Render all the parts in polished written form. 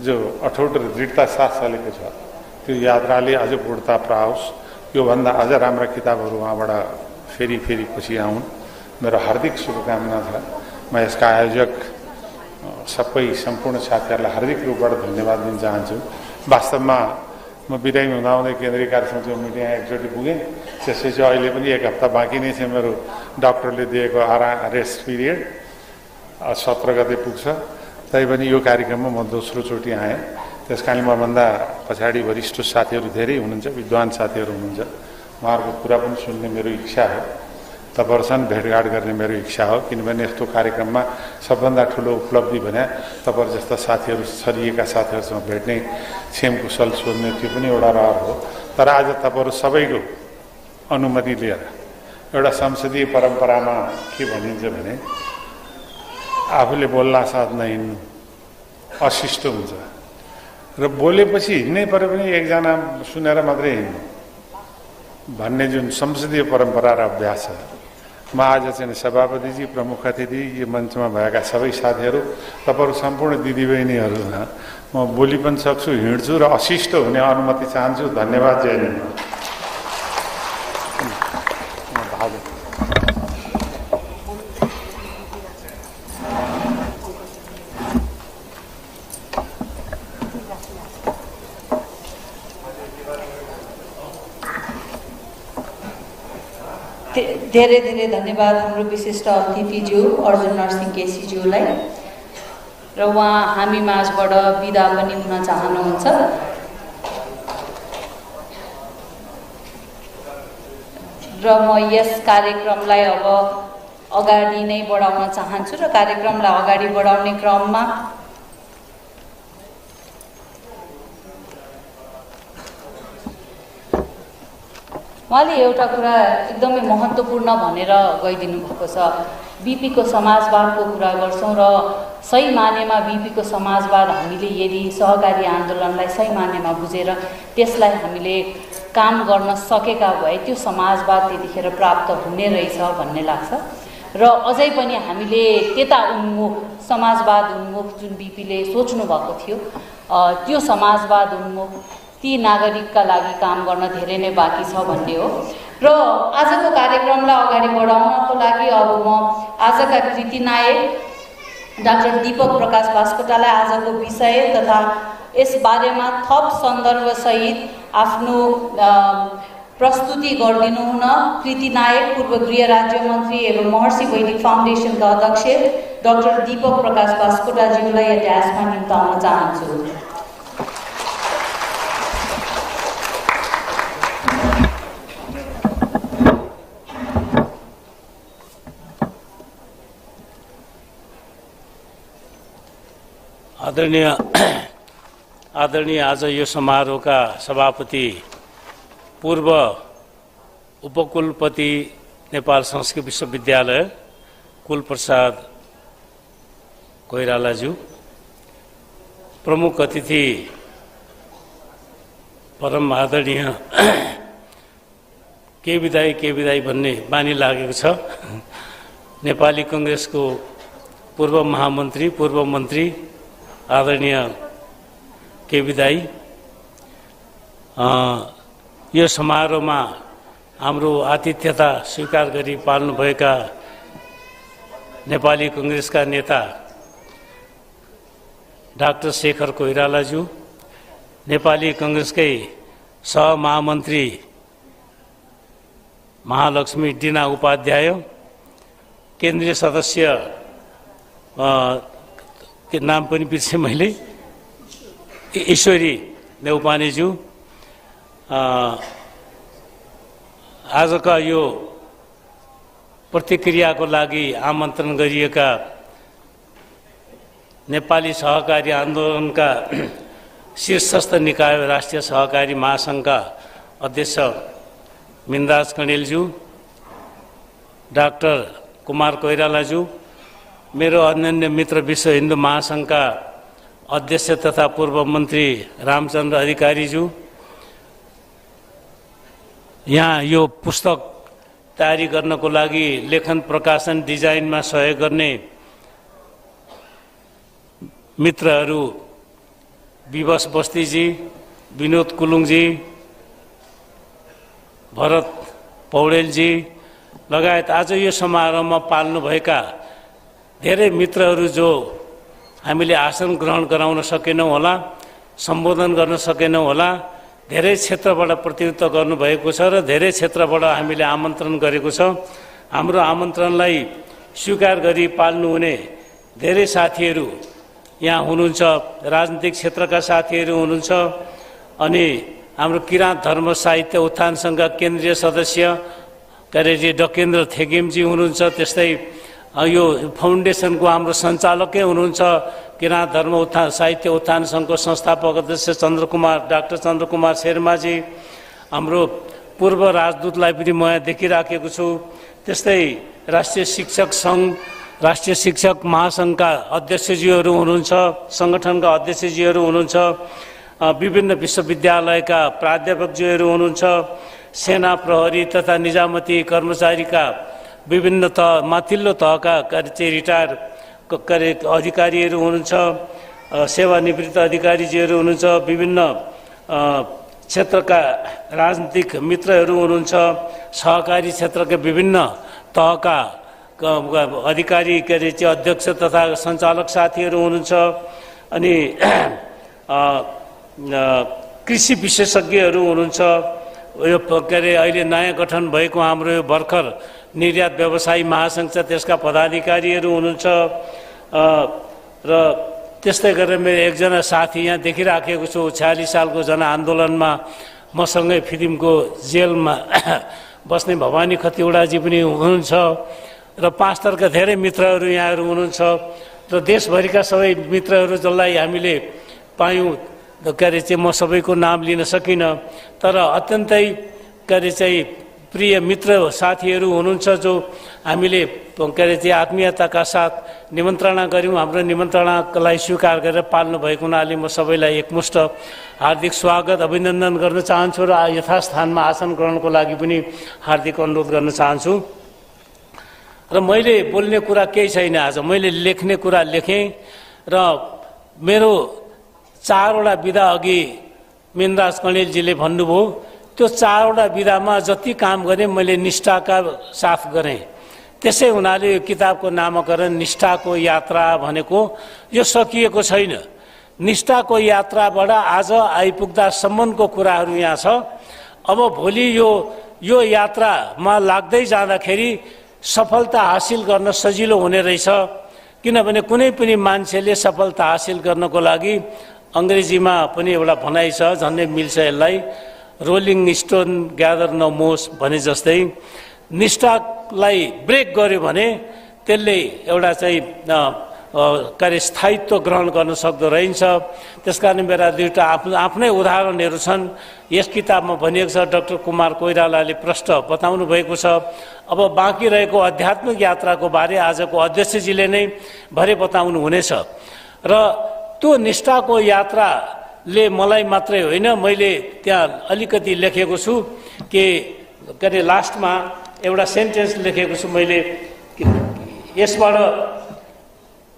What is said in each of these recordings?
जो अठोट र दृढता साथ चलेको छ त्यो यात्राले अझ पूर्णता पाओस्, योभन्दा अझ राम्रा किताबहरू उहाँबाट फेरि फेरि पछि आउन्, मेरो हार्दिक शुभकामना छ। म यसका आयोजक सबै सम्पूर्ण साथीहरूलाई हार्दिक रूपबाट धन्यवाद दिन चाहन्छु। वास्तवमा म बिदाई हुँदाहुँदै केन्द्रीय कार्य समितिको मिटिङ एकचोटि पुगेँ, त्यसपछि अहिले पनि एक हप्ता बाँकी नै छ मेरो डाक्टरले दिएको रेस्ट पिरियड, 17 गते पुग्छ। तैपनि यो कार्यक्रममा म दोस्रोचोटि आएँ, त्यस कारणले मभन्दा पछाडि वरिष्ठ साथीहरू धेरै हुनुहुन्छ, विद्वान साथीहरू हुनुहुन्छ, उहाँहरूको कुरा पनि सुन्ने मेरो इच्छा हो, तपाईँहरूसँग भेटघाट गर्ने मेरो इच्छा हो। किनभने यस्तो कार्यक्रममा सबभन्दा ठुलो उपलब्धि भने तपाईँहरू जस्ता साथीहरू, छरिएका साथीहरूसँग भेट्ने, छेम कुशल सोध्ने, त्यो पनि एउटा रहर हो। तर आज तपाईँहरू सबैको अनुमति लिएर एउटा संसदीय परम्परामा के भनिन्छ भने आफूले बोल्ला साथ नहिँड्नु अशिष्ट हुन्छ र बोलेपछि हिँड्नै पऱ्यो पनि एकजना सुनेर मात्रै हिँड्नु भन्ने जुन संसदीय परम्परा र अभ्यास छ। म आज चाहिँ सभापतिजी, प्रमुख अतिथि, यो मञ्चमा भएका सबै साथीहरू, तपाईँहरू सम्पूर्ण दिदीबहिनीहरू, म बोली पनि सक्छु, हिँड्छु र अशिष्ट हुने अनुमति चाहन्छु। धन्यवाद। जय नेपाल। धेरै धेरै धन्यवाद हाम्रो विशिष्ट अतिथिज्यू अर्जुन नरसिंह केसीज्यूलाई। र उहाँ हामी माझबाट बिदा पनि हुन चाहनुहुन्छ। र म यस कार्यक्रमलाई अब अगाडि नै बढाउन चाहन्छु र कार्यक्रमलाई अगाडि बढाउने क्रममा उहाँले एउटा कुरा एकदमै महत्त्वपूर्ण भनेर गइदिनु भएको छ। बीपीको समाजवादको कुरा गर्छौँ र सही मानेमा बीपीको समाजवाद हामीले यदि सहकारी आन्दोलनलाई सही मानेमा बुझेर त्यसलाई हामीले काम गर्न सकेका भए त्यो समाजवाद त्यतिखेर प्राप्त हुने रहेछ भन्ने लाग्छ। र अझै पनि हामीले त्यता उन्मुख, समाजवाद उन्मुख जुन बीपीले सोच्नु भएको थियो, त्यो समाजवाद उन्मुख ती नागरिकका लागि काम गर्न धेरै नै बाँकी छ भन्ने हो। र आजको कार्यक्रमलाई अगाडि बढाउनको लागि अब म आजका कृति नायक डाक्टर दीपक प्रकाश बास्कोटालाई आजको विषय तथा यस बारेमा थप सन्दर्भसहित आफ्नो प्रस्तुति गरिदिनु हुन कृति नायक, पूर्व गृह राज्य मन्त्री एवं महर्षि वैदिक फाउन्डेसनका अध्यक्ष डाक्टर दीपक प्रकाश बास्कोटाज्यूलाई इतिहासमा निम्ताउन चाहन्छु। आदरणीय आज यो समारोहका सभापति, पूर्व उपकुलपति नेपाल संस्कृत विश्वविद्यालय कुलप्रसाद कोइरालाज्यू, प्रमुख अतिथि परम आदरणीय के विदाई भन्ने बानी लागेको छ, नेपाली कांग्रेसको पूर्व महामन्त्री, पूर्व मन्त्री आदरणीय के विदाई, यो समारोहमा हाम्रो आतिथ्यता स्वीकार गरी पाल्नुभएका नेपाली कांग्रेसका नेता डाक्टर शेखर कोइरालाज्यू, नेपाली कांग्रेसकै सहमहामन्त्री महालक्ष्मी डिना उपाध्याय, केन्द्रीय सदस्य के नाम पनि बिर्सेँ मैले, ईश्वरी नेउपानेज्यू, आजका यो प्रतिक्रियाको लागि आमन्त्रण गरिएका नेपाली सहकारी आन्दोलनका शीर्षस्थ निकाय राष्ट्रिय सहकारी महासङ्घका अध्यक्ष मिनराज कणेलज्यू, डाक्टर कुमार कोइरालाज्यू, मेरो अनन्य मित्र विश्व हिन्दू महासङ्घका अध्यक्ष तथा पूर्व मन्त्री रामचन्द्र अधिकारीज्यू, यहाँ यो पुस्तक तयारी गर्नको लागि लेखन प्रकाशन डिजाइनमा सहयोग गर्ने मित्रहरू विवश बस्तीजी, विनोद कुलुङजी, भरत पौडेलजी लगायत आज यो समारोहमा पाल्नुभएका धेरै मित्रहरू जो हामीले आसन ग्रहण गराउन सकेनौँ होला, सम्बोधन गर्न सकेनौँ होला, धेरै क्षेत्रबाट प्रतिनिधित्व गर्नुभएको छ र धेरै क्षेत्रबाट हामीले आमन्त्रण गरेको छ। हाम्रो आमन्त्रणलाई स्वीकार गरी पाल्नुहुने धेरै साथीहरू यहाँ हुनुहुन्छ, राजनीतिक क्षेत्रका साथीहरू हुनुहुन्छ, अनि हाम्रो किराँत धर्म साहित्य उत्थान सङ्घका केन्द्रीय सदस्य कार्य डकेन्द्र थेगेमजी हुनुहुन्छ, त्यस्तै यो फाउन्डेसनको हाम्रो सञ्चालकै हुनुहुन्छ किराँत धर्म उत्थान साहित्य उत्थान सङ्घको संस्थापक अध्यक्ष डाक्टर चन्द्रकुमार शर्माजी, हाम्रो पूर्व राजदूतलाई पनि म यहाँ देखिराखेको छु, त्यस्तै राष्ट्रिय शिक्षक सङ्घ, राष्ट्रिय शिक्षक महासङ्घका अध्यक्षजीहरू हुनुहुन्छ, सङ्गठनका अध्यक्षजीहरू हुनुहुन्छ, विभिन्न विश्वविद्यालयका प्राध्यापकजीहरू हुनुहुन्छ, सेना प्रहरी तथा निजामती कर्मचारीका विभिन्न माथिल्लो तहका रिटायर अधिकारीहरू हुनुहुन्छ, सेवानिवृत्त अधिकारीजीहरू हुनुहुन्छ, विभिन्न क्षेत्रका राजनीतिक मित्रहरू हुनुहुन्छ, सहकारी क्षेत्रका विभिन्न तहका अधिकारी अध्यक्ष तथा सञ्चालक साथीहरू हुनुहुन्छ, अनि कृषि विशेषज्ञहरू हुनुहुन्छ, यो अहिले नयाँ गठन भएको हाम्रो यो भर्खर निर्यात व्यवसायी महासङ्घ छ त्यसका पदाधिकारीहरू हुनुहुन्छ, र त्यस्तै गरेर मेरो एकजना साथी यहाँ देखिराखेको छु, 46 सालको जनआन्दोलनमा मसँगै फिल्मको जेलमा बस्ने भवानी खतिवडाजी पनि हुनुहुन्छ, र 5 थरका धेरै मित्रहरू यहाँहरू हुनुहुन्छ, र देशभरिका सबै मित्रहरू जसलाई हामीले पायौँ म सबैको नाम लिन सकिनँ, तर अत्यन्तै प्रिय मित्र साथीहरू हुनुहुन्छ जो हामीले आत्मीयताका साथ निमन्त्रणा गऱ्यौँ। हाम्रो निमन्त्रणालाई स्वीकार गरेर पाल्नु भएको हुनाले म सबैलाई एकमुष्ट हार्दिक स्वागत अभिनन्दन गर्न चाहन्छु र यथास्थानमा आसन ग्रहणको लागि पनि हार्दिक अनुरोध गर्न चाहन्छु। र मैले बोल्ने कुरा केही छैन, आज मैले लेख्ने कुरा लेखेँ र मेरो 4 वटा विधा अघि मेनराज कणेलजीले भन्नुभयो, त्यो 4 वटा विधामा जति काम गरेँ मैले निष्ठाका साथ गरेँ। त्यसै हुनाले यो किताबको नामकरण निष्ठाको यात्रा भनेको यो सकिएको छैन। निष्ठाको यात्राबाट आज आइपुग्दासम्मको कुराहरू यहाँ छ। अब भोलि यो यात्रामा लाग्दै जाँदाखेरि सफलता हासिल गर्न सजिलो हुने रहेछ, किनभने कुनै पनि मान्छेले सफलता हासिल गर्नको लागि अङ्ग्रेजीमा पनि एउटा भनाइ छ, झन्डै मिल्छ यसलाई, रोलिङ स्टोन ग्यादर न मोस भने जस्तै निष्ठालाई ब्रेक गर्यो भने त्यसले एउटा चाहिँ स्थायित्व ग्रहण गर्न सक्दो रहन्छ। त्यसकारण मेरा 2टा आफ्नै उदाहरणहरू छन्। यस किताबमा भनिएको छ, डाक्टर कुमार कोइरालाले प्रष्ट बताउनु भएको छ। अब बाँकी रहेको आध्यात्मिक यात्राको बारे आजको अध्यक्षजीले नै भरे बताउनु हुनेछ। र त्यो निष्ठाको यात्राले मलाई मात्रै होइन, मैले त्यहाँ अलिकति लेखेको छु कि लास्टमा एउटा सेन्टेन्स लेखेको छु मैले, यसबाट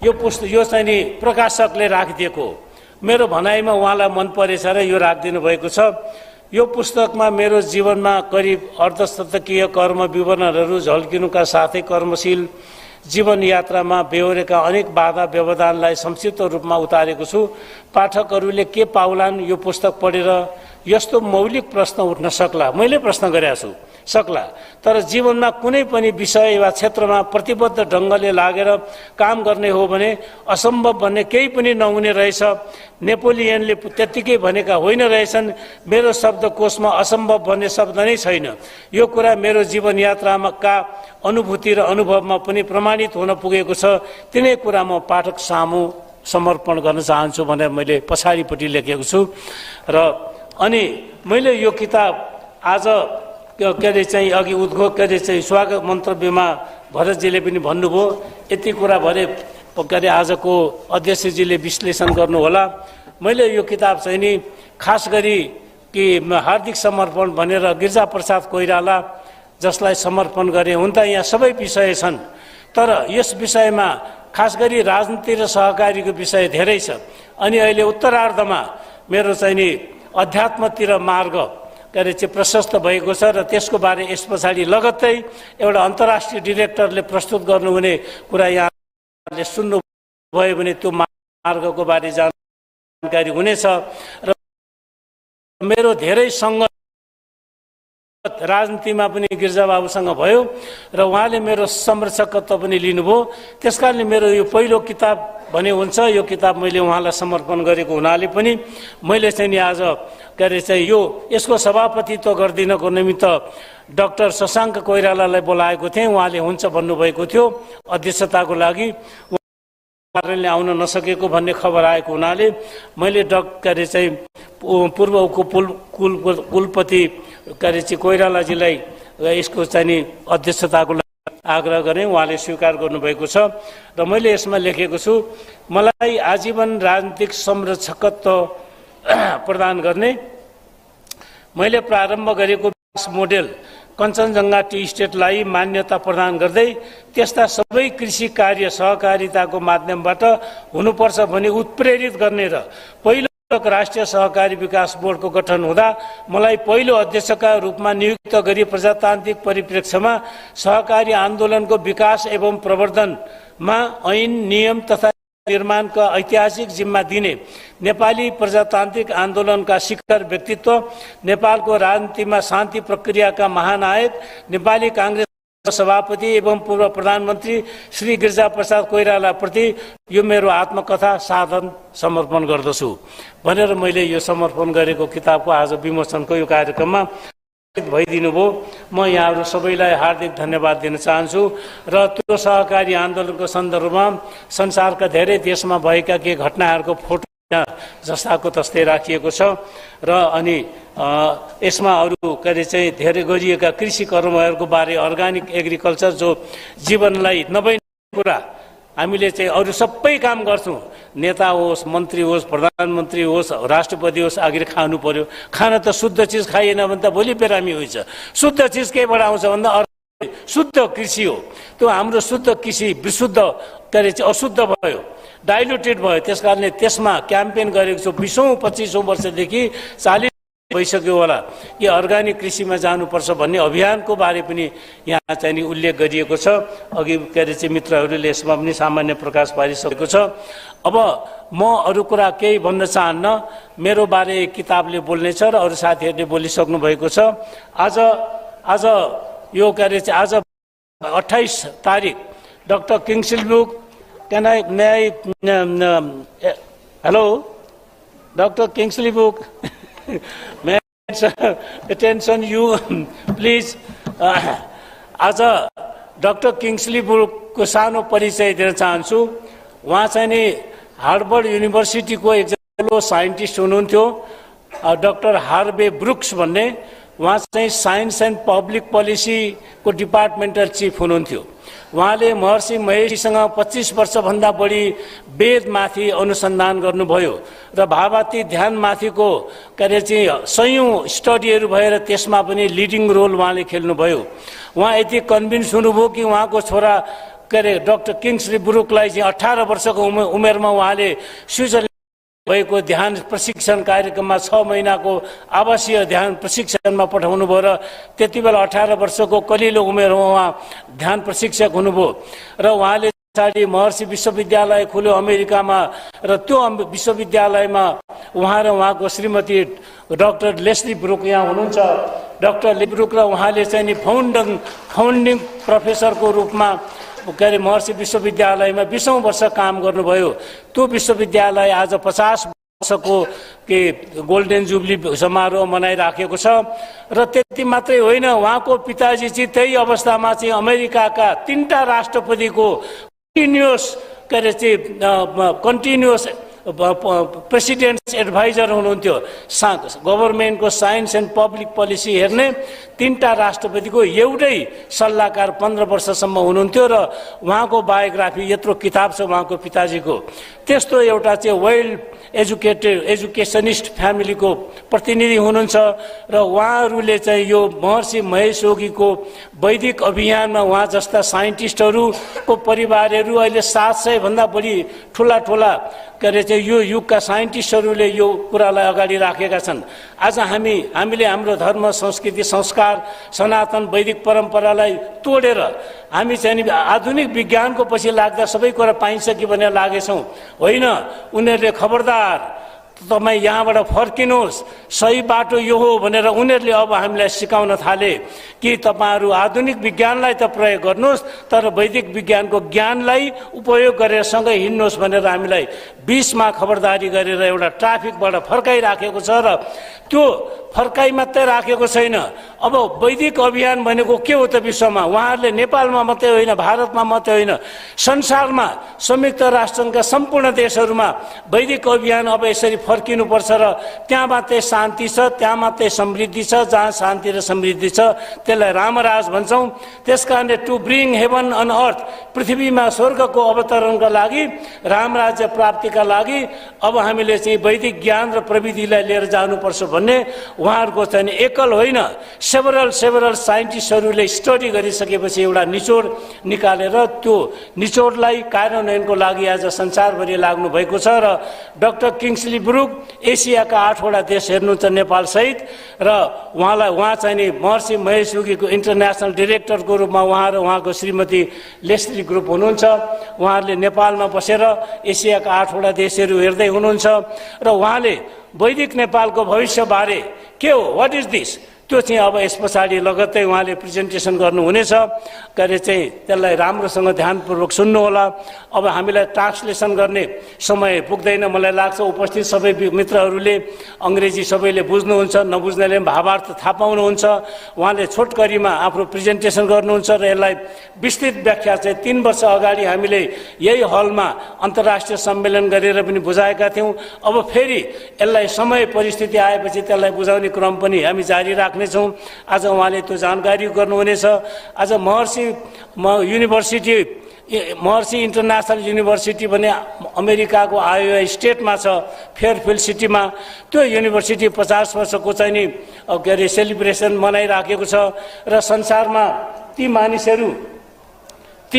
यो पुस्तक यो चाहिँ नि प्रकाशकले राखिदिएको मेरो भनाइमा उहाँलाई मन परेछ र यो राखिदिनु भएको छ। यो पुस्तकमा मेरो जीवनमा करिब अर्धशतकीय कर्म विवरणहरू झल्किनुका साथै कर्मशील जीवन यात्रामा बेहोरेका अनेक बाधा व्यवधानलाई संक्षिप्त रूपमा उतारेको छु। पाठकहरूले के पाउलान् यो पुस्तक पढेर यस्तो मौलिक प्रश्न उठ्न सक्ला, मैले प्रश्न गरेको छु सक्ला, तर जीवनमा कुनै पनि विषय वा क्षेत्रमा प्रतिबद्ध ढङ्गले लागेर काम गर्ने हो भने असम्भव भन्ने केही पनि नहुने रहेछ। नेपोलियनले त्यत्तिकै भनेका होइन रहेछन्। मेरो शब्दकोशमा असम्भव भन्ने शब्द नै छैन। यो कुरा मेरो जीवन यात्रामा का अनुभूति र अनुभवमा पनि प्रमाणित हुन पुगेको छ। तिनै कुरा म पाठक सामु समर्पण गर्न चाहन्छु भनेर मैले पछाडिपट्टि लेखेको छु। र अनि मैले यो किताब आज चाहिँ अघि उद्घोष चाहिँ स्वागत मन्तव्यमा भरतजीले पनि भन्नुभयो, यति कुरा भरे आजको अध्यक्षजीले विश्लेषण गर्नुहोला। मैले यो किताब चाहिँ नि खास गरी कि हार्दिक समर्पण भनेर गिरिजा प्रसाद कोइराला जसलाई समर्पण गरे। हुन त यहाँ सबै विषय छन्, तर यस विषयमा खास गरी राजनीति र सहकारीको विषय धेरै छ। अनि अहिले उत्तरार्धमा मेरो चाहिँ नि अध्यात्मतिर मार्ग के अरे चाहिँ प्रशस्त भएको छ र त्यसको बारे यस पछाडि लगत्तै एउटा अन्तर्राष्ट्रिय डिरेक्टरले प्रस्तुत गर्नुहुने कुरा यहाँले सुन्नुभयो भने त्यो मार्गको बारे जानकारी हुनेछ। र मेरो धेरै सङ्गत राजनीतिमा पनि गिर्जाबाबुसँग भयो र उहाँले मेरो संरक्षकत्व पनि लिनुभयो। त्यसकारणले मेरो यो पहिलो किताब भने हुन्छ, यो किताब मैले उहाँलाई समर्पण गरेको हुनाले पनि मैले चाहिँ नि आज के अरे चाहिँ यो यसको सभापतित्व गरिदिनको निमित्त डाक्टर शशाङ्क कोइरालालाई बोलाएको थिएँ। उहाँले हुन्छ भन्नुभएको थियो अध्यक्षताको लागि, कारणले आउन नसकेको भन्ने खबर आएको हुनाले मैले के अरे चाहिँ पूर्व कुलपति के अरे चाहिँ कोइरालाजीलाई यसको चाहिँ नि अध्यक्षताको लागि आग्रह गरेँ। उहाँले स्वीकार गर्नुभएको छ र मैले यसमा लेखेको छु, मलाई आजीवन राजनीतिक संरक्षकत्व प्रदान गर्ने, मैले प्रारम्भ गरेको विकास मोडेल कञ्चनजङ्घा टी स्टेटलाई मान्यता प्रदान गर्दै त्यस्ता सबै कृषि कार्य सहकारिताको माध्यमबाट हुनुपर्छ भनी उत्प्रेरित गर्ने र पहिलो राष्ट्रिय सहकारी विकास बोर्डको गठन हुँदा मलाई पहिलो अध्यक्षका रूपमा नियुक्त गरी प्रजातान्त्रिक परिप्रेक्ष्यमा सहकारी आन्दोलनको विकास एवं प्रवर्धनमा ऐन नियम तथा निर्माणका ऐतिहासिक जिम्मा दिने नेपाली प्रजातान्त्रिक आन्दोलनका शिखर व्यक्तित्व, नेपालको राजनीतिमा शान्ति प्रक्रियाका महानायक, नेपाली काङ्ग्रेस सभापति एवं पूर्व प्रधानमन्त्री श्री गिरिजाप्रसाद कोइराला प्रति यो मेरो आत्मकथा साधन समर्पण गर्दछु भनेर मैले यो समर्पण गरेको किताबको आज विमोचनको यो कार्यक्रममा भइदिनु भयो। म यहाँहरू सबैलाई हार्दिक धन्यवाद दिन चाहन्छु र त्यो सहकारी आन्दोलनको सन्दर्भमा संसारका धेरै देशमा भएका केही घटनाहरूको फोटो जस्ताको तस्तै राखिएको छ र अनि यसमा अरू के अरे चाहिँ धेरै गरिएका कृषि कर्महरूको बारे, अर्ग्यानिक एग्रिकल्चर जो जीवनलाई नभई कुरा हामीले चाहिँ अरू सबै काम गर्छौँ, नेता होस्, मन्त्री होस्, प्रधानमन्त्री होस्, राष्ट्रपति होस्, आखिर खानु पर्यो। खाना त शुद्ध चिज खाइएन भने त भोलि बिरामी हुन्छ। शुद्ध चिज केबाट आउँछ भन्दा शुद्ध कृषि हो। त्यो हाम्रो शुद्ध कृषि विशुद्ध के अरे चाहिँ अशुद्ध भयो, डाइल्युटेड भयो। त्यस कारणले त्यसमा क्याम्पेन गरेको छु 20-25 वर्षदेखि 40 भइसक्यो होला कि अर्ग्यानिक कृषिमा जानुपर्छ भन्ने अभियानको बारे पनि यहाँ चाहिँ नि उल्लेख गरिएको छ। अघि के अरे चाहिँ मित्रहरूले यसमा पनि सामान्य प्रकाश पारिसकेको छ। अब म अरू कुरा केही भन्न चाहन्न, मेरो बारे किताबले बोल्नेछ र अरू साथीहरूले बोलिसक्नु भएको छ। आज यो के अरे चाहिँ आज 28 तारिक doctor Kingsley Brooks hello doctor Kingsley Brooks May attention you please. आज डाक्टर किङ्सली बुकको सानो परिचय दिन चाहन्छु। उहाँ चाहिँ नि हार्वर्ड युनिभर्सिटीको एकजना साइन्टिस्ट हुनुहुन्थ्यो, डाक्टर हार्वे ब्रुक्स भन्ने। उहाँ चाहिँ साइन्स एन्ड पब्लिक पोलिसीको डिपार्टमेन्टल चिफ हुनुहुन्थ्यो। उहाँले महर्षि महेशीसँग 25 वर्षभन्दा बढी वेदमाथि अनुसन्धान गर्नुभयो र भावाती ध्यानमाथिको के अरे चाहिँ सयौं स्टडीहरू भएर त्यसमा पनि लिडिङ रोल उहाँले खेल्नुभयो। उहाँ यति कन्भिन्स हुनुभयो कि उहाँको छोरा के अरे डाक्टर किङ्सली ब्रुकलाई चाहिँ 18 वर्षको उमेरमा उहाँले स्विजरल्यान्ड भएको ध्यान प्रशिक्षण कार्यक्रममा 6 महिनाको आवासीय ध्यान प्रशिक्षणमा पठाउनु भयो र त्यति बेला 18 वर्षको कलिलो उमेरमा उहाँ ध्यान प्रशिक्षक हुनुभयो र उहाँले पछाडि महर्षि विश्वविद्यालय खोल्यो अमेरिकामा र त्यो विश्वविद्यालयमा उहाँ र उहाँको श्रीमती डाक्टर लेस्ली ब्रुक यहाँ हुनुहुन्छ। डाक्टर लेस्ली ब्रुक र उहाँले चाहिँ नि फाउन्डिङ प्रोफेसरको रूपमा के अरे महर्षि विश्वविद्यालयमा 20औं वर्ष काम गर्नुभयो। त्यो विश्वविद्यालय आज 50 वर्षको के गोल्डन जुबली समारोह मनाइराखेको छ र त्यति मात्रै होइन, उहाँको पिताजी चाहिँ त्यही अवस्थामा चाहिँ अमेरिकाका 3टा राष्ट्रपतिको कन्टिन्युअस प्रेसिडेन्ट्स एडभाइजर हुनुहुन्थ्यो। गभर्मेन्टको साइन्स एन्ड पब्लिक पोलिसी हेर्ने 3टा राष्ट्रपतिको एउटै सल्लाहकार 15 वर्षसम्म हुनुहुन्थ्यो र उहाँको बायोग्राफी यत्रो किताब छ उहाँको पिताजीको। त्यस्तो एउटा चाहिँ वेल एजुकेसनिस्ट फ्यामिलीको प्रतिनिधि हुनुहुन्छ र उहाँहरूले चाहिँ यो महर्षि महेश योगीको वैदिक अभियानमा उहाँ जस्ता साइन्टिस्टहरूको परिवारहरू अहिले 700 भन्दा बढी ठुला ठुला के अरे चाहिँ यो युगका साइन्टिस्टहरूले यो कुरालाई अगाडि राखेका छन्। आज हामीले हाम्रो धर्म संस्कृति संस्कार सनातन वैदिक परम्परालाई तोडेर हामी चाहिँ आधुनिक विज्ञानको पछि लाग्दा सबै कुरा पाइन्छ कि भनेर लागेछौँ। होइन, उनीहरूले खबरदार तपाईँ यहाँबाट फर्किनुहोस्, सही बाटो यो हो भनेर उनीहरूले अब हामीलाई सिकाउन थाले कि तपाईँहरू आधुनिक विज्ञानलाई त प्रयोग गर्नुहोस् तर वैदिक विज्ञानको ज्ञानलाई उपयोग गरेर सँगै हिँड्नुहोस् भनेर हामीलाई बिचमा खबरदारी गरेर एउटा ट्राफिकबाट फर्काइराखेको छ। र त्यो फर्काइ मात्रै राखेको छैन, अब वैदिक अभियान भनेको के हो त विश्वमा? उहाँहरूले नेपालमा मात्रै होइन, भारतमा मात्रै होइन, संसारमा संयुक्त राष्ट्रसङ्घका सम्पूर्ण देशहरूमा वैदिक अभियान अब यसरी फर्किनुपर्छ र त्यहाँ मात्रै शान्ति छ, त्यहाँ मात्रै समृद्धि छ। जहाँ शान्ति र समृद्धि छ त्यसलाई रामराज भन्छौँ। त्यसकारणले टु ब्रिङ हेभन अन अर्थ, पृथ्वीमा स्वर्गको अवतरणका लागि रामराज्य प्राप्तिका लागि अब हामीले चाहिँ वैदिक ज्ञान र प्रविधिलाई लिएर जानुपर्छ भन्ने उहाँहरूको चाहिँ एकल होइन, सेभरल साइन्टिस्टहरूले स्टडी गरिसकेपछि एउटा निचोड निकालेर त्यो निचोडलाई कार्यान्वयनको लागि आज संसारभरि लाग्नु भएको छ। र डाक्टर किङ्सली ब्रुक एसियाका 8वटा देश हेर्नुहुन्छ नेपाल सहित, र उहाँ चाहिँ नि महर्षि महेश योगीको इन्टरनेसनल डिरेक्टरको रूपमा उहाँ र उहाँको श्रीमती लेस्ली ग्रुप हुनुहुन्छ। उहाँहरूले नेपालमा बसेर एसियाका 8वटा देशहरू हेर्दै हुनुहुन्छ र उहाँले वैदिक नेपालको भविष्यबारे के हो, व्हाट इज दिस, त्यो चाहिँ अब यस पछाडि लगत्तै उहाँले प्रेजेन्टेसन गर्नुहुनेछ। के अरे चाहिँ त्यसलाई राम्रोसँग ध्यानपूर्वक सुन्नुहोला। अब हामीलाई ट्रान्सलेसन गर्ने समय पुग्दैन मलाई लाग्छ। उपस्थित सबै मित्रहरूले अङ्ग्रेजी सबैले बुझ्नुहुन्छ, नबुझ्नेले भावार्थ थाहा पाउनुहुन्छ। उहाँले छोटकरीमा आफ्नो प्रेजेन्टेसन गर्नुहुन्छ र यसलाई विस्तृत व्याख्या चाहिँ 3 वर्ष अगाडि हामीले यही हलमा अन्तर्राष्ट्रिय सम्मेलन गरेर पनि बुझाएका थियौँ। अब फेरि यसलाई समय परिस्थिति आएपछि त्यसलाई बुझाउने क्रम पनि हामी जारी राख्नेछौँ। आज उहाँले त्यो जानकारी गर्नुहुनेछ। आज महर्षि इन्टरनेसनल युनिभर्सिटी भने अमेरिकाको आयोवा स्टेटमा छ, फेयरफिल्ड सिटीमा। त्यो युनिभर्सिटी 50 वर्षको चाहिँ नि के अरे सेलिब्रेसन मनाइराखेको छ र संसारमा ती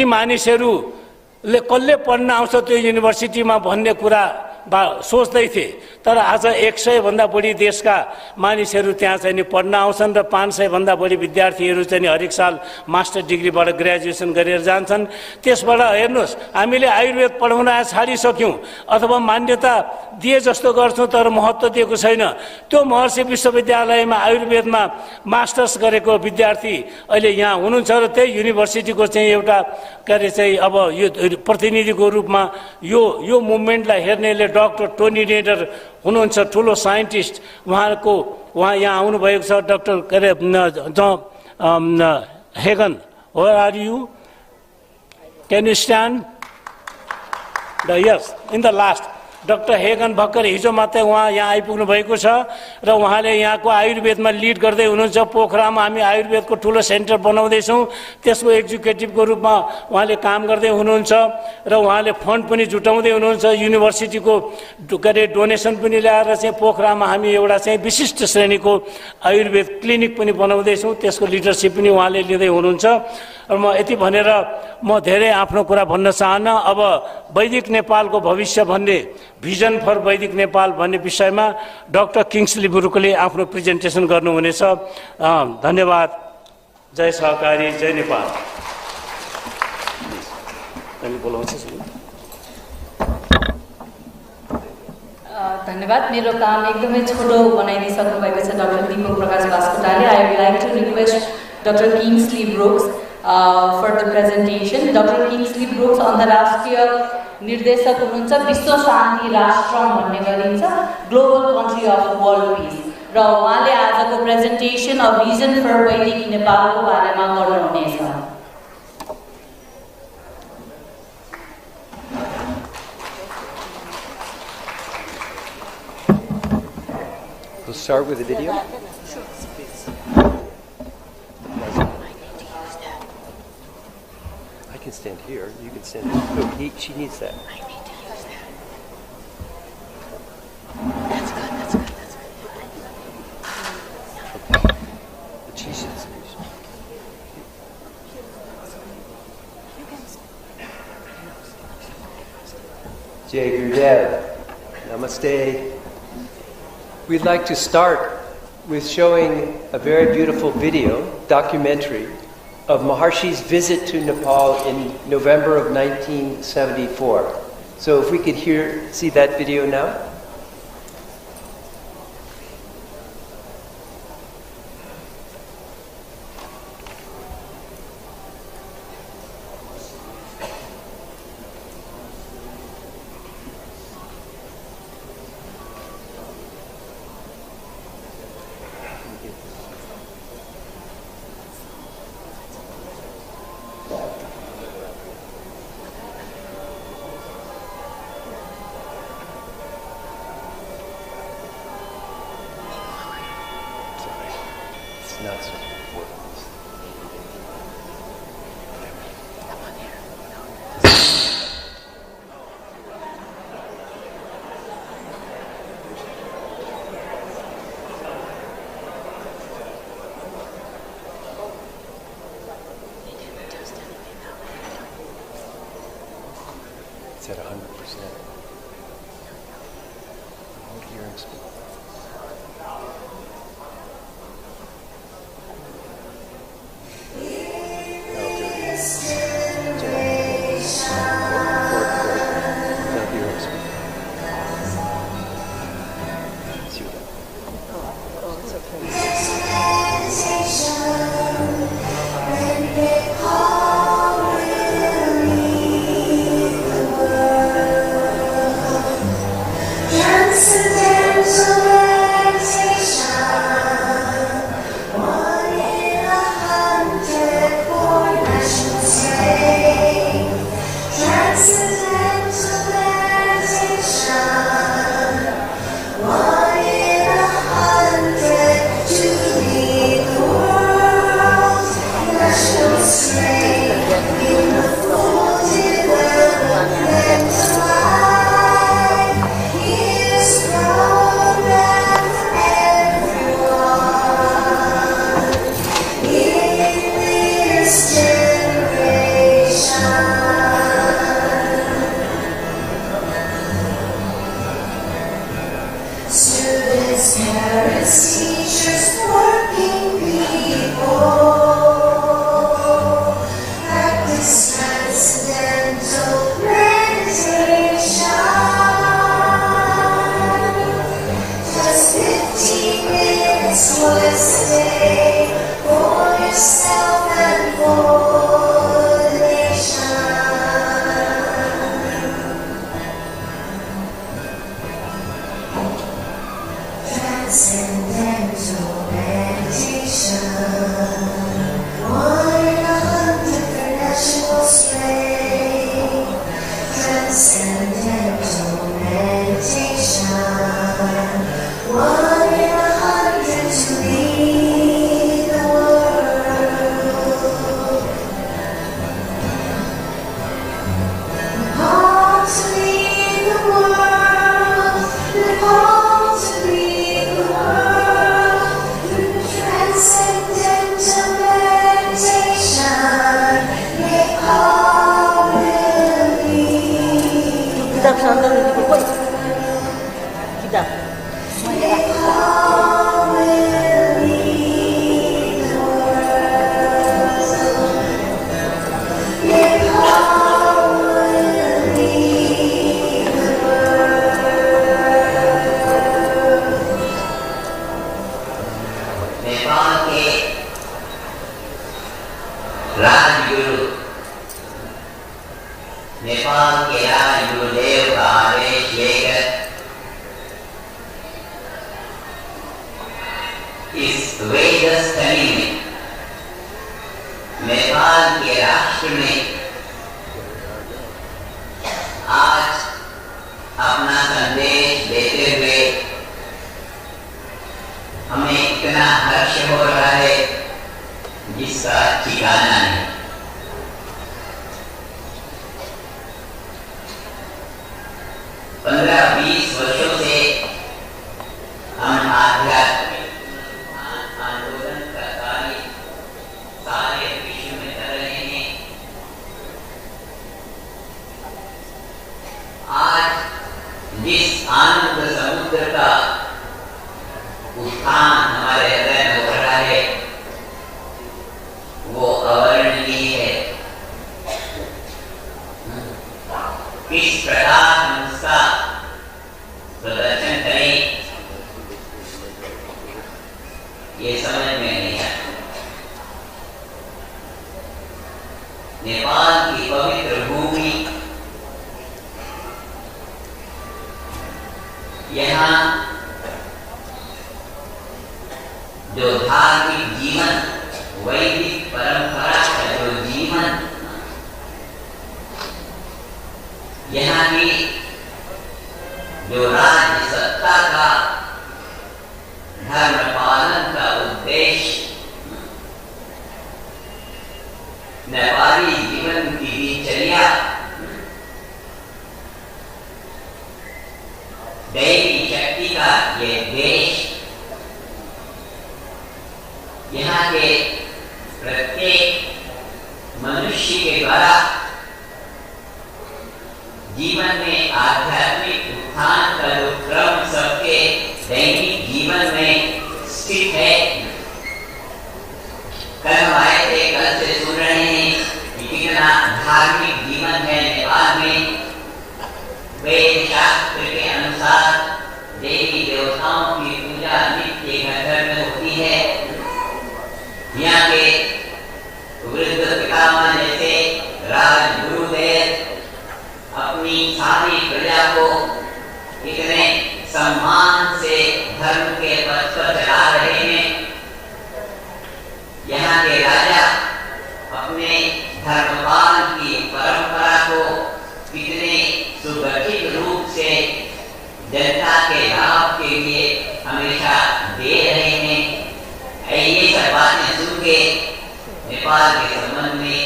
मानिसहरूले कसले पढ्न आउँछ त्यो युनिभर्सिटीमा भन्ने कुरा सोच्दै थिए। तर आज 100 भन्दा बढी देशका मानिसहरू त्यहाँ चाहिँ नि पढ्न आउँछन् र 500 भन्दा बढी विद्यार्थीहरू चाहिँ नि हरेक साल मास्टर डिग्रीबाट ग्रेजुएसन गरेर जान्छन्। त्यसबाट हेर्नुहोस्, हामीले आयुर्वेद पढाउन छाडिसक्यौँ अथवा मान्यता दिए जस्तो गर्छौँ तर महत्त्व दिएको छैन। त्यो महर्षि विश्वविद्यालयमा आयुर्वेदमा मास्टर्स गरेको विद्यार्थी अहिले यहाँ हुनुहुन्छ र त्यही युनिभर्सिटीको चाहिँ एउटा के अरे चाहिँ अब यो प्रतिनिधिको रूपमा यो मुभमेन्टलाई हेर्नेले डाक्टर टोनी नेडर हुनुहुन्छ, ठुलो साइन्टिस्ट। उहाँ यहाँ आउनुभएको छ। डाक्टर के अरे Hagen, where are you, can you stand? Yes, in the last doctor Hagen भर्खर हिजो मात्रै उहाँ यहाँ आइपुग्नु भएको छ र उहाँले यहाँको आयुर्वेदमा लिड गर्दै हुनुहुन्छ। पोखरामा हामी आयुर्वेदको ठुलो सेन्टर बनाउँदैछौँ, त्यसको एक्जिक्युटिभको रूपमा उहाँले काम गर्दै हुनुहुन्छ र उहाँले फन्ड पनि जुटाउँदै हुनुहुन्छ। युनिभर्सिटीको के अरे डोनेसन पनि ल्याएर चाहिँ पोखरामा हामी एउटा चाहिँ विशिष्ट श्रेणीको आयुर्वेद क्लिनिक पनि बनाउँदैछौँ, त्यसको लिडरसिप पनि उहाँले लिँदै हुनुहुन्छ। र म यति भनेर म धेरै आफ्नो कुरा भन्न चाहन्न। अब वैदिक नेपालको भविष्य भन्ने भिजन फर वैदिक नेपाल भन्ने विषयमा डाक्टर किङ्सली ब्रुकले आफ्नो प्रेजेन्टेसन गर्नुहुनेछ। धन्यवाद। जय सहकारी, जय नेपाल। धन्यवाद। मेरो काम एकदमै छोटो बनाइदिइसक्नु भएको छ डाक्टर दीपक प्रकाश बास्कोटाले। I would like to request doctor Kingsley Brooks for the presentation. Dr. Kingsley Brooks अन्तर्राष्ट्रिय निर्देशक हुनुहुन्छ विश्व शान्ति राष्ट्रम भन्ने गरिन्छ, global country of world peace, र उहाँले आजको प्रेजेन्टेसन अफ भिजन फर वैदिक नेपालको बारेमा गर्नुहुनेछ। We'll start with the video. I can stand here. You can stand. No, she needs that. I need to use that. That's good. That's good. That's good. Okay. But she should stand. Jai Gurudev. Namaste. We'd like to start with showing a very beautiful video, documentary, of Maharshi's visit to Nepal in November of 1974. So if we could see that video now. Not so important. It's at 100%. I won't hear him speak. आज आनंद समुद्र का उत्थान हमारे हृदय में हो रहा है, वो अवर्णनीय है। किस प्रकार हम उसका प्रदर्शन करें, ये समझ में नहीं आता। नेपाल की पवित्र भूमि, यहाँ जो धार्मिक जीवन, वैदिक परंपरा का जो जीवन, यहाँ की जो राज्य सत्ता का धर्म पालन का उद्देश्य, नेपाली जीवन की दिनचर्या, दैवी शक्ति का ये देश, यहाँ के प्रत्येक मनुष्य के द्वारा जीवन में आध्यात्मिक उत्थान का जो क्रम सबके दैनिक जीवन में स्थित है। कल हम आए थे, कल से सुन रहे हैं कि कितना धार्मिक जीवन है नेपाल में। वेद शास्त्र के अनुसार देवी देवताओं की पूजा नित्य घर में होती है। यहाँ के वृद्ध पितामह जैसे राजगुरुदेव अपनी सारी प्रजा को इतने सम्मान से धर्म के पथ पर चला रहे हैं। यहाँ के राजा अपने धर्मपाल की परंपरा को कितने सुगठित रूप से जनता के लाभ के लिए हमेशा दे रहे हैं। ये सब बातें सुन के नेपाल के संबंध में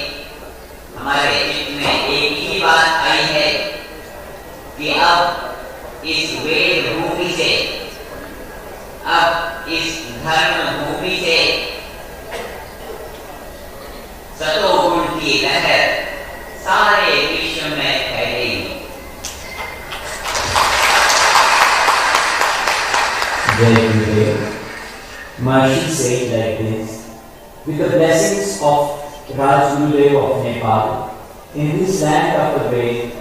हमारे चित्त में एक ही बात आई है कि अब इस वेद भूमि से, अब इस धर्म भूमि से सतोगुण की लहर सारे विश्व में फैलेगी। Maharishi said like this: with the blessings of Raj Gurudev of Nepal, in this land of the Ved,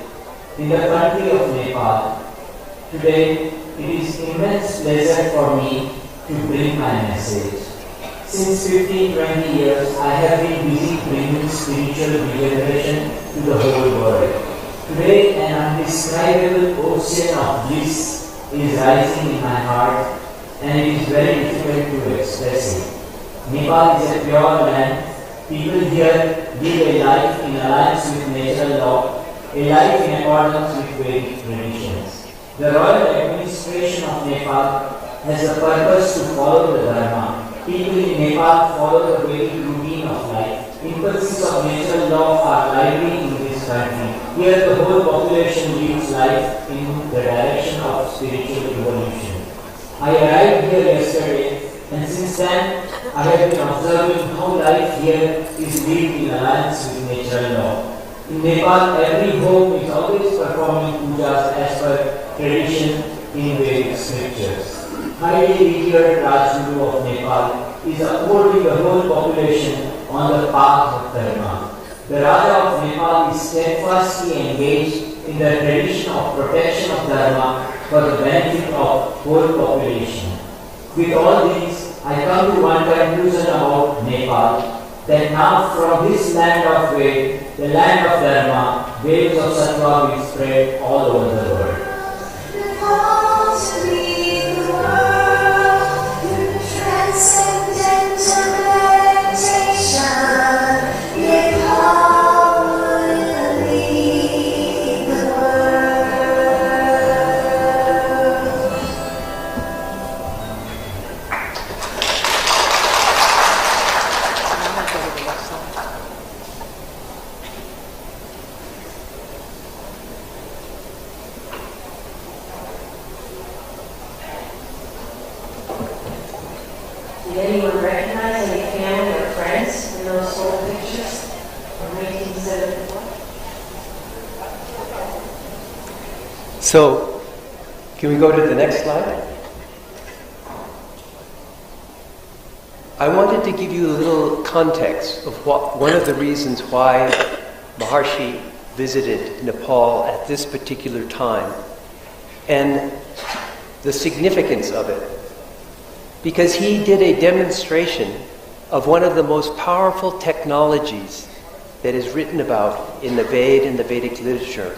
in the country of Nepal, today it is immense pleasure for me to bring my message. Since 15-20 years, I have been busy bringing spiritual regeneration to the whole world. Today, an undescribable ocean of bliss is rising in my heart, and it is very difficult to express it. Nepal is a pure land. People here live a life in alliance with natural law, a life in accordance with Vedic traditions. The royal administration of Nepal has the purpose to follow the Dharma. People in Nepal follow the Vedic routine of life. Impulses of natural law are lively in this country. Here the whole population lives life in the direction of spiritual evolution. I arrived here yesterday, and since then I have been observing how life here is lived in alliance with natural law. In Nepal, every home is always performing pujas as per tradition in Vedic scriptures. Highly revered Rajguru of Nepal is upholding the whole population on the path of Dharma. The Raja of Nepal is steadfastly engaged in the tradition of protection of Dharma for the benefit of whole population. With all these, I come to one conclusion about Nepal, that now from this land of Ved, the land of Dharma, waves of Sattva will spread all over the world. Did anyone recognize any family or friends in those old pictures from 1974? So, Can we go to the next slide? I wanted to give you a little context of one of the reasons why Maharshi visited Nepal at this particular time and the significance of it. Because he did a demonstration of one of the most powerful technologies that is written about in the Ved and the Vedic literature.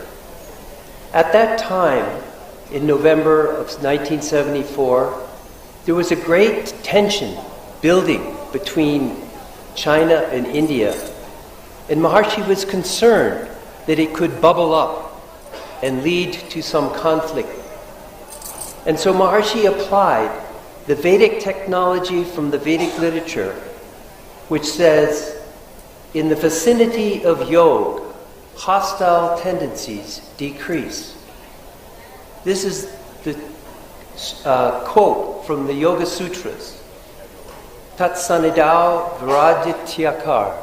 At that time, in November of 1974, there was a great tension building between China and India. And Maharshi was concerned that it could bubble up and lead to some conflict. And so Maharshi applied the Vedic technology from the Vedic literature, which says, in the vicinity of yoga, hostile tendencies decrease. This is the quote from the Yoga Sutras. Tat sanidao vrajityakar.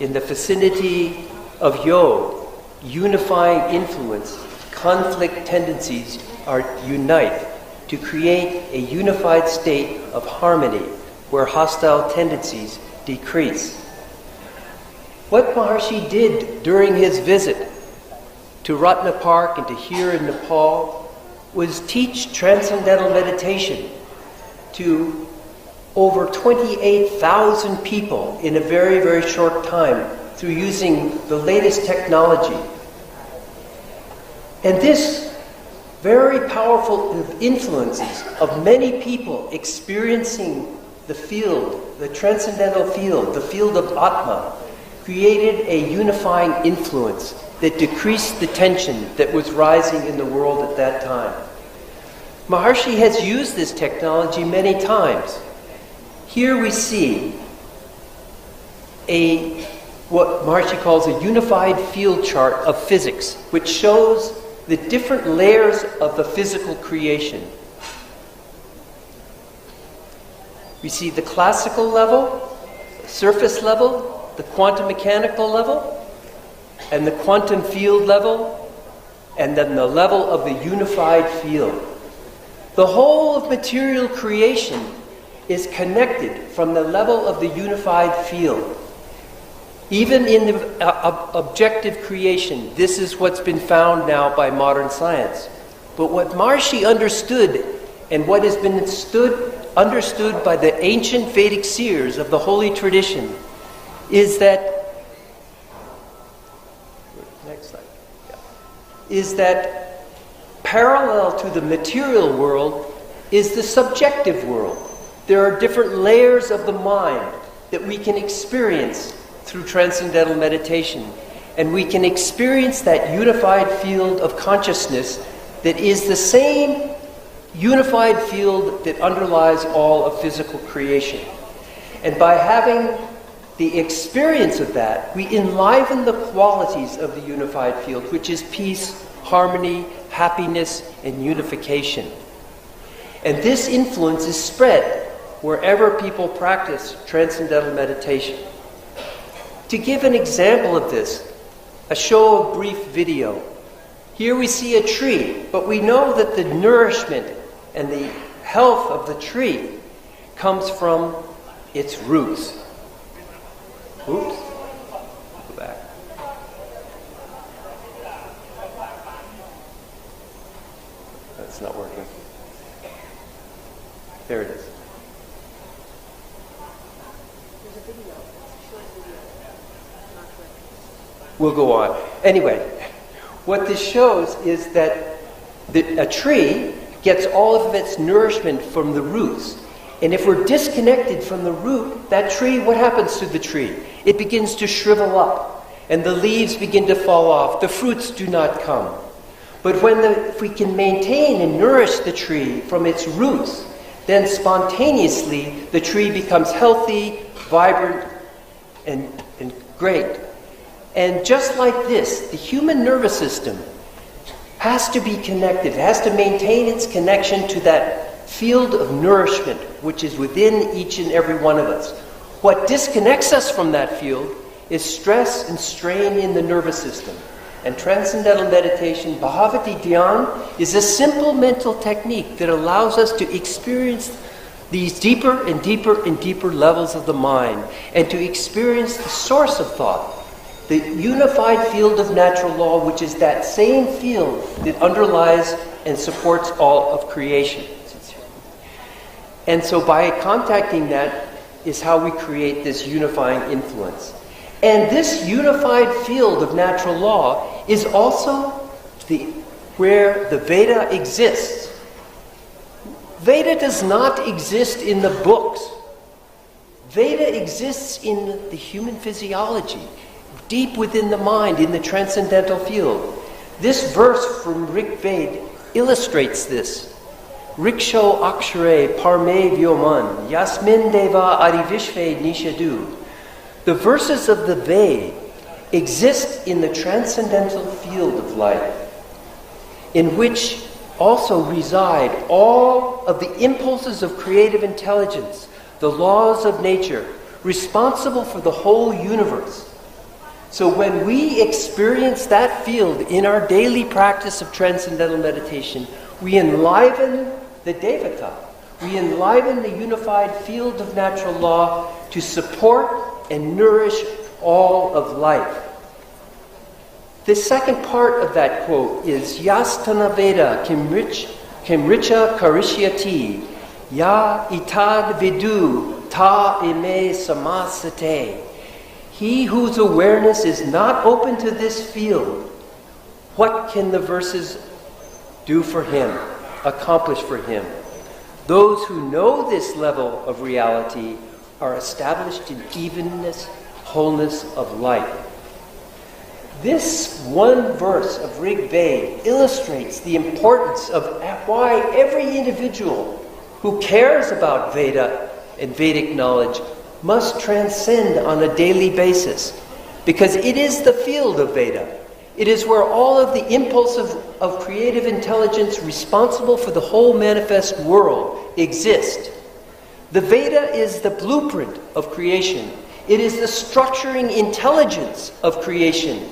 In the vicinity of yoga, unifying influence, conflict tendencies are unite to create a unified state of harmony where hostile tendencies decrease. What Maharshi did during his visit to Ratna Park and to here in Nepal was teach transcendental meditation to over 28,000 people in a very, very short time through using the latest technology. And this very powerful influences of many people experiencing the field, the transcendental field, the field of Atma, created a unifying influence that decreased the tension that was rising in the world at that time. Maharshi has used this technology many times. Here we see what Maharshi calls a unified field chart of physics, which shows the different layers of the physical creation. We see the classical level, the surface level, the quantum mechanical level, and the quantum field level, and then the level of the unified field. The whole of material creation is connected from the level of the unified field. Even in the objective creation, this is what's been found now by modern science. But what Maharshi understood, and what has been understood by the ancient Vedic seers of the holy tradition, is that, next slide, is that parallel to the material world is the subjective world. There are different layers of the mind that we can experience through transcendental meditation. And we can experience that unified field of consciousness that is the same unified field that underlies all of physical creation. And by having the experience of that, we enliven the qualities of the unified field, which is peace, harmony, happiness, and unification. And this influence is spread wherever people practice transcendental meditation. To give an example of this, a show of brief video. Here we see a tree, but we know that the nourishment and the health of the tree comes from its roots. Oops. Go back. That's not working. There it is. We'll go on. Anyway, what this shows is that a tree gets all of its nourishment from the roots. And if we're disconnected from the root, that tree, what happens to the tree? It begins to shrivel up, and the leaves begin to fall off. The fruits do not come. But if we can maintain and nourish the tree from its roots, then spontaneously the tree becomes healthy, vibrant, and great. And just like this, the human nervous system has to be connected, has to maintain its connection to that field of nourishment which is within each and every one of us. What disconnects us from that field is stress and strain in the nervous system. and transcendental meditation, Bhavati Dhyan, is a simple mental technique that allows us to experience these deeper and deeper and deeper levels of the mind, and to experience the source of thought, the unified field of natural law, which is that same field that underlies and supports all of creation. And so by contacting that is how we create this unifying influence. And this unified field of natural law is also where the Veda exists. Veda does not exist in the books. Veda exists in the human physiology, deep within the mind, in the transcendental field. This verse from Rig Veda illustrates this. Riksho akshare parme vyoman, yasmin deva adivishve nishadu. The verses of the Veda exist in the transcendental field of life, in which also reside all of the impulses of creative intelligence, the laws of nature, responsible for the whole universe. So when we experience that field in our daily practice of transcendental meditation, we enliven the Devata. We enliven the unified field of natural law to support and nourish all of life. The second part of that quote is Yastana Veda Kimricha Karishyati Ya Itad Vidu Ta Ime Samasate. He whose awareness is not open to this field, what can the verses do for him, accomplish for him? Those who know this level of reality are established in evenness, wholeness of life. This one verse of Rig Veda illustrates the importance of why every individual who cares about Veda and Vedic knowledge must transcend on a daily basis, because it is the field of Veda. It is where all of the impulse of creative intelligence responsible for the whole manifest world exist. The Veda is the blueprint of creation. It is the structuring intelligence of creation.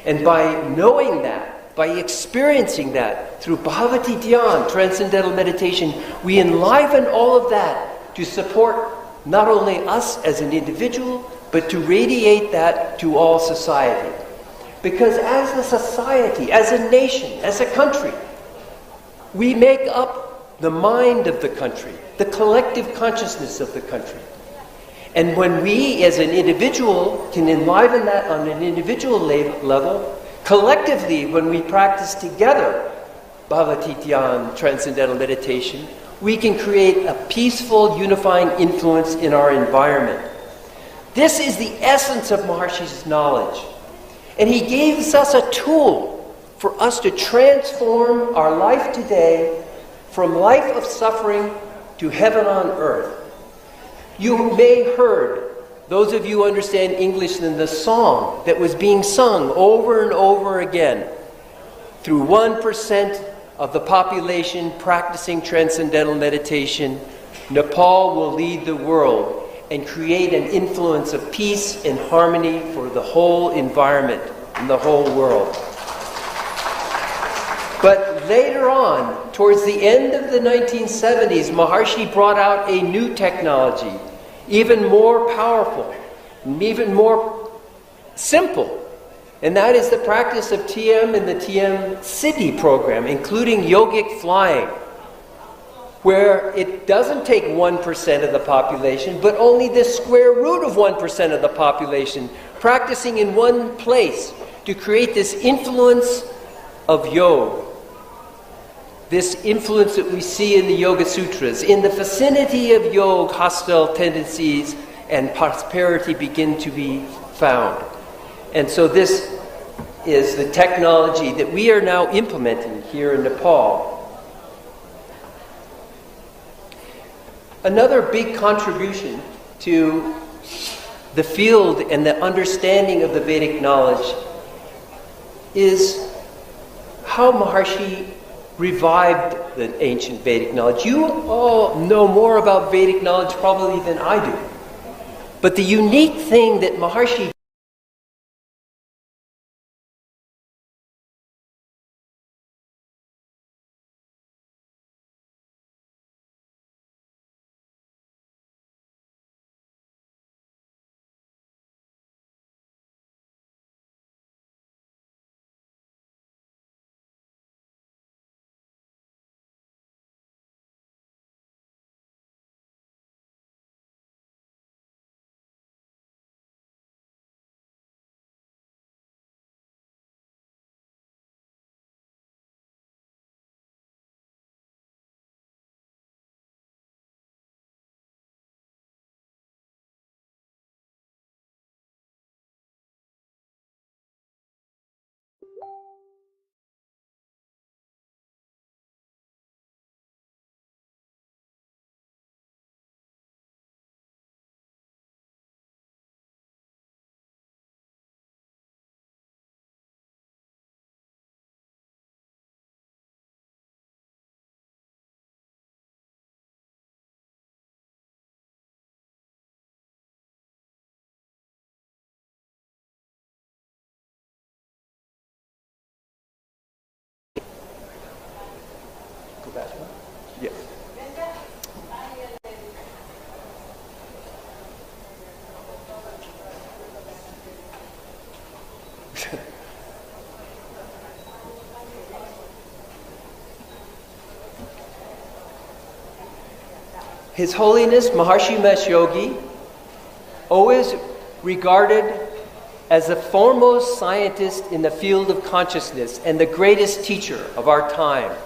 And by knowing that, by experiencing that, through Bhavati Dhyan, transcendental meditation, we enliven all of that to support not only us as an individual, but to radiate that to all society. Because as a society, as a nation, as a country, we make up the mind of the country, the collective consciousness of the country. And when we, as an individual, can enliven that on an individual level, collectively, when we practice together Bhavati Dhyan, transcendental meditation, we can create a peaceful, unifying influence in our environment. This is the essence of Maharshi's knowledge. And he gives us a tool for us to transform our life today from life of suffering to heaven on earth. You may have heard, those of you who understand English, in the song that was being sung over and over again. Through 1% of the population practicing transcendental meditation, Nepal will lead the world and create an influence of peace and harmony for the whole environment and the whole world. But later on, towards the end of the 1970s, Maharshi brought out a new technology, even more powerful, even more simple. And that is the practice of TM and the TM City program, including yogic flying, where it doesn't take 1% of the population, but only the square root of 1% of the population, practicing in one place to create this influence of yoga. This influence that we see in the Yoga Sutras. In the vicinity of yoga, hostile tendencies and prosperity begin to be found. And so this is the technology that we are now implementing here in Nepal. Another big contribution to the field and the understanding of the Vedic knowledge is how Maharshi revived the ancient Vedic knowledge. You all know more about Vedic knowledge probably than I do. But the unique thing that Maharshi His Holiness Maharshi Mesh Yogi, always regarded as the foremost scientist in the field of consciousness and the greatest teacher of our time.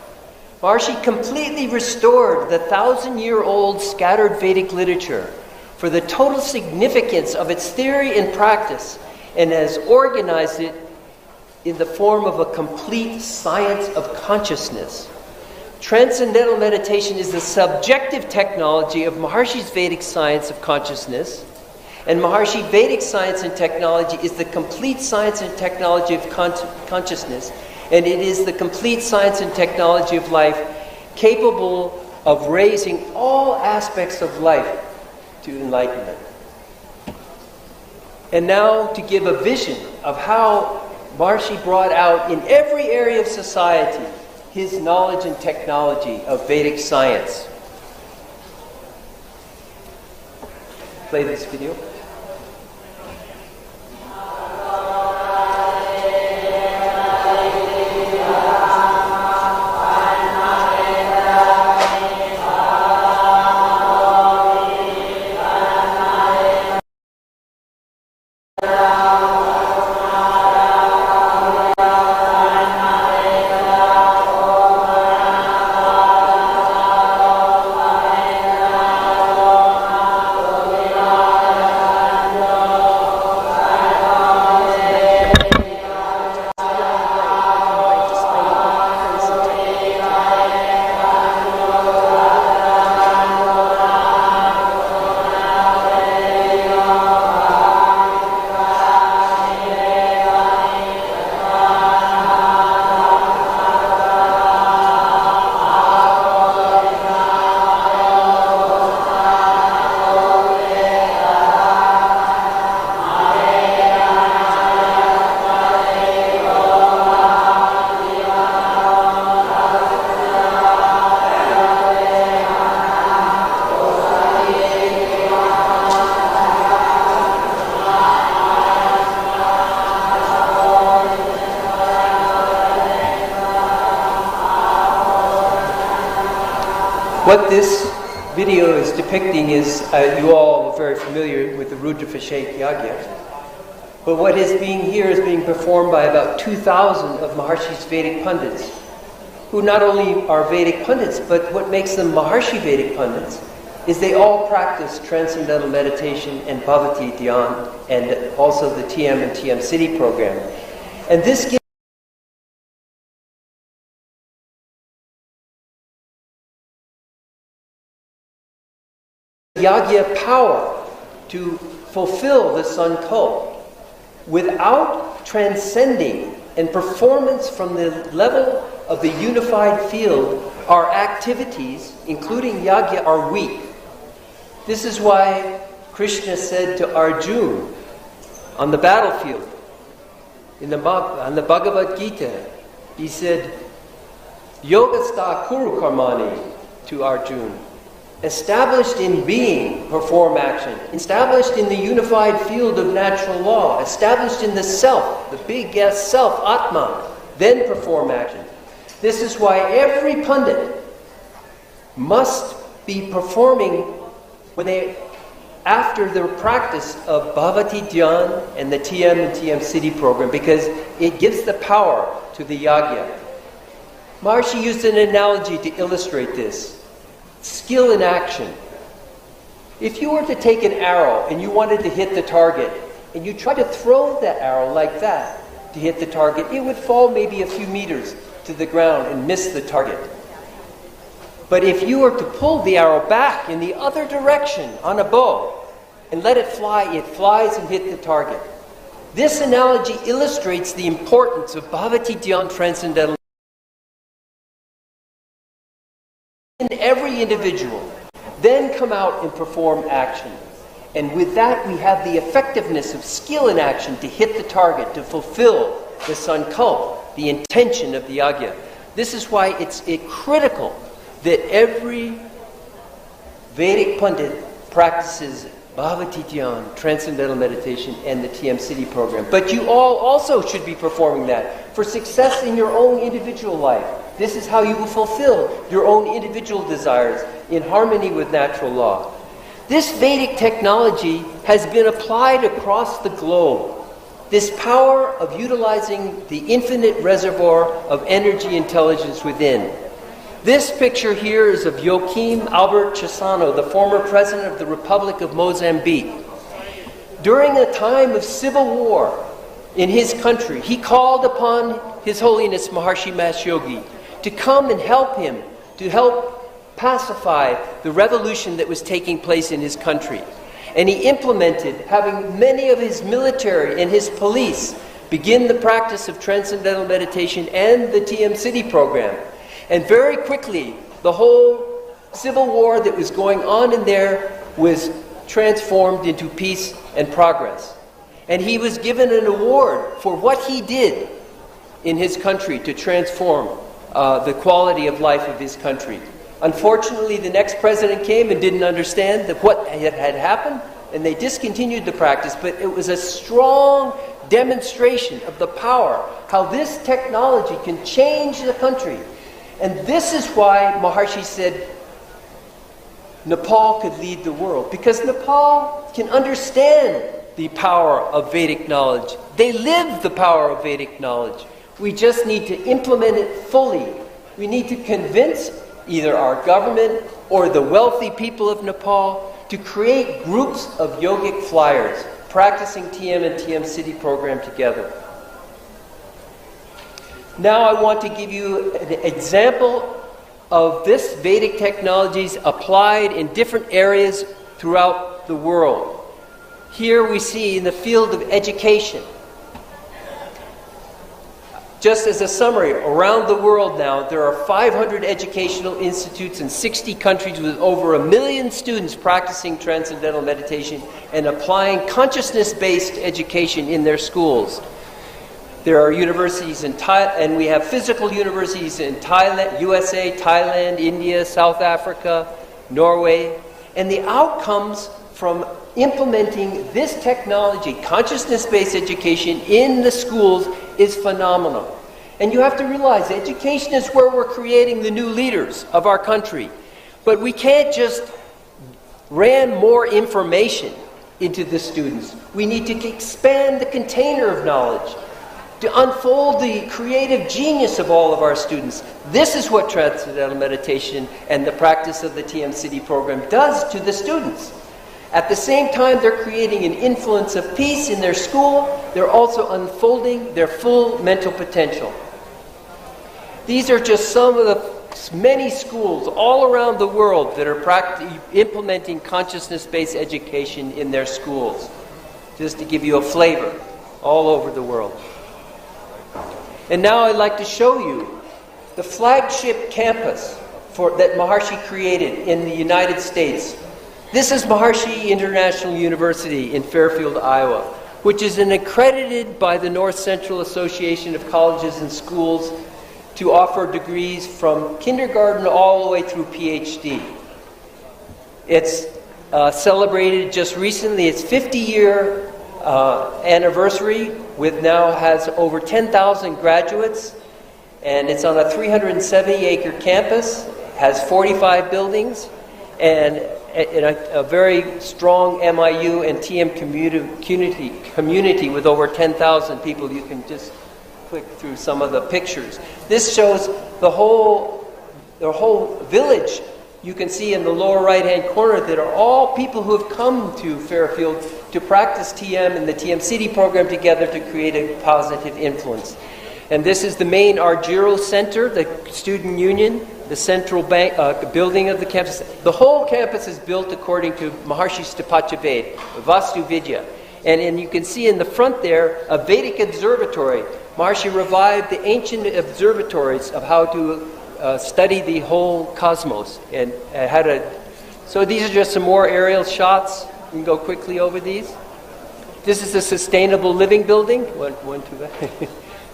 Maharshi completely restored the 1,000-year-old scattered Vedic literature for the total significance of its theory and practice, and has organized it in the form of a complete science of consciousness. Transcendental meditation is the subjective technology of Maharshi's Vedic science of consciousness, and Maharshi Vedic science and technology is the complete science and technology of consciousness, and it is the complete science and technology of life capable of raising all aspects of life to enlightenment. And now to give a vision of how Maharshi brought out in every area of society his knowledge and technology of Vedic science. Play this video. What this video is depicting is, you all are very familiar with the Rudrabhishek Yagya, but what is being here is being performed by about 2,000 of Maharshi's Vedic pundits, who not only are Vedic pundits, but what makes them Maharshi Vedic pundits is they all practice transcendental meditation and Bhavati Dhyan, and also the TM and TM City program. And this gives Yagya power to fulfill the Sankalp without transcending and performance from the level of the unified field. Our activities, including Yagya, are weak. This is why Krishna said to Arjuna on the battlefield, on the Bhagavad Gita, he said, Yogastha Kuru Karmani to Arjuna. Established in being, perform action. Established in the unified field of natural law. Established in the self, the big S self, Atma. Then perform action. This is why every pundit must be performing after the practice of Bhavati Dhyan and the TM and TM City program, because it gives the power to the Yagya. Maharshi used an analogy to illustrate this. Skill in action. If you were to take an arrow and you wanted to hit the target, and you try to throw that arrow like that to hit the target, it would fall maybe a few meters to the ground and miss the target. But if you were to pull the arrow back in the other direction on a bow and let it flies and hit the target. This analogy illustrates the importance of Bhavati Dhyan transcendental in every individual, then come out and perform action. And with that, we have the effectiveness of skill in action to hit the target, to fulfill the Sankalp, the intention of the Yagya. This is why it's critical that every Vedic Pundit practices Bhavati Dhyan, transcendental meditation, and the TM City program. But you all also should be performing that for success in your own individual life. This is how you will fulfill your own individual desires in harmony with natural law. This Vedic technology has been applied across the globe. This power of utilizing the infinite reservoir of energy intelligence within. This picture here is of Joaquim Albert Chissano, the former president of the Republic of Mozambique. During a time of civil war in his country, he called upon His Holiness Maharshi Mass Yogi to come and help him, to help pacify the revolution that was taking place in his country. And he implemented, having many of his military and his police begin the practice of transcendental meditation and the TM City program. And very quickly, the whole civil war that was going on in there was transformed into peace and progress. And he was given an award for what he did in his country to transform the quality of life of his country. Unfortunately, the next president came and didn't understand what had happened, and they discontinued the practice, but it was a strong demonstration of the power, how this technology can change the country. And this is why Maharshi said Nepal could lead the world, because Nepal can understand the power of Vedic knowledge. They live the power of Vedic knowledge. We just need to implement it fully. We need to convince either our government or the wealthy people of Nepal to create groups of yogic flyers practicing TM and TM City program together. Now I want to give you an example of this Vedic technologies applied in different areas throughout the world. Here we see in the field of education. Just as a summary, around the world now, there are 500 educational institutes in 60 countries with over 1 million students practicing transcendental meditation and applying consciousness-based education in their schools. There are universities in Thailand, and we have physical universities in Thailand, USA, Thailand, India, South Africa, Norway. And the outcomes from implementing this technology, consciousness-based education in the schools, is phenomenal. And you have to realize education is where we're creating the new leaders of our country. But we can't just ram more information into the students. We need to expand the container of knowledge, to unfold the creative genius of all of our students. This is what transcendental meditation and the practice of the TM City program does to the students. At the same time, they're creating an influence of peace in their school. They're also unfolding their full mental potential. These are just some of the many schools all around the world that are implementing consciousness-based education in their schools. Just to give you a flavor, all over the world. And now I'd like to show you the flagship campus that Maharshi created in the United States. This is Maharshi International University in Fairfield, Iowa, which is accredited by the North Central Association of Colleges and Schools to offer degrees from kindergarten all the way through PhD. It's celebrated just recently its 50-year anniversary, now has over 10,000 graduates, and it's on a 370-acre campus, has 45 buildings, and a very strong MIU and TM community with over 10,000 people. You can just click through some of the pictures. This shows the whole village. You can see in the lower right-hand corner that are all people who have come to Fairfield to practice TM and the TM City program together to create a positive influence. And this is the main Argyro Center, the student union, the central bank, building of the campus. The whole campus is built according to Maharshi Stapatya Ved, Vastu Vidya. And you can see in the front there a Vedic observatory. Maharshi revived the ancient observatories of how to study the whole cosmos. And so these are just some more aerial shots. You can go quickly over these. This is a sustainable living building.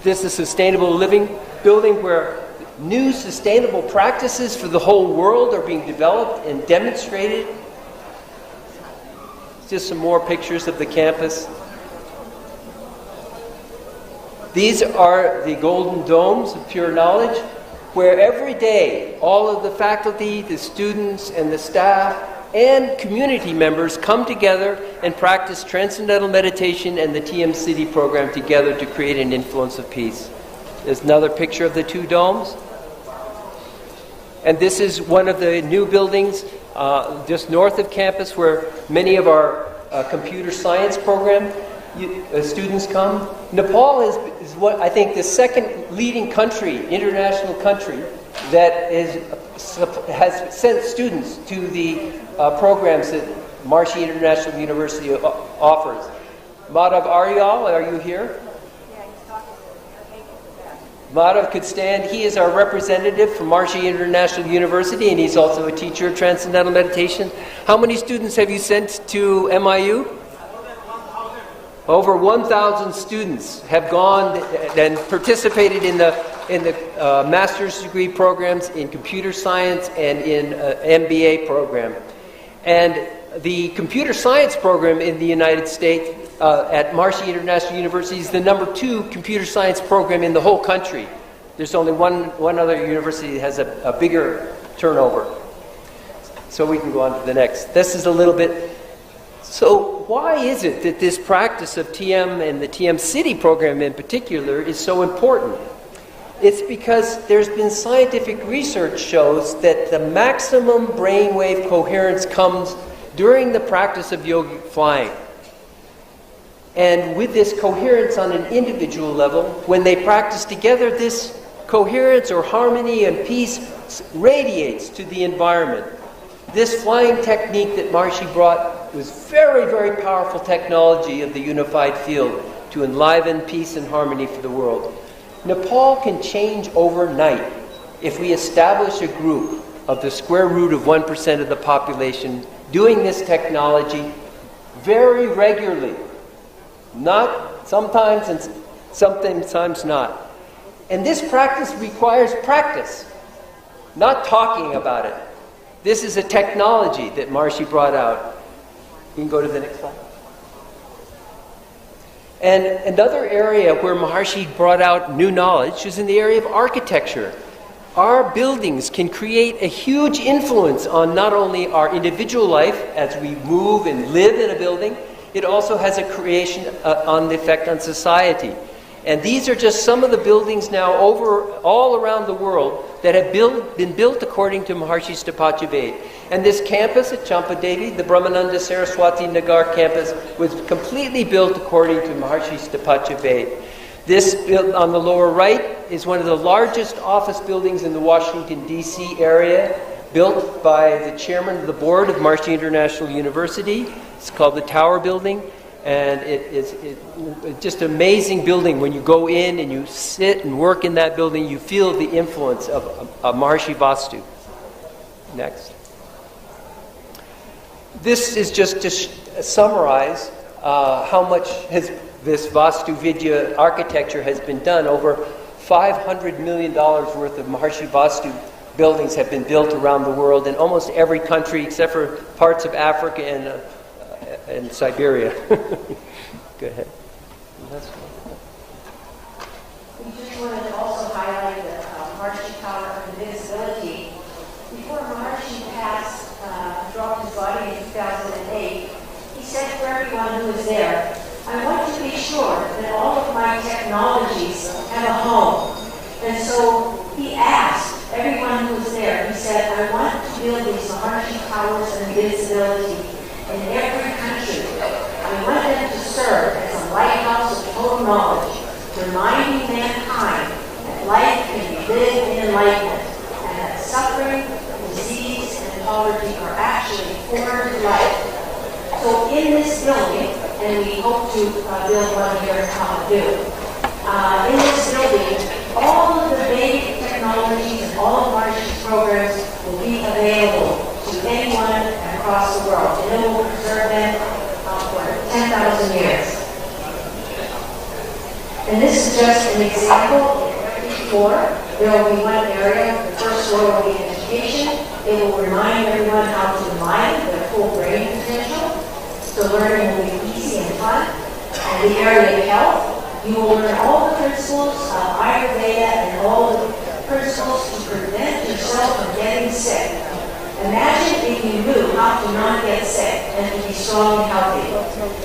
This is a sustainable living building where new sustainable practices for the whole world are being developed and demonstrated. Just some more pictures of the campus. These are the golden domes of pure knowledge. where every day all of the faculty, the students, and the staff and community members come together and practice transcendental meditation and the TM City program together to create an influence of peace. There's another picture of the two domes. And this is one of the new buildings just north of campus where many of our computer science program students come. Nepal is what I think the second leading country, international country, that has sent students to the programs that Maharshi International University offers. Madhav Aryal, are you here? Madhav could stand. He is our representative from Maharshi International University, and he's also a teacher of Transcendental Meditation. How many students have you sent to MIU? Over 1,000 students have gone and participated in the master's degree programs in computer science and in MBA program. And the computer science program in the United States at Maharshi International University is the #2 computer science program in the whole country. There's only one other university that has a bigger turnover. So we can go on to the next. This is a little bit. So why is it that this practice of TM and the TM City program in particular is so important? It's because there's been scientific research shows that the maximum brainwave coherence comes during the practice of yogic flying. And with this coherence on an individual level, when they practice together, this coherence or harmony and peace radiates to the environment. This flying technique that Maharshi brought was very, very powerful technology of the unified field to enliven peace and harmony for the world. Nepal can change overnight if we establish a group of the square root of 1% of the population doing this technology very regularly. Not sometimes and sometimes not. And this practice requires practice, not talking about it. This is a technology that Maharshi brought out. You can go to the next slide. And another area where Maharshi brought out new knowledge is in the area of architecture. Our buildings can create a huge influence on not only our individual life as we move and live in a building, it also has a creation on the effect on society. And these are just some of the buildings now all around the world that have been built according to Maharshi's Pvt. And this campus at Champadevi, the Brahmananda Saraswati Nagar campus, was completely built according to Maharshi's Pvt. This on the lower right is one of the largest office buildings in the Washington, D.C. area, built by the chairman of the board of Maharshi International University. It's called the Tower Building. And it's just an amazing building. When you go in and you sit and work in that building, you feel the influence of Maharshi Vastu. Next. This is just to summarize how much this Vastu Vidya architecture has been done. Over $500 million worth of Maharshi Vastu buildings have been built around the world in almost every country except for parts of Africa and Siberia. Go ahead. We just wanted to also highlight the Maharshi power of invincibility. Before Maharshi dropped his body in 2008, he said to everyone who was there, I want to be sure that all of my technologies have a home. And so he asked everyone who was there, he said, I want to build these Maharshi powers of invincibility in every country. I want them to serve as a lighthouse of total knowledge, reminding mankind that life can be lived in enlightenment, and that suffering, disease, and poverty are actually foreign to life. So in this building, and we hope to build one here in Kathmandu, in this building, all of the Vedic technologies and all of Maharishi's programs will be available to anyone across the world, and it will preserve them for 10,000 years. And this is just an example. Every floor, there will be one area. The first floor will be education. It will remind everyone how to mine their full brain potential, so learning will be easy and fun. And the area of health, you will learn all the principles of Ayurveda and all the principles to prevent yourself from getting sick. Imagine if you knew how to not get sick and to be strong and healthy.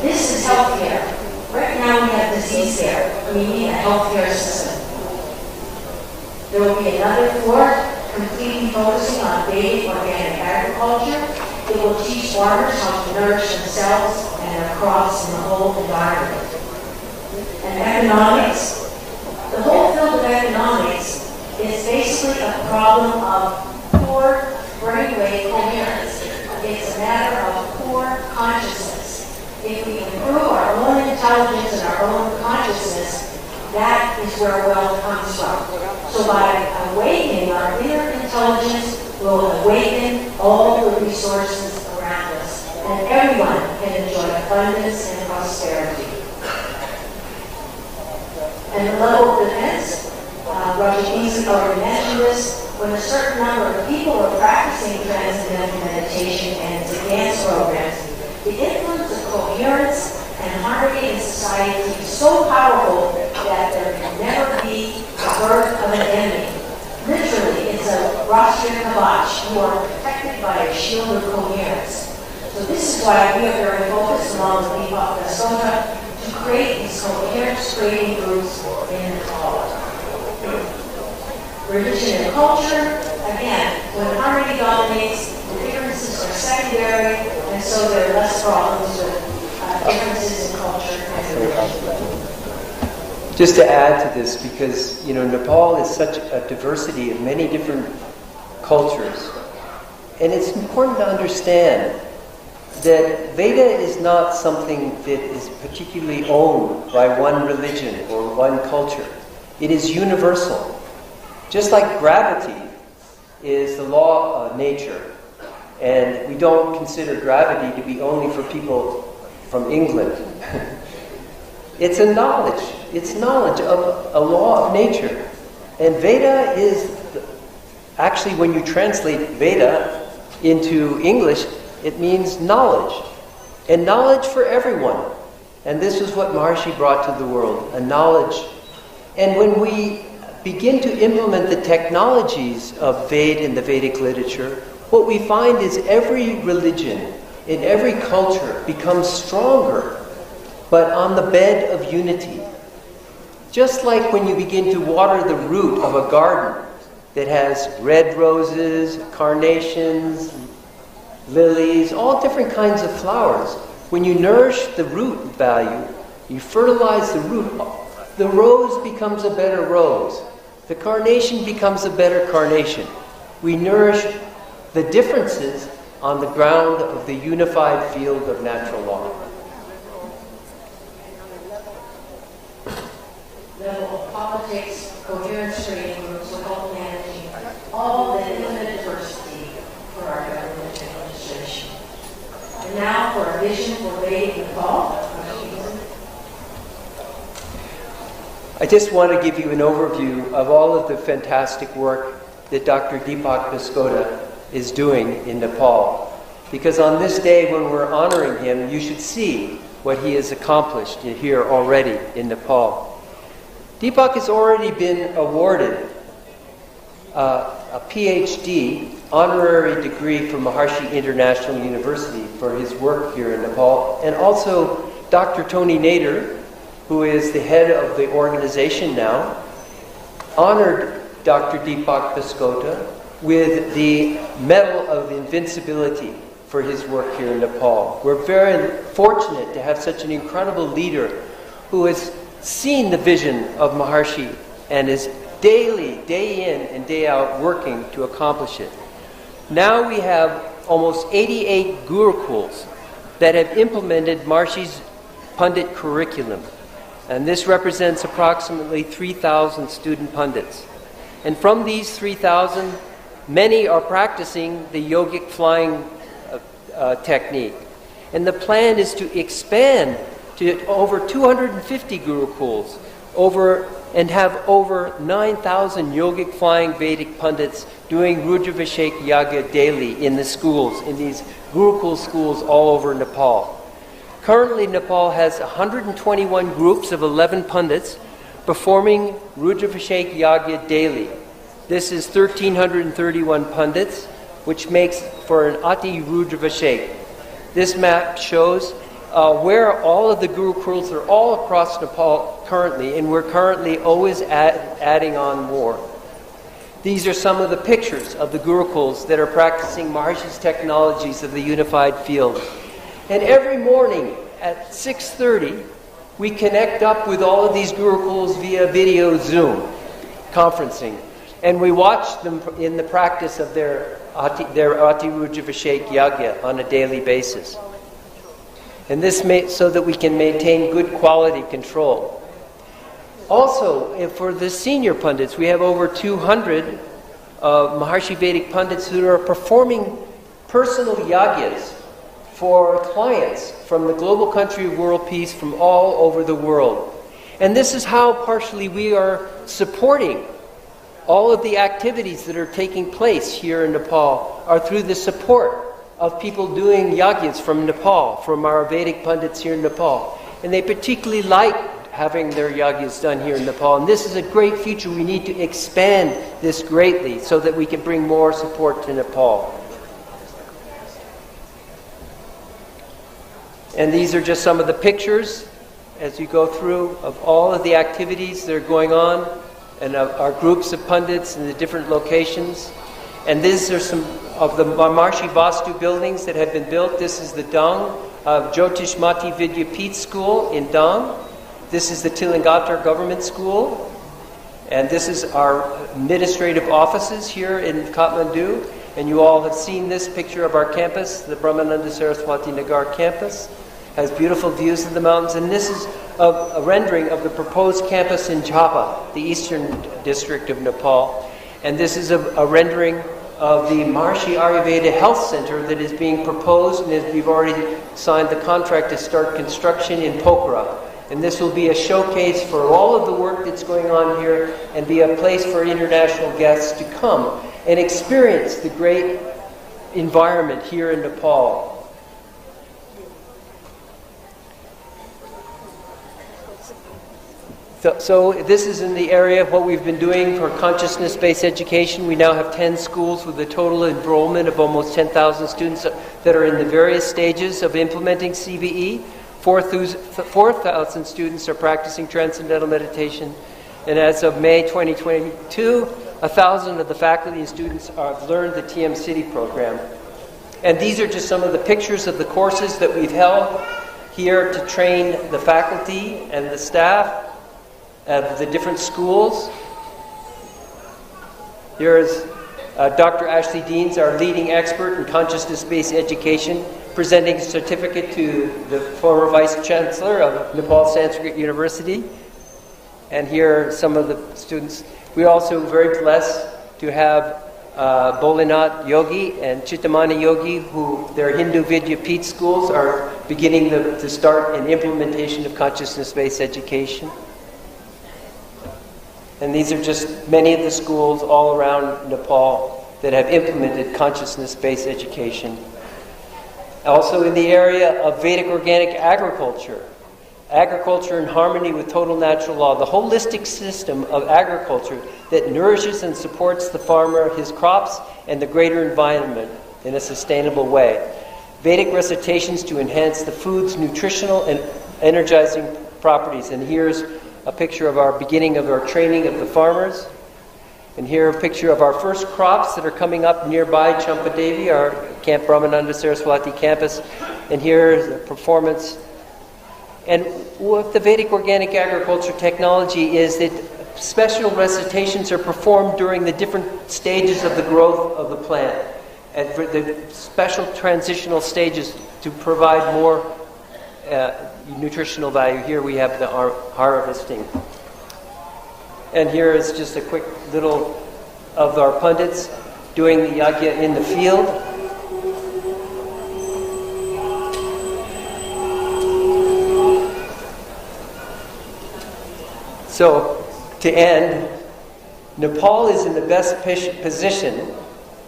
This is healthcare. Right now we have disease care. We need a healthcare system. There will be another floor completely focusing on Vedic organic agriculture. It will teach farmers how to nourish themselves and their crops in the whole environment. And economics. The whole field of economics is basically a problem of poor brainwave coherence. It's a matter of poor consciousness. If we improve our own intelligence and our own consciousness, that is where wealth comes from. So by awakening our inner intelligence, we'll awaken all the resources around us, and everyone can enjoy abundance and prosperity. And the level of defense, Roger Beasley already mentioned this, when a certain number of people are practicing transcendental meditation and its advanced programs, the influence of coherence and harmony in society is so powerful that there can never be the birth of an enemy. Literally, it's a Rashtriya Kavach. You are protected by a shield of coherence. So this is why we are very focused, along with Deepak Dasota, to create these coherence-creating groups in Nepal. Religion and culture, again, when harmony dominates, the differences are secondary, and so there are less problems with differences in culture and religion. Just to add to this, because Nepal is such a diversity of many different cultures, and it's important to understand that Veda is not something that is particularly owned by one religion or one culture. It is universal. Just like gravity is the law of nature, and we don't consider gravity to be only for people from England. It's a knowledge. It's knowledge of a law of nature. And Veda is, actually when you translate Veda into English, it means knowledge. And knowledge for everyone. And this is what Maharshi brought to the world, a knowledge. And when we begin to implement the technologies of Veda in the Vedic literature, what we find is every religion in every culture becomes stronger, but on the bed of unity. Just like when you begin to water the root of a garden that has red roses, carnations, lilies, all different kinds of flowers. When you nourish the root value, you fertilize the root, the rose becomes a better rose. The carnation becomes a better carnation. We nourish the differences on the ground of the unified field of natural law. Level of politics, coherence training groups will help managing all the infinite diversity for our government and administration. And now for a vision for Vedic Nepal. I just want to give you an overview of all of the fantastic work that Dr. Deepak Dasota is doing in Nepal. Because on this day when we're honoring him, you should see what he has accomplished here already in Nepal. Deepak has already been awarded a PhD, honorary degree from Maharshi International University for his work here in Nepal. And also Dr. Tony Nader, who is the head of the organization now, honored Dr. Deepak Dasota with the Medal of Invincibility for his work here in Nepal. We're very fortunate to have such an incredible leader who has seen the vision of Maharshi and is daily, day in and day out, working to accomplish it. Now we have almost 88 gurukuls that have implemented Maharshi's Pundit curriculum. And this represents approximately 3,000 student pundits. And from these 3,000, many are practicing the yogic flying technique. And the plan is to expand to over 250 gurukuls and have over 9,000 yogic flying Vedic pundits doing Rudravishek Yagya daily in the schools, in these gurukul schools all over Nepal. Currently, Nepal has 121 groups of 11 pundits performing Rudravishek Yagya daily. This is 1,331 pundits, which makes for an Ati Rudravashek. This map shows where all of the gurukuls are all across Nepal currently, and we're currently always adding on more. These are some of the pictures of the gurukuls that are practicing Maharishi's technologies of the unified field. And every morning at 6:30, we connect up with all of these gurukuls via video Zoom conferencing. And we watch them in the practice of their Ati Rudravashek Yagya on a daily basis. And this so that we can maintain good quality control. Also, for the senior pundits, we have over 200 Maharshi Vedic pundits who are performing personal yagyas for clients from the global country of world peace from all over the world. And this is how partially we are supporting all of the activities that are taking place here in Nepal are through the support of people doing yagyas from Nepal, from our Vedic pundits here in Nepal. And they particularly like having their yagyas done here in Nepal. And this is a great future. We need to expand this greatly so that we can bring more support to Nepal. And these are just some of the pictures as you go through of all of the activities that are going on and our groups of pundits in the different locations. And these are some of the Maharshi Vastu buildings that have been built. This is the Dang Jyotish Mati Vidya Pvt School in Dang. This is the Tilangatar Government School. And this is our administrative offices here in Kathmandu. And you all have seen this picture of our campus, the Brahmananda Saraswati Nagar campus. Has beautiful views of the mountains. And this is a rendering of the proposed campus in Jhapa, the eastern district of Nepal. And this is a rendering of the Maharshi Ayurveda Health Center that is being proposed, and we've already signed the contract to start construction in Pokhara. And this will be a showcase for all of the work that's going on here and be a place for international guests to come and experience the great environment here in Nepal. So this is in the area of what we've been doing for consciousness-based education. We now have 10 schools with a total enrollment of almost 10,000 students that are in the various stages of implementing CBE. 4,000 students are practicing transcendental meditation. And as of May 2022, 1,000 of the faculty and students have learned the TM City program. And these are just some of the pictures of the courses that we've held here to train the faculty and the staff of the different schools. Here's Dr. Ashley Deans, our leading expert in consciousness-based education, presenting a certificate to the former Vice Chancellor of Nepal Sanskrit University. And here are some of the students. We're also very blessed to have Bolinath Yogi and Chittamani Yogi, who their Hindu Vidya Pvt schools are beginning to start an implementation of consciousness-based education. And these are just many of the schools all around Nepal that have implemented consciousness-based education. Also in the area of Vedic organic agriculture, agriculture in harmony with total natural law, the holistic system of agriculture that nourishes and supports the farmer, his crops, and the greater environment in a sustainable way. Vedic recitations to enhance the food's nutritional and energizing properties. And here's a picture of our beginning of our training of the farmers. And here a picture of our first crops that are coming up nearby Champadevi, our Camp Brahmananda Saraswati campus. And here is the performance. And what the Vedic organic agriculture technology is that special recitations are performed during the different stages of the growth of the plant. And for the special transitional stages to provide more nutritional value. Here we have the harvesting. And here is just a quick little of our pundits doing the yagya in the field. So, to end, Nepal is in the best position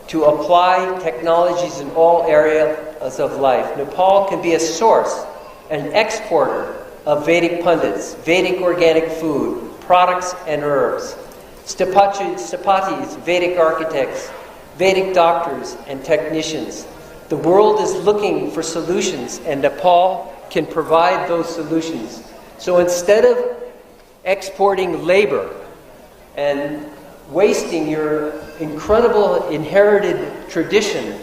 to apply technologies in all areas of life. Nepal can be a source, an exporter of Vedic pundits, Vedic organic food, products and herbs. Stapatis, Vedic architects, Vedic doctors, and technicians. The world is looking for solutions, and Nepal can provide those solutions. So instead of exporting labor and wasting your incredible inherited tradition,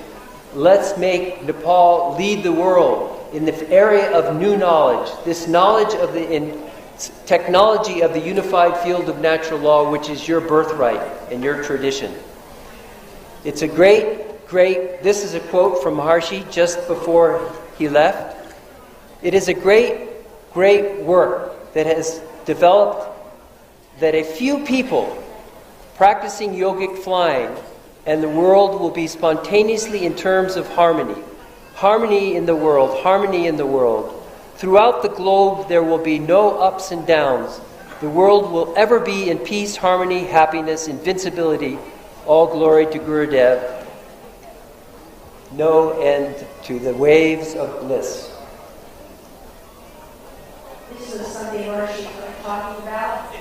let's make Nepal lead the world in the area of new knowledge, this knowledge of the technology of the unified field of natural law, which is your birthright and your tradition. It's a great, this is a quote from Maharshi just before he left. It is a great work that has developed that a few people practicing yogic flying and the world will be spontaneously in terms of harmony. Harmony in the world, harmony in the world. Throughout the globe there will be no ups and downs. The world will ever be in peace, harmony, happiness, invincibility. All glory to Gurudev. No end to the waves of bliss. This is something Maharshi was talking about.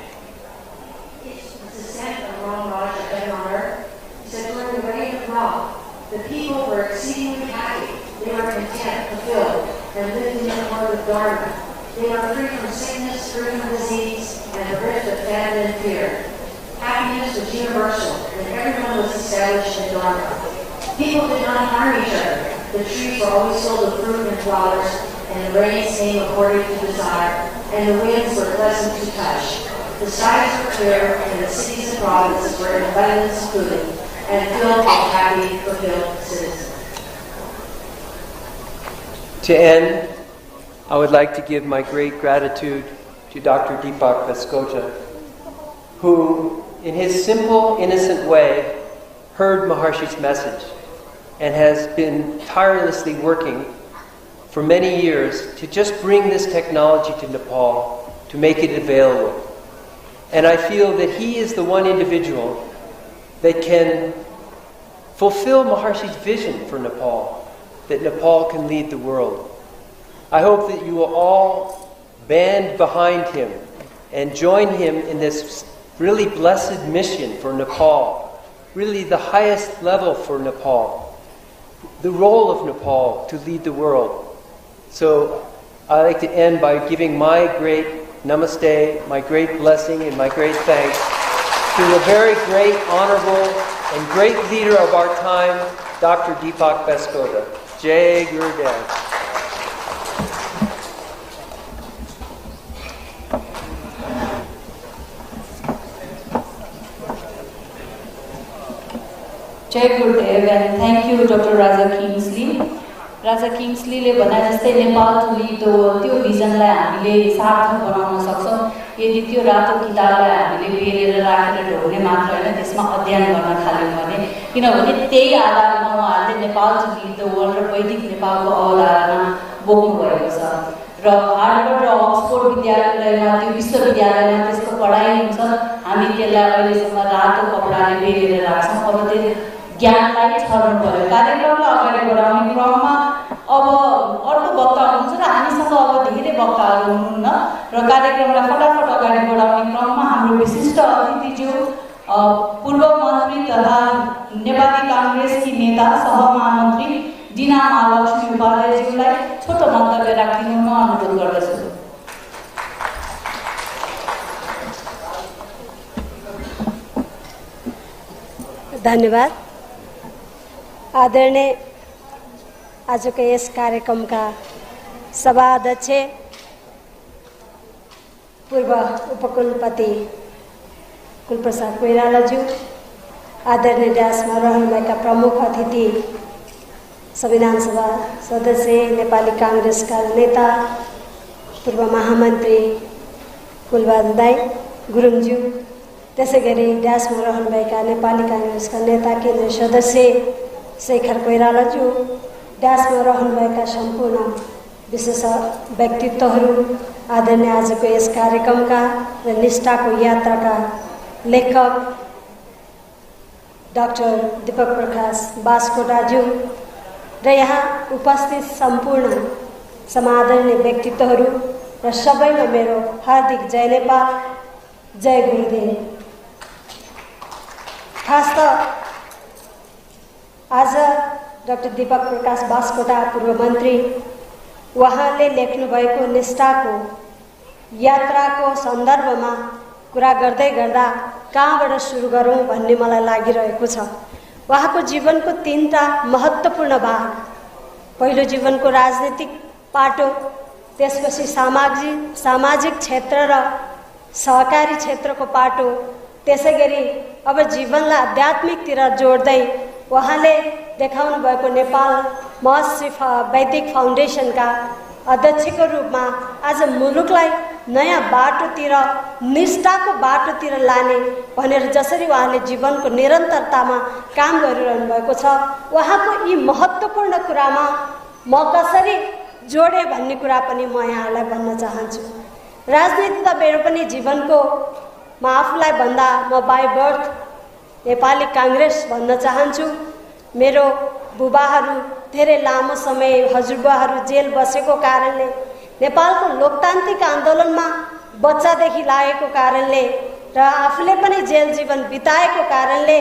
It's the descent of wrong knowledge of heaven on earth. He said, during the reign of Rama, the people were exceedingly happy. They were content, fulfilled, and lived in the accord with Dharma. They were free from sickness, free from disease, and the rift of famine and fear. Happiness was universal, and everyone was established in Dharma. People did not harm each other. The trees were always filled with fruit and flowers, and the rains came according to desire, and the winds were pleasant to touch. The skies were clear, and the cities and provinces were in abundance of food, and filled with happy, fulfilled citizens. To end, I would like to give my great gratitude to Dr. Deepak Vaskota, who, in his simple, innocent way, heard Maharshi's message and has been tirelessly working for many years to just bring this technology to Nepal, to make it available. And I feel that he is the one individual that can fulfill Maharshi's vision for Nepal, that Nepal can lead the world. I hope that you will all band behind him and join him in this really blessed mission for Nepal, really the highest level for Nepal, the role of Nepal to lead the world. So I'd like to end by giving my great namaste, my great blessing, and my great thanks to a very great, honorable, and great leader of our time, Dr. Deepak Vaskota. Jai Gurudev. Jai Gurudev, and thank you, Dr. Raja Kingsley. Raja Kingsleyले भने जस्तै Nepal to lead the world त्यो भिजनलाई हामीले सार्थक बनाउन सक्छौं यदि त्यो रातो किताबलाई हामीले बेरेर राखेर ढोल्ने मात्र हैन त्यसमा अध्ययन गर्न थाल्यौं भने किनभने त्यही आधारमा उहाँहरूले Nepal to lead the world र वैदिक नेपालको अवधारणा बोक्नु भएको छ र हार्वर्ड र अक्सफोर्ड विद्यालयमा त्यो विश्वविद्यालयमा त्यसको पढाइ हुन्छ हामी त्यसलाई अहिलेसम्म रातो कपडाले बेरेर राख्छौं अब त्यो ज्ञानलाई छर्नु पर्यो कार्यक्रमलाई अगाडि बढाउने क्रममा अब अर्को वक्ता हुनुहुन्छ र हामीसँग अब धेरै वक्ताहरू हुनुहुन्न र कार्यक्रमलाई फटाफट अगाडि बढाउने क्रममा हाम्रो विशिष्ट अतिथिज्यू पूर्व मन्त्री तथा नेपाली कांग्रेसकी नेता सहमहामन्त्री डिना महालक्ष्मी उपाध्यायज्यूलाई छोटो मन्तव्य राखिदिनु म अनुरोध गर्दछु। धन्यवाद। आदरणीय आजको यस कार्यक्रमका सभाध्यक्ष पूर्व उपकुलपति कुलप्रसाद कोइरालाज्यू, आदरणीय ड्यासमा रहनुभएका प्रमुख अतिथि संविधान सभा सदस्य नेपाली कांग्रेसका नेता पूर्व महामन्त्री कुलबहादुर दाई गुरुङज्यू, त्यसैगरी ड्यासमा रहनुभएका नेपाली कांग्रेसका नेता केन्द्रीय सदस्य शेखर कोइरालाज्यू, ड्यासमा रहनुभएका सम्पूर्ण विशेष व्यक्तित्वहरू, आदरणीय आजको यस कार्यक्रमका र निष्ठाको यात्राका लेखक डाक्टर दीपक प्रकाश बास्कोटाज्यू र यहाँ उपस्थित सम्पूर्ण समादरणीय व्यक्तित्वहरू र सबैमा मेरो हार्दिक जय नेपाल, जय गुरुदेव। खास त आज डाक्टर दीपक प्रकाश बास्कोटा पूर्व मन्त्री उहाँले लेख्नुभएको निष्ठाको यात्राको सन्दर्भमा कुरा गर्दै गर्दा कहाँबाट सुरु गरौँ भन्ने मलाई लागिरहेको छ। उहाँको जीवनको 3टा महत्त्वपूर्ण भाग, पहिलो जीवनको राजनीतिक पाटो, त्यसपछि सामाजिक क्षेत्र र सहकारी क्षेत्रको पाटो, त्यसैगरी अब जीवनलाई आध्यात्मिकतिर जोड्दै उहाँले देखाउनु भएको नेपाल महर्षि वैदिक फाउन्डेसनका अध्यक्षको रूपमा आज मुलुकलाई नयाँ बाटोतिर, निष्ठाको बाटोतिर लाने भनेर जसरी उहाँले जीवनको निरन्तरतामा काम गरिरहनु भएको छ, उहाँको यी महत्त्वपूर्ण कुरामा म कसरी जोडे भन्ने कुरा पनि म यहाँलाई भन्न चाहन्छु। राजनीति त मेरो पनि जीवनको म आफूलाई भन्दा म बाई बर्थ नेपाली काङ्ग्रेस भन्न चाहन्छु। मेरो बुबाहरू धेरै लामो समय, हजुरबुवाहरू जेल बसेको कारणले, नेपालको लोकतान्त्रिक आन्दोलनमा बच्चादेखि लागेको कारणले र आफूले पनि जेल जीवन बिताएको कारणले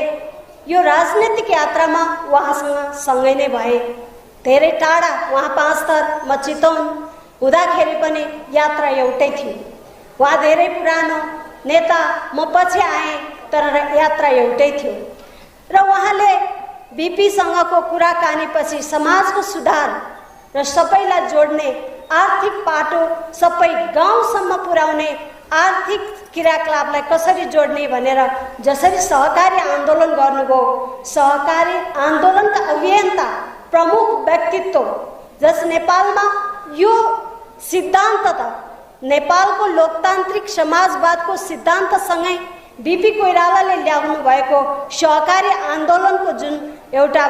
यो राजनीतिक यात्रामा उहाँसँग सँगै नै भए। धेरै टाढा, उहाँ 5 थर, म चितवन हुँदाखेरि पनि यात्रा एउटै थियो। उहाँ धेरै पुरानो नेता, म पछि आएँ, तर यात्रा एउटै थियो। र उहाँले बीपीसँगको कुराकानीपछि समाजको सुधार र सबैलाई जोड्ने आर्थिक पाटो, सबै गाउँसम्म पुर्याउने आर्थिक क्रियाकलापलाई कसरी जोड्ने भनेर जसरी सहकारी आन्दोलन गर्नुभयो, सहकारी आन्दोलनका अभियन्ता प्रमुख व्यक्तित्व, जस नेपालमा यो सिद्धान्त त नेपालको लोकतान्त्रिक समाजवादको सिद्धान्तसँगै बीपी कोइरालाले ल्याउनु भएको सहकारी आन्दोलनको जुन एउटा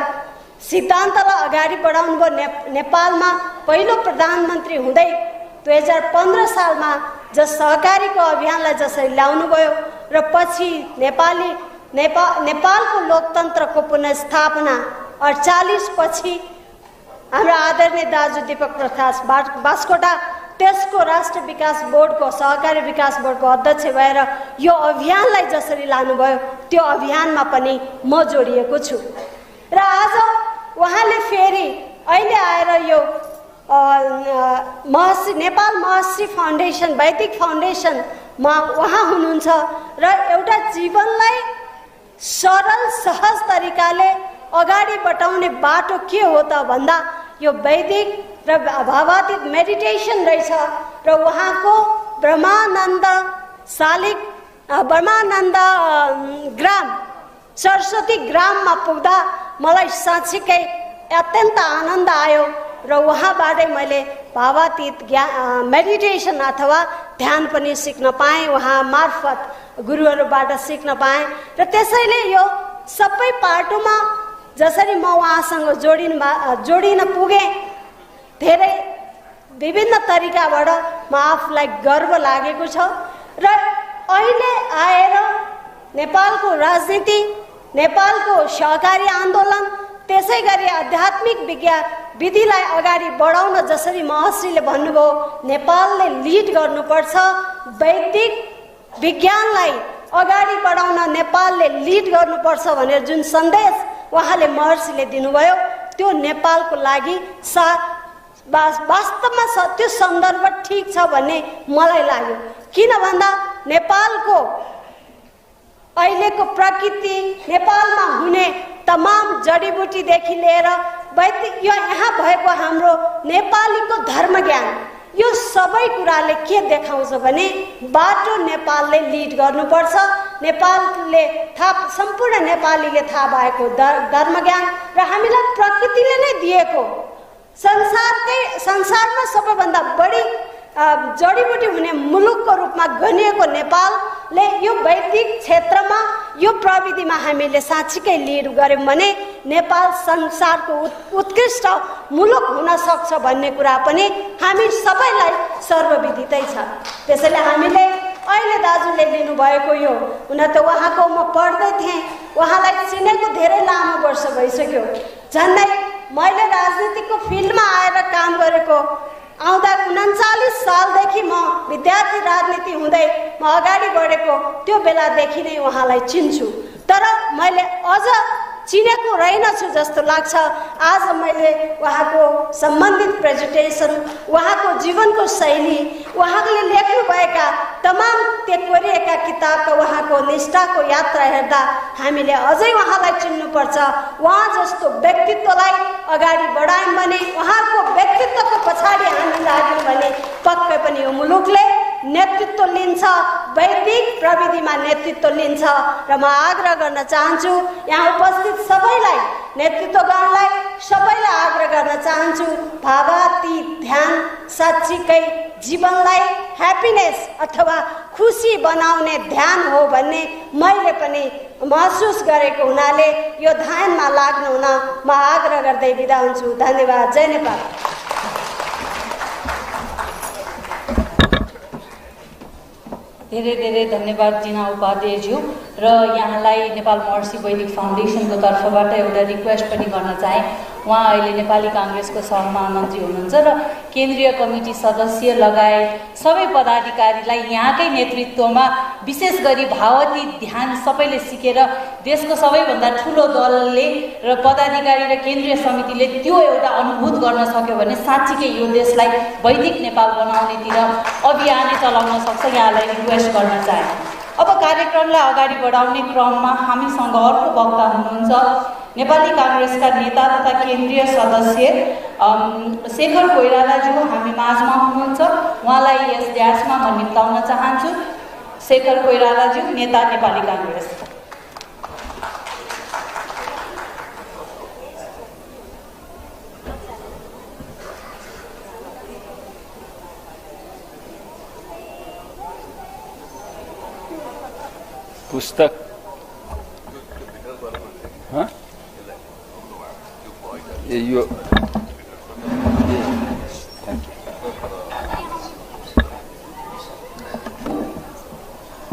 सिद्धान्तलाई अगाडि बढाउनु भयो, नेपालमा पहिलो प्रधानमन्त्री हुँदै 2015 सालमा जस सहकारीको अभियानलाई जसरी ल्याउनु भयो र पछि नेपालको लोकतन्त्रको पुनर्स्थापना 48 पछि हाम्रो आदरणीय दाजु दीपक प्रकाश बास्कोटा त्यसको राष्ट्र विकास बोर्डको, सहकारी विकास बोर्डको अध्यक्ष भएर यो अभियानलाई जसरी लानुभयो, त्यो अभियानमा पनि म जोडिएको छु। र आज उहाँले फेरि अहिले आएर यो नेपाल महर्षि फाउन्डेसन, वैदिक फाउन्डेसनमा उहाँ हुनुहुन्छ र एउटा जीवनलाई सरल सहज तरिकाले अगाडि बढाउने बाटो के हो त भन्दा यो वैदिक र भावातीत मेडिटेसन रहेछ। र उहाँको ब्रह्मानन्द ग्राम, सरस्वती ग्राममा पुग्दा मलाई साँच्चीकै अत्यन्त आनन्द आयो र उहाँबाटै मैले भावातीत मेडिटेसन अथवा ध्यान पनि सिक्न पाएँ, उहाँ मार्फत गुरुहरूबाट सिक्न पाएँ। र त्यसैले यो सबै पाटोमा जसरी म उहाँसँग जोडिन पुगेँ, धेरै विभिन्न तरिकाबाट म आफूलाई गर्व लागेको छ। र अहिले आएर नेपालको राजनीति, नेपालको सहकारी आन्दोलन, त्यसै गरी आध्यात्मिक विधिलाई अगाडि बढाउन जसरी महर्षिले भन्नुभयो नेपालले लिड गर्नुपर्छ, वैदिक विज्ञानलाई अगाडि बढाउन नेपालले लिड गर्नुपर्छ भनेर जुन सन्देश उहाँले महर्षिले दिनुभयो, त्यो नेपालको लागि वास्तवमा त्यो सन्दर्भ ठिक छ भन्ने मलाई लाग्यो। किन भन्दा नेपालको अहिलेको प्रकृति, नेपालमा हुने तमाम जडीबुटीदेखि लिएर यो यहाँ भएको हाम्रो नेपालीको धर्म ज्ञान, यो सबै कुराले के देखाउँछ भने बाटो नेपालले लिड गर्नुपर्छ। नेपालले सम्पूर्ण नेपालीले थाहा भएको धर्म ज्ञान र हामीलाई प्रकृतिले नै दिएको संसारमा सबैभन्दा बढी जडीबुटी हुने मुलुकको रूपमा गनिएको नेपालले यो वैदिक क्षेत्रमा, यो प्रविधिमा हामीले साँच्चीकै लिड गर्यौँ भने नेपाल संसारको उत्कृष्ट मुलुक हुन सक्छ भन्ने कुरा पनि हामी सबैलाई सर्वविदितै छ। त्यसैले हामीले अहिले दाजुले लिनुभएको यो, हुन त उहाँको म पढ्दै थिएँ, उहाँलाई चिनेको धेरै लामो वर्ष भइसक्यो। झन्डै मैले राजनीतिको फिल्डमा आएर काम गरेको आउँदा 39 सालदेखि म विद्यार्थी राजनीति हुँदै म अगाडि बढेको त्यो बेलादेखि नै उहाँलाई चिन्छु। तर मैले अझ चिनेको रहेनछु जस्तो लाग्छ। आज मैले उहाँको सम्बन्धित प्रेजेन्टेसन, उहाँको जीवनको शैली, उहाँले लेख्नुभएका तमाम त्यो कोरिएका किताबका उहाँको निष्ठाको यात्रा हेर्दा हामीले अझै उहाँलाई चिन्नुपर्छ। उहाँ जस्तो व्यक्तित्वलाई अगाडि बढायौँ भने, उहाँको व्यक्तित्वको पछाडि हामी लाग्यौँ भने पक्कै पनि यो मुलुकले नेतृत्व लिन्छ, वैदिक प्रविधिमा नेतृत्व लिन्छ। र म आग्रह गर्न चाहन्छु यहाँ उपस्थित सबैलाई, नेतृत्वगणलाई सबैलाई आग्रह गर्न चाहन्छु, भावातीत ध्यान साँच्चीकै जीवनलाई ह्याप्पिनेस अथवा खुसी बनाउने ध्यान हो भन्ने मैले पनि महसुस गरेको हुनाले यो ध्यानमा लाग्नु हुन म आग्रह गर्दै बिदा हुन्छु। धन्यवाद। जय नेपाल। धेरै धेरै धन्यवाद जिना उपाध्यायज्यू। र यहाँलाई नेपाल महर्षि वैदिक फाउन्डेसनको तर्फबाट एउटा रिक्वेस्ट पनि गर्न चाहे। उहाँ अहिले नेपाली काङ्ग्रेसको सहमहामन्त्री हुनुहुन्छ र केन्द्रीय कमिटी सदस्य लगायत सबै पदाधिकारीलाई यहाँकै नेतृत्वमा विशेष गरी भावातीत ध्यान सबैले सिकेर देशको सबैभन्दा ठुलो दलले र पदाधिकारी र केन्द्रीय समितिले त्यो एउटा अनुभूत गर्न सक्यो भने साँच्चीकै यो देशलाई वैदिक नेपाल बनाउनेतिर अभियानै चलाउन सक्छ। यहाँलाई रिक्वेस्ट गर्न चाहे। अब कार्यक्रमलाई अगाडि बढाउने क्रममा हामीसँग अर्को वक्ता हुनुहुन्छ नेपाली काङ्ग्रेसका नेता तथा केन्द्रीय सदस्य शेखर कोइरालाज्यू हामी माझमा हुनुहुन्छ। उहाँलाई यस ड्यासमा म निम्ताउन चाहन्छु। शेखर कोइरालाज्यू, नेता नेपाली काङ्ग्रेस। पुस्तक यो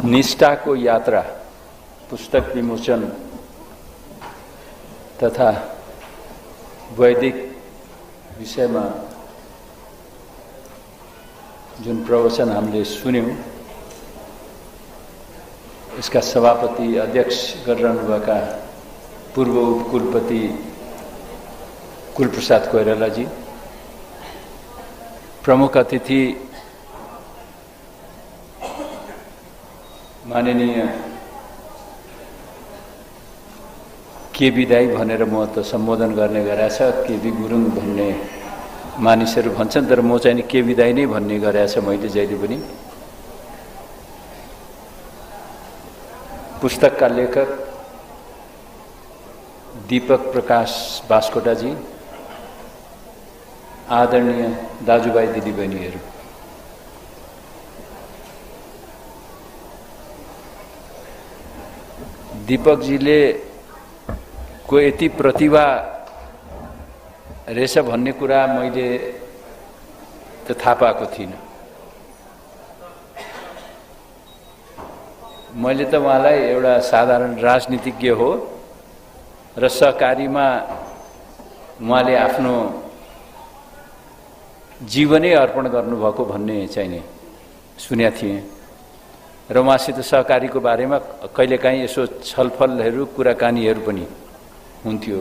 निष्ठाको यात्रा पुस्तक विमोचन तथा वैदिक विषयमा जुन प्रवचन हामीले सुन्यौं, इसका सभापति अध्यक्ष गरिरहनुभएका पूर्व उपकुलपति कुलप्रसाद कोइरालाजी, प्रमुख अतिथि माननीय केबी दाई भनेर म त सम्बोधन गर्ने गरेछ, केबी गुरुङ भन्ने मानिसहरू भन्छन्, तर म चाहिँ केबी दाई नै भन्ने गरेछ मैले जहिले पनि। पुस्तकका लेखक दीपक प्रकाश बास्कोटाजी, आदरणीय दाजुभाइ दिदीबहिनीहरू, दीपकजीले को यति प्रतिभा रहेछ भन्ने कुरा मैले त थाहा पाएको थिइनँ। मैले त उहाँलाई एउटा साधारण राजनीतिज्ञ हो र सहकारीमा उहाँले आफ्नो जीवनै अर्पण गर्नुभएको भन्ने चाहिँ नि सुनेको थिएँ र उहाँसित सहकारीको बारेमा कहिलेकाहीँ यसो छलफलहरू कुराकानीहरू पनि हुन्थ्यो।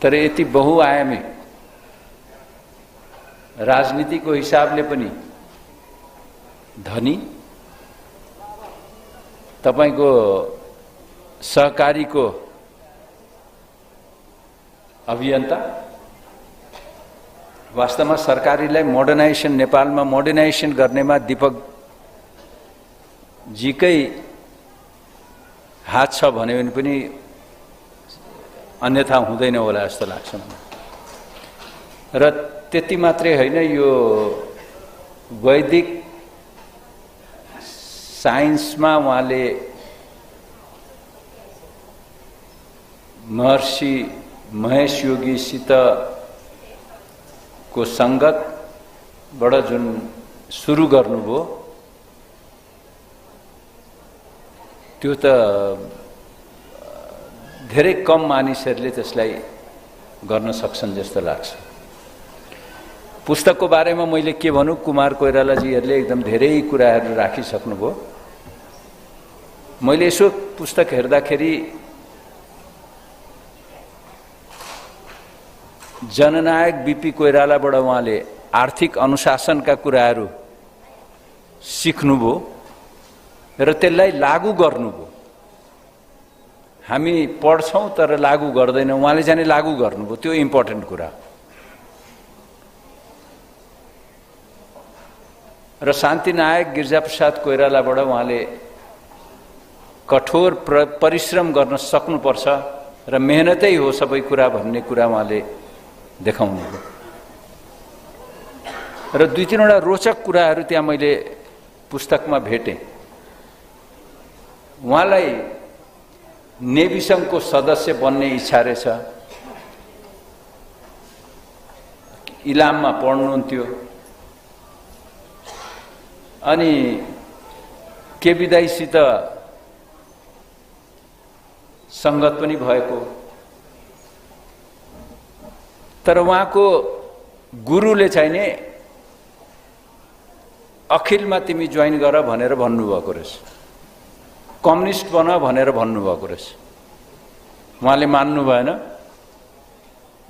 तर यति बहुआयामी राजनीतिको हिसाबले पनि धनी, तपाईको सहकारीको अभियन्ता, वास्तवमा सरकारीलाई मोडर्नाइजेसन, नेपालमा मोडर्नाइजेसन गर्नेमा दीपक जीकै हात छ भन्यो भने पनि अन्यथा हुँदैन होला जस्तो लाग्छ मलाई। र त्यति मात्रै होइन, यो वैदिक साइन्समा उहाँले महर्षि महेश योगीसित को संगतबाट जुन सुरु गर्नुभयो त्यो त धेरै कम मानिसहरूले त्यसलाई गर्न सक्छन् जस्तो लाग्छ। पुस्तकको बारेमा मैले के भनौं, कुमार कोइरालाजीहरूले एकदम धेरै कुराहरू राखिसक्नुभयो। मैले यसो पुस्तक हेर्दाखेरि जननायक बीपी कोइरालाबाट उहाँले आर्थिक अनुशासनका कुराहरू सिक्नुभयो र त्यसलाई लागू गर्नुभयो। हामी पढ्छौँ तर लागू गर्दैनौँ, उहाँले चाहिँ लागू गर्नुभयो, त्यो इम्पोर्टेन्ट कुरा। र शान्तिनायक गिरिजाप्रसाद कोइरालाबाट उहाँले कठोर परिश्रम गर्न सक्नुपर्छ र मेहनतै हो सबै कुरा भन्ने कुरा उहाँले देखाउनुभयो। र दुई तीनवटा रोचक कुराहरू त्यहाँ मैले पुस्तकमा भेटेँ। उहाँलाई नेभी सङ्घको सदस्य बन्ने इच्छा रहेछ, इलाममा पढ्नुहुन्थ्यो, अनि केबी दाइसित सङ्गत पनि भएको। तर उहाँको गुरुले चाहिँ नि अखिलमा तिमी जोइन गर भनेर भन्नुभएको रहेछ, कम्युनिस्ट बन भनेर भन्नुभएको रहेछ। उहाँले मान्नु भएन,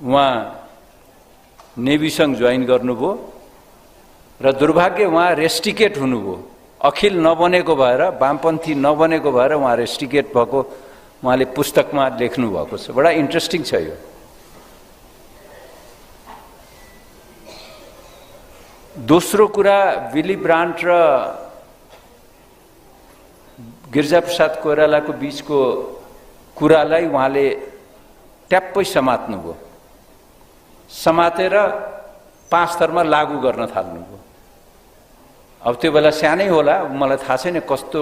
उहाँ नेभी सङ्घ जोइन गर्नुभयो र दुर्भाग्य उहाँ रेस्टिकेट हुनुभयो। अखिल नबनेको भएर, वामपन्थी नबनेको भएर उहाँ रेस्टिकेट भएको उहाँले पुस्तकमा लेख्नु भएको छ। बडा इन्ट्रेस्टिङ छ यो। दोस्रो कुरा, विली ब्रान्ट र गिरिजाप्रसाद कोइरालाको बीचको कुरालाई उहाँले ट्याप्पै समात्नुभयो, समातेर 5 थरमा लागू गर्न थाल्नुभयो। अब त्यो बेला सानै होला, मलाई थाहा छैन कस्तो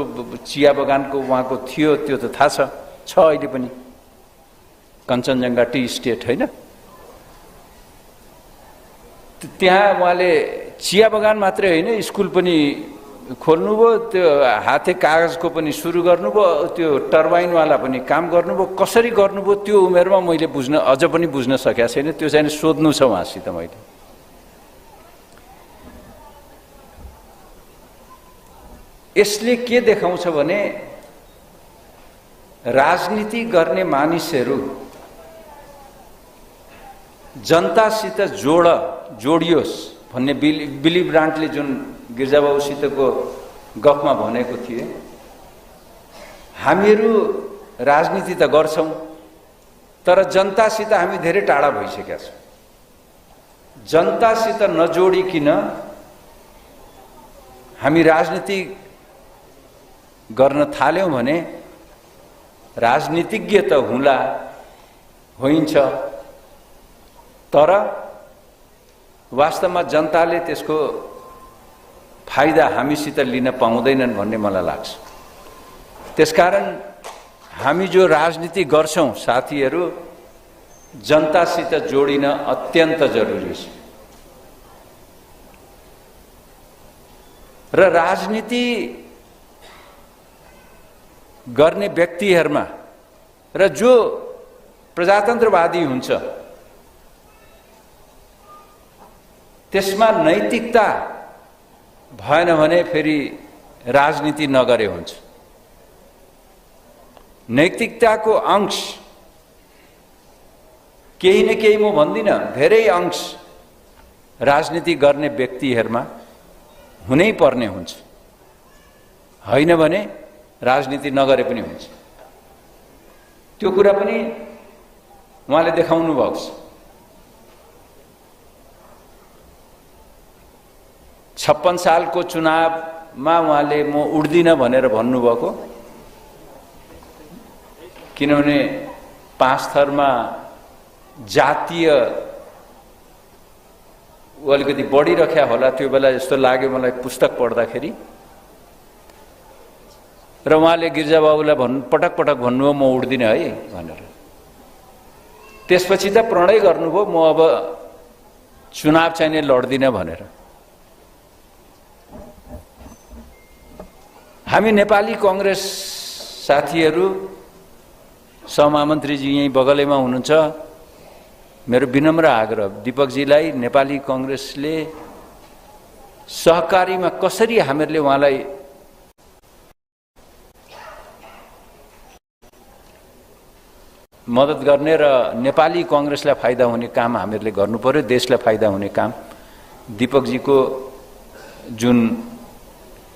चिया बगानको उहाँको थियो, त्यो त थाहा छ अहिले पनि, कञ्चनजङ्घा टी स्टेट होइन, त्यहाँ उहाँले चिया बगान मात्रै होइन स्कुल पनि खोल्नुभयो, त्यो हाते कागजको पनि सुरु गर्नुभयो, त्यो टर्बाइनवाला पनि काम गर्नुभयो। कसरी गर्नुभयो त्यो उमेरमा मैले अझ पनि बुझ्न सकेको छैन, त्यो चाहिँ सोध्नु छ उहाँसित मैले। यसले के देखाउँछ भने राजनीति गर्ने मानिसहरू जनतासित जोडियोस् भन्ने विली ब्रान्टले जुन गिरिजाबाबुसितको गफमा भनेको थिए। हामीहरू राजनीति त गर्छौँ तर जनतासित हामी धेरै टाढा भइसकेका छौँ। जनतासित नजोडिकन हामी राजनीति गर्न थाल्यौँ भने राजनीतिज्ञ त हुँला होइन्छ, तर वास्तवमा जनताले त्यसको फाइदा हामीसित लिन पाउँदैनन् भन्ने मलाई लाग्छ। त्यसकारण हामी जो राजनीति गर्छौँ साथीहरू, जनतासित जोडिन अत्यन्त जरुरी छ। र राजनीति गर्ने व्यक्तिहरूमा र जो प्रजातन्त्रवादी हुन्छ त्यसमा नैतिकता भएन भने फेरि राजनीति नगरे हुन्छ। नैतिकताको अंश केही न केही, म भन्दिनँ धेरै अंश राजनीति गर्ने व्यक्तिहरूमा हुनै पर्ने हुन्छ, होइन भने राजनीति नगरे पनि हुन्छ। त्यो कुरा पनि उहाँले देखाउनु भएको छ। 56 सालको चुनावमा उहाँले म उड्दिन भनेर भन्नुभएको, किनभने 5 थरमा जातीय अलिकति बढिरख्या होला त्यो बेला जस्तो लाग्यो मलाई पुस्तक पढ्दाखेरि। र उहाँले गिरिजाबाबुलाई पटक पटक भन्नुभयो म उड्दिन है भनेर। त्यसपछि त प्रणय गर्नुभयो म अब चुनाव चाहिँ लड्दिन भनेर। हामी नेपाली कांग्रेस साथीहरू, सहमन्त्रीजी यही बगलैमा हुनुहुन्छ, मेरो विनम्र आग्रह दीपकजीलाई, नेपाली कांग्रेसले सहकारीमा कसरी हामीहरूले उहाँलाई मद्दत गर्ने र नेपाली कांग्रेसलाई फाइदा हुने काम हामीहरूले गर्नु पर्यो, देशलाई फाइदा हुने काम। दीपकजीको जुन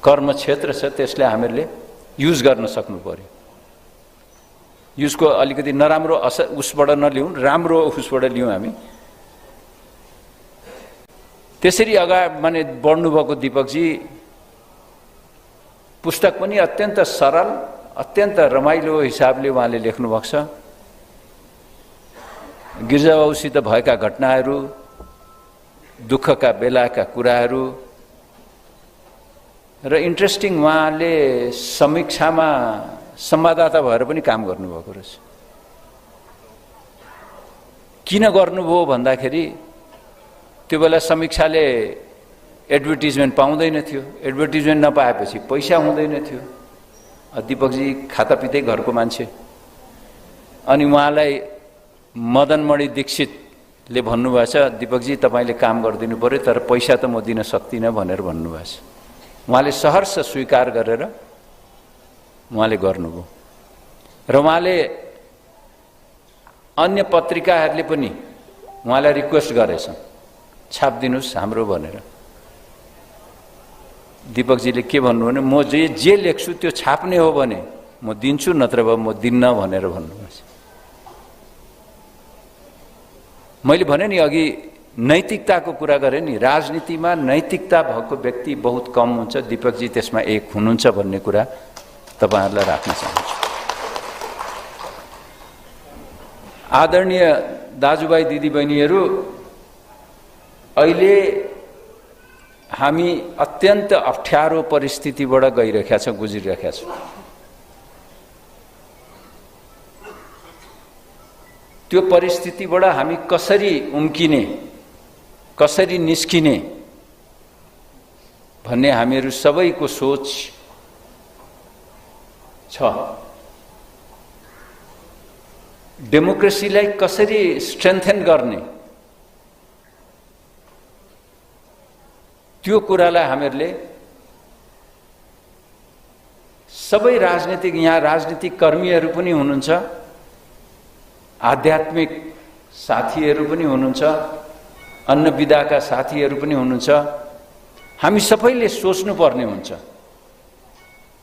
कर्म क्षेत्र छ त्यसलाई हामीहरूले युज गर्न सक्नु पर्यो। युजको अलिकति नराम्रो असर उसबाट नलिउँ, राम्रो उसबाट लिउँ हामी। त्यसरी अगाडि माने बढ्नुभएको दीपकजी पुस्तक पनि अत्यन्त सरल, अत्यन्त रमाइलो हिसाबले उहाँले लेख्नु भएको छ। गिर्जाबाबुसित भएका घटनाहरू, दुःखका बेलाका कुराहरू र इन्ट्रेस्टिङ उहाँले समीक्षामा संवाददाता भएर पनि काम गर्नुभएको रहेछ। किन गर्नुभयो भन्दाखेरि त्यो बेला समीक्षाले एडभर्टिजमेन्ट पाउँदैन थियो, एडभर्टिजमेन्ट नपाएपछि पैसा हुँदैन थियो। दीपकजी खाता पितै घरको मान्छे, अनि उहाँलाई मदनमणि दीक्षितले भन्नुभएको छ, दीपकजी तपाईँले काम गरिदिनु पर्यो तर पैसा त म दिन सक्दिनँ भनेर भन्नुभएको छ। उहाँले सहर्ष स्वीकार गरेर उहाँले गर्नुभयो र उहाँले अन्य पत्रिकाहरूले पनि उहाँलाई रिक्वेस्ट गरेछन् छापिदिनुहोस् हाम्रो भनेर। दीपकजीले के भन्नु भने म जे लेख्छु त्यो छाप्ने हो भने म दिन्छु, नत्र भए म दिन्न भनेर भन्नुभएको छ। मैले भने नि अघि नैतिकताको कुरा गरेँ नि, राजनीतिमा नैतिकता भएको व्यक्ति बहुत कम हुन्छ, दीपकजी त्यसमा एक हुनुहुन्छ भन्ने कुरा तपाईहरुलाई राख्न चाहन्छु। आदरणीय दाजुभाइ दिदीबहिनीहरू, अहिले हामी अत्यन्त अप्ठ्यारो परिस्थितिबाट गइरहेका छौं, गुज्रिरहेका छौं। त्यो परिस्थितिबाट हामी कसरी उम्किने, कसरी निस्किने भन्ने हामीहरू सबैको सोच छ। डेमोक्रेसीलाई कसरी स्ट्रेन्थन गर्ने त्यो कुरालाई हामीहरूले सबै राजनीतिक, यहाँ राजनीतिक कर्मीहरू पनि हुनुहुन्छ, आध्यात्मिक साथीहरू पनि हुनुहुन्छ, अन्य विधाका साथीहरू पनि हुनुहुन्छ। हामी सबैले सोच्नु पर्ने हुन्छ,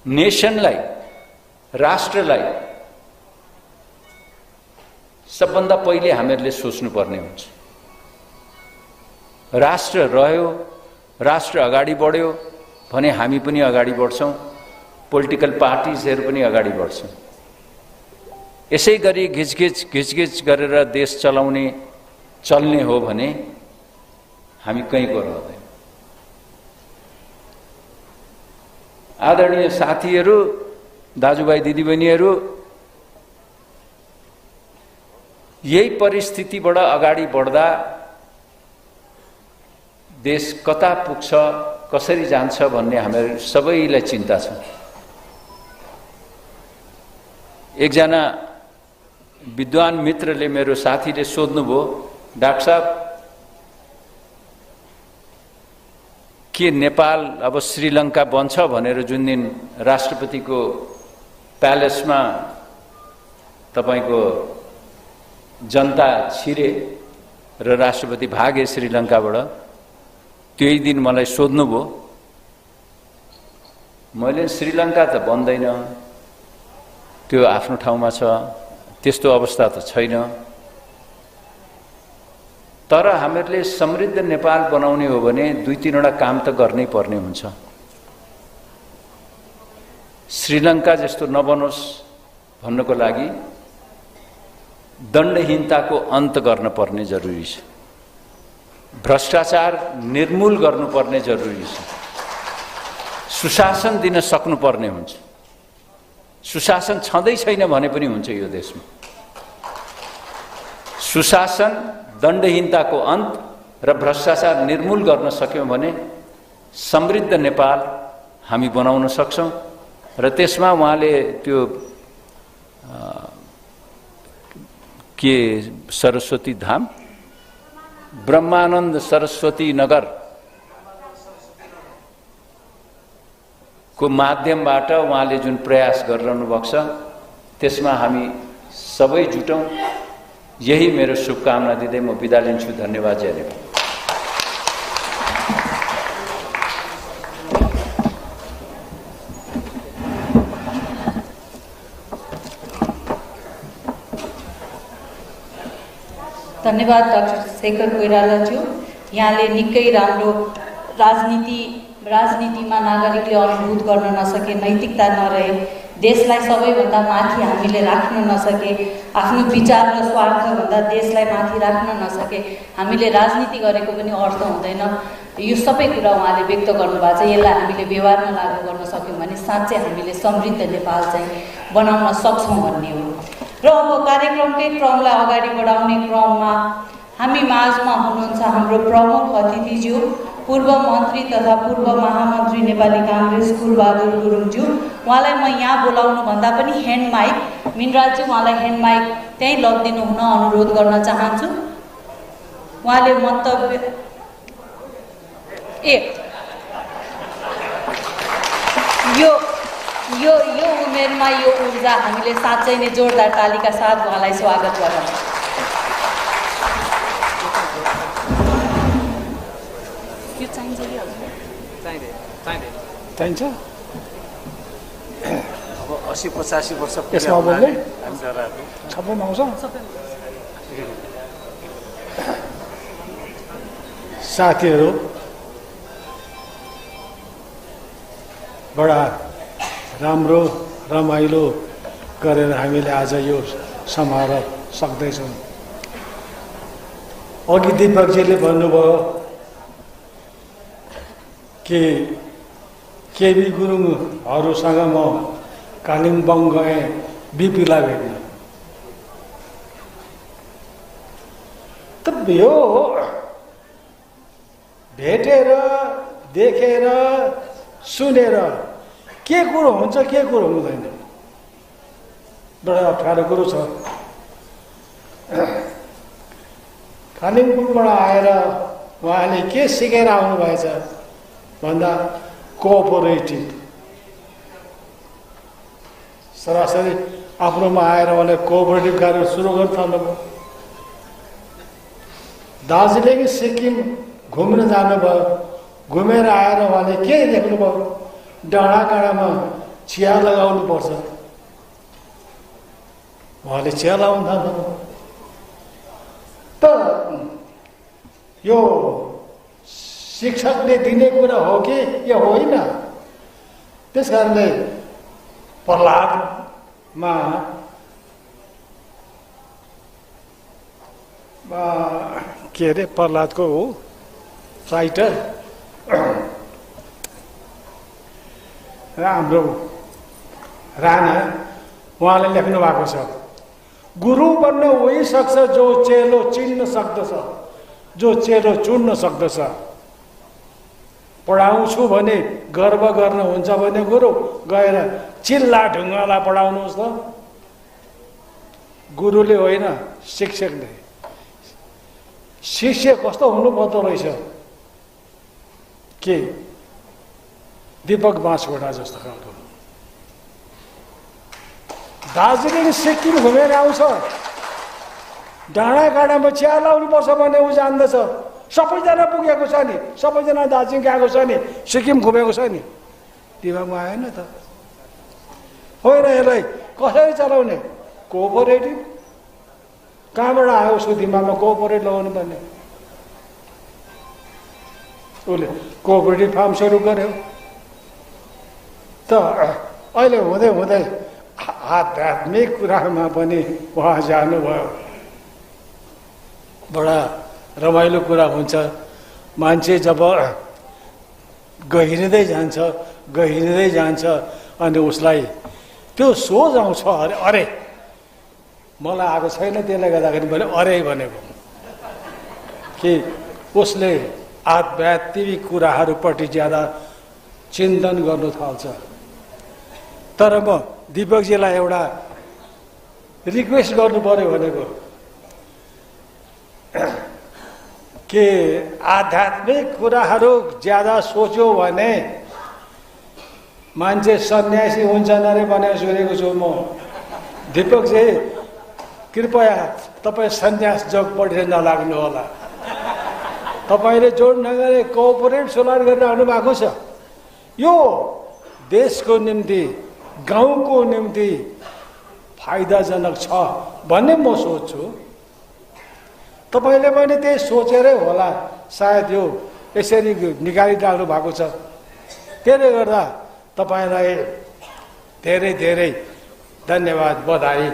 नेसनलाई, राष्ट्रलाई सबभन्दा पहिले हामीहरूले सोच्नु पर्ने हुन्छ। राष्ट्र रह्यो, राष्ट्र अगाडि बढ्यो भने हामी पनि अगाडि बढ्छौं, पोलिटिकल पार्टिजहरू पनि अगाडि बढ्छन्। यसै गरी घिचघिच गरेर देश चल्ने हो भने हामी कहीँको रहँदैन। आदरणीय साथीहरू, दाजुभाइ दिदीबहिनीहरू, यही परिस्थितिबाट अगाडि बढ्दा देश कता पुग्छ, कसरी जान्छ भन्ने हामीहरू सबैलाई चिन्ता छ। एकजना विद्वान मित्रले, मेरो साथीले सोध्नुभयो, डाक्टर साहब के नेपाल अब श्रीलङ्का बन्छ भनेर जुन दिन राष्ट्रपतिको प्यालेसमा तपाईको जनता छिरे र राष्ट्रपति भागे श्रीलङ्काबाट, त्यही दिन मलाई सोध्नुभयो। मैले श्रीलङ्का त बन्दैन, त्यो आफ्नो ठाउँमा छ, त्यस्तो अवस्था त छैन, तर हामीहरूले समृद्ध नेपाल बनाउने हो भने दुई तीनवटा काम त गर्नै पर्ने हुन्छ। श्रीलङ्का जस्तो नबनोस् भन्नको लागि दण्डहीनताको अन्त गर्न पर्ने जरुरी छ, भ्रष्टाचार निर्मूल गर्नुपर्ने जरुरी छ, सुशासन दिन सक्नुपर्ने हुन्छ। सुशासन छँदै छैन भने पनि हुन्छ यो देशमा। सुशासन, दण्डहीनताको अन्त र भ्रष्टाचार निर्मूल गर्न सक्यौं भने समृद्ध नेपाल हामी बनाउन सक्छौं। र त्यसमा उहाँले त्यो के सरस्वती धाम, ब्रह्मानन्द सरस्वती नगर को माध्यमबाट उहाँले जुन प्रयास गरिरहनु भएको छ त्यसमा हामी सबै जुटौँ, यही मेरो शुभकामना दिँदै म बिदा लिन्छु। धन्यवाद। जय नेपाल। धन्यवाद डाक्टर शेखर कोइरालाज्यू। यहाँले निकै राम्रो राजनीतिमा नागरिकले अनुभूत गर्न नसके, नैतिकता नरहे, देशलाई सबैभन्दा माथि हामीले राख्न नसके, आफ्नो विचार र स्वार्थभन्दा देशलाई माथि राख्न नसके हामीले राजनीति गरेको पनि अर्थ हुँदैन। यो सबै कुरा उहाँले व्यक्त गर्नुभएको छ। यसलाई हामीले व्यवहारमा लागू गर्न सक्यौँ भने साँच्चै हामीले समृद्ध नेपाल चाहिँ बनाउन सक्छौँ भन्ने हो। र अब कार्यक्रमकै क्रमलाई अगाडि बढाउने क्रममा हामी माझमा हुनुहुन्छ हाम्रो प्रमुख अतिथिज्यू, पूर्व मन्त्री तथा पूर्व महामन्त्री नेपाली काङ्ग्रेस फुलबहादुर गुरुङज्यू। उहाँलाई म यहाँ बोलाउनुभन्दा पनि ह्यान्ड माइक, मिनराज्यू उहाँलाई ह्यान्ड माइक त्यहीँ लगिदिनु हुन अनुरोध गर्न चाहन्छु। उहाँले मन्तव्य यो उमेरमा यो ऊर्जा हामीले साँच्चै नै जोरदार तालीका साथ उहाँलाई स्वागत गरौँ। यो चाहिन्छ कि चाहिन्छ। अब 80-85 वर्ष यसमा बोल्ने सबैमा आउँछ। साथीहरू, बडा राम्रो रमाइलो गरेर हामीले आज यो समारोह सक्दैछौँ। अघि दीपकजीले भन्नुभयो कि केबी गुरुङहरूसँग म कालिम्पोङ गएँ बिपीलाई भेट्न। त यो भेटेर देखेर सुनेर के कुरो हुन्छ के कुरो हुँदैन, बडा अप्ठ्यारो कुरो छ। कालिम्पोङबाट आएर उहाँले के सिकेर आउनुभएछ भन्दा कोअपरेटिभ। सरासरी आफ्नोमा आएर उहाँले कोअपरेटिभ कार्य सुरु गर्न थाल्नुभयो। दार्जिलिङ सिक्किम घुम्न जानुभयो। घुमेर आएर उहाँले के देख्नुभयो? डाँडाकाँडामा चिया लगाउनु पर्छ। उहाँले चिया लगाउनु थाल्नुभयो। त यो शिक्षकले दिने कुरा हो कि यो होइन? त्यस कारणले प्रहलादमा के अरे प्रहलादको हो राइटर हाम्रो राणा उहाँले लेख्नु भएको छ, गुरु बन्न उही सक्छ जो चेलो चिन्न सक्दछ, जो चेलो चुन्न सक्दछ। पढाउँछु भने गर्व गर्नुहुन्छ भने गुरु गएर चिल्ला ढुङ्गालाई पढाउनुहोस् त। गुरुले होइन, शिक्षकले। शिष्य कस्तो हुनुपर्दो रहेछ के दीपक बाँसकोटा जस्तो खालको। दार्जिलिङ सिक्किम घुमेर आउँछ, डाँडाकाँडामा चिया लाउनुपर्छ भने ऊ जान्दछ। सबैजना पुगेको छ नि, सबैजना दार्जिलिङ गएको छ नि, सिक्किम घुमेको छ नि, दिमागमा आएन त? होइन, यसलाई कसरी चलाउने? कोअपरेटिभ कहाँबाट आयो उसको दिमागमा कोअपरेटिभ लगाउनु पर्ने? उसले कोअपरेटिभ फार्म सुरु गर्यो। त अहिले हुँदै हुँदै आध्यात्मिक कुरामा पनि उहाँ जानुभयो। बडा रमाइलो कुरा हुन्छ। मान्छे जब गहिरिँदै जान्छ अनि उसलाई त्यो सोच आउँछ, अरे मलाई आएको छैन, त्यसले गर्दाखेरि मैले अरे भनेको कि उसले आध्यात्मिक कुराहरूपट्टि ज्यादा चिन्तन गर्नु थाल्छ। तर म दीपकजीलाई एउटा रिक्वेस्ट गर्नु पर्यो भनेको कि आध्यात्मिक कुराहरू ज्यादा सोच्यो भने मान्छे सन्यासी हुन्छन् अरे भनेर सुनेको छु म। दीपकजी कृपया तपाईँ सन्यास जग पढेर नलाग्नु होला। तपाईँले जोड नगरे कोअपरेट सोलर गरिरहनु भएको छ। यो देशको निम्ति गाउँको निम्ति फाइदाजनक छ भन्ने म सोच्छु। तपाईँले पनि त्यही सोचेरै होला सायद यो यसरी निकालिराख्नु भएको छ। त्यसले गर्दा तपाईँलाई धेरै धेरै धन्यवाद, बधाई।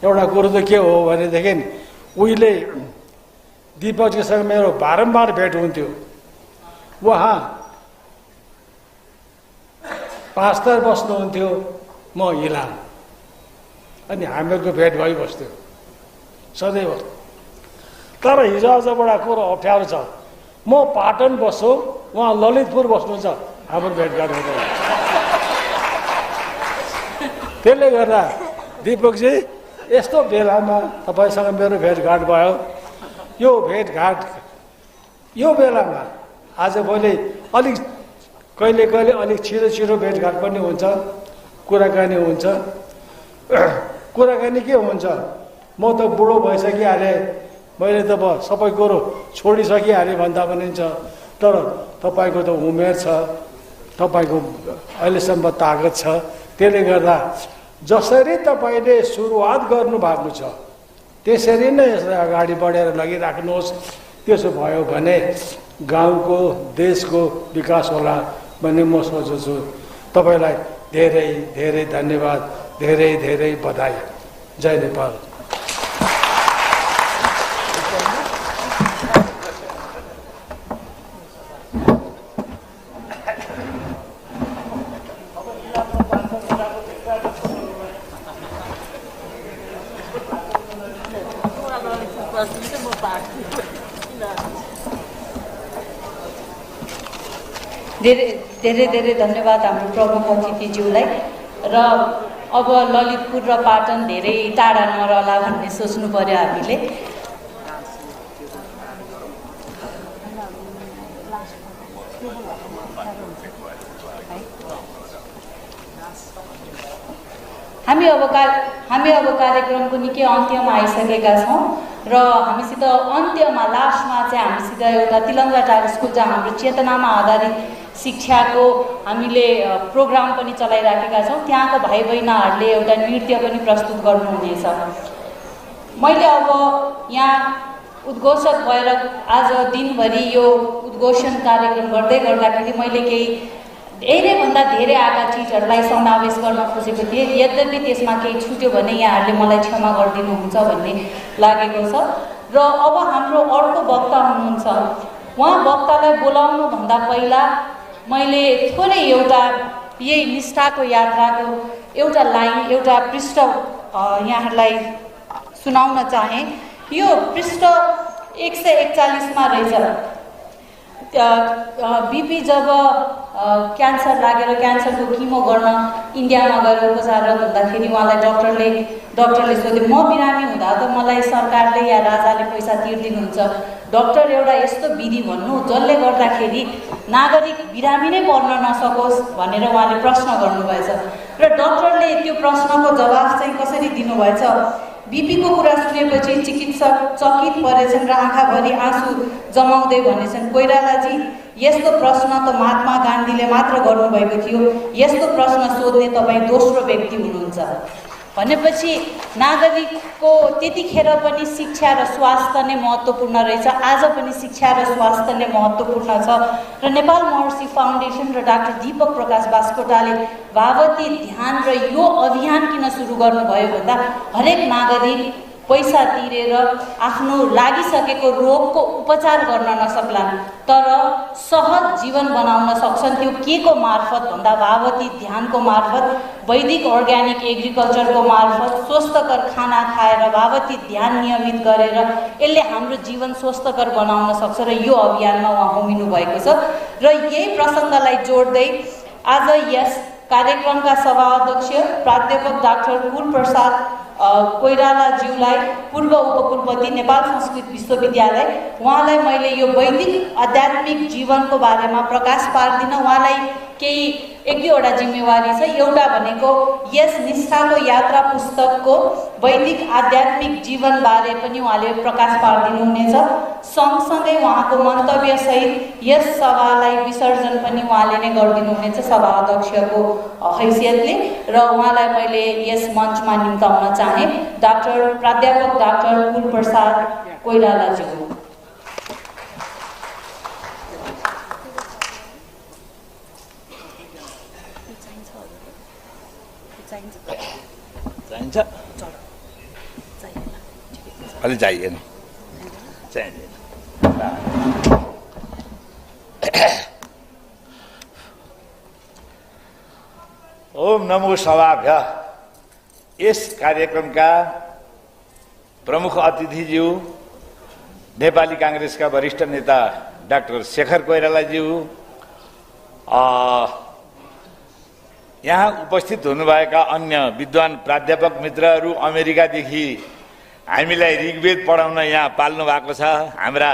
एउटा कुरो त के हो भनेदेखि उहिले दीपकजीसँग मेरो बारम्बार भेट हुन्थ्यो। उहाँ पाँचतर बस्नुहुन्थ्यो, म इलाम, अनि हामीहरूको भेट भइबस्थ्यो सदैव। तर हिजो आजबाट कुरो अप्ठ्यारो छ। म पाटन बस्छु, उहाँ ललितपुर बस्नुहुन्छ, हाम्रो भेटघाट हुँदैन। त्यसले गर्दा दीपकजी यस्तो बेलामा तपाईँसँग मेरो भेटघाट भयो। यो भेटघाट यो बेलामा आजभोलि अलिक कहिले कहिले अलिक छिटो छिटो भेटघाट पनि हुन्छ, कुराकानी हुन्छ। कुराकानी के हुन्छ, म त बुढो भइसकिहालेँ, मैले त सबै कुरो छोडिसकिहालेँ भन्दा पनि हुन्छ। तर तपाईँको त उमेर छ, तपाईँको अहिलेसम्म तागत छ। त्यसले गर्दा जसरी तपाईँले सुरुवात गर्नुभएको छ त्यसरी नै यसलाई अगाडि बढेर लगिराख्नुहोस्। त्यसो भयो भने गाउँको देशको विकास होला भन्ने म सोच्छु। तपाईँलाई धेरै धेरै धन्यवाद, धेरै धेरै बधाई। जय नेपाल। धेरै धेरै धन्यवाद हाम्रो प्रमुख अतिथिज्यूलाई। र अब ललितपुर र पाटन धेरै टाढा नरहला भन्ने सोच्नु पर्यो हामीले। हामी अब कार्यक्रमको निकै अन्त्यमा आइसकेका छौँ र हामीसित अन्त्यमा लास्टमा चाहिँ हामीसित एउटा तिलङ्गा टाइगर स्कुल जहाँ हाम्रो चेतनामा आधारित शिक्षाको हामीले प्रोग्राम पनि चलाइराखेका छौँ, त्यहाँको भाइ बहिनीहरूले एउटा नृत्य पनि प्रस्तुत गर्नुहुनेछ। मैले अब यहाँ उद्घोषक भएर आज दिनभरि यो उद्घोषण कार्यक्रम गर्दै गर्दाखेरि मैले केही धेरैभन्दा धेरै आएका चिजहरूलाई समावेश गर्न खोजेको थिएँ। यद्यपि त्यसमा केही छुट्यो भने यहाँहरूले मलाई क्षमा गरिदिनुहुन्छ भन्ने लागेको छ। र अब हाम्रो अर्को वक्ता हुनुहुन्छ। उहाँ वक्तालाई बोलाउनुभन्दा पहिला मैले थोरै एउटा यही निष्ठाको यात्राको एउटा लाइन, एउटा पृष्ठ यहाँहरूलाई सुनाउन चाहेँ। यो पृष्ठ 141मा रहेछ। बिपी जब क्यान्सर लागेर क्यान्सरको किमो गर्न इन्डियामा गएर उपचार हुँदाखेरि उहाँलाई डक्टरले सोध्यो, म बिरामी हुँदा त मलाई सरकारले या राजाले पैसा तिर्दिनुहुन्छ, डक्टर एउटा यस्तो विधि भन्नु जसले गर्दाखेरि नागरिक बिरामी नै पर्न नसकोस् भनेर उहाँले प्रश्न गर्नुभएछ। र डक्टरले त्यो प्रश्नको जवाफ चाहिँ कसरी दिनुभएछ, बिपीको कुरा सुनेपछि चिकित्सक चकित परेछन् र आँखाभरि आँसु जमाउँदै भनेछन्, कोइरालाजी यस्तो प्रश्न त महात्मा गान्धीले मात्र गर्नुभएको थियो, यस्तो प्रश्न सोध्ने तपाईँ दोस्रो व्यक्ति हुनुहुन्छ। भनेपछि नागरिकको त्यतिखेर पनि शिक्षा र स्वास्थ्य नै महत्त्वपूर्ण रहेछ, आज पनि शिक्षा र स्वास्थ्य नै महत्त्वपूर्ण छ। र नेपाल महर्षि फाउन्डेसन र डाक्टर दीपक प्रकाश बास्कोटाले भावती ध्यान र यो अभियान किन सुरु गर्नुभयो भन्दा हरेक नागरिक पैसा तिरेर आफ्नो लागिसकेको रोगको उपचार गर्न नसक्लान् तर सहज जीवन बनाउन सक्छन्। त्यो के को मार्फत भन्दा भावती ध्यानको मार्फत, वैदिक अर्ग्यानिक एग्रिकल्चरको मार्फत, स्वस्थकर खाना खाएर भावती ध्यान नियमित गरेर यसले हाम्रो जीवन स्वस्थकर बनाउन सक्छ र यो अभियानमा उहाँ होमिनु भएको छ। र यही प्रसङ्गलाई जोड्दै आज यस कार्यक्रमका सभा अध्यक्ष प्राध्यापक डाक्टर कुलप्रसाद कोइरालाज्यूलाई, पूर्व उपकुलपति नेपाल संस्कृत विश्वविद्यालय, उहाँलाई मैले यो वैदिक आध्यात्मिक जीवनको बारेमा प्रकाश पार्दिन, उहाँलाई केही एक दुईवटा जिम्मेवारी छ। एउटा भनेको यस निष्ठाको यात्रा पुस्तकको वैदिक आध्यात्मिक जीवनबारे पनि उहाँले प्रकाश पारिदिनुहुनेछ। सँगसँगै उहाँको मन्तव्यसहित यस सभालाई विसर्जन पनि उहाँले नै गरिदिनुहुनेछ सभा अध्यक्षको हैसियतले। र उहाँलाई मैले यस मञ्चमा निम्ताउन चाहे प्राध्यापक डाक्टर कुलप्रसाद कोइरालाज्यू। चाहिन्छ अलि चाहिएन चाहिँदैन। ओम नमो सभाभ्य। यस कार्यक्रमका प्रमुख अतिथिज्यू नेपाली कांग्रेसका वरिष्ठ नेता डाक्टर शेखर कोइरालाज्यू, यहाँ उपस्थित हुनुभएका अन्य विद्वान प्राध्यापक मित्रहरू, अमेरिकादेखि हामीलाई ऋग्वेद पढाउन यहाँ पाल्नु भएको छ हाम्रा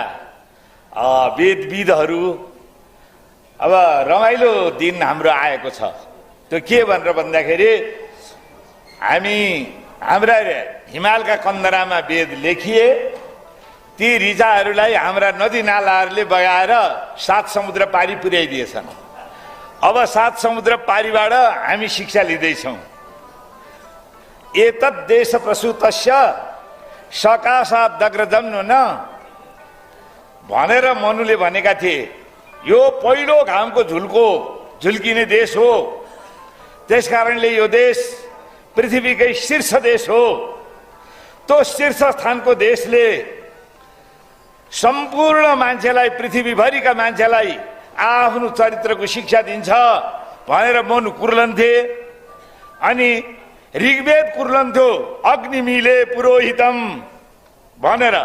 वेदविदहरू। अब रमाइलो दिन हाम्रो आएको छ। त्यो के भनेर भन्दाखेरि हाम्रा हिमालका कन्दरामा वेद लेखिए, ती ऋचाहरूलाई हाम्रा नदी नालाहरूले बगाएर 7 समुद्र पारी पुर्याइदिएछन्। अब 7 समुद्र पारीबाट हामी शिक्षा लिँदैछौँ। एतत् देश प्रसूतस्य सकाशादग्रजम न भनेर मनुले भनेका थिए। यो पहिलो घामको झुल्किने देश हो। त्यसकारणले यो देश पृथ्वीकै शीर्ष देश हो। त्यो शीर्ष स्थानको देशले सम्पूर्ण मान्छेलाई, पृथ्वीभरिका मान्छेलाई आफ्नो चरित्रको शिक्षा दिन्छ भनेर मनु कुर्लन्थे। अनि ऋग्वेद कुर्लन्थ्यो अग्निमीले पुरोहितम भनेर,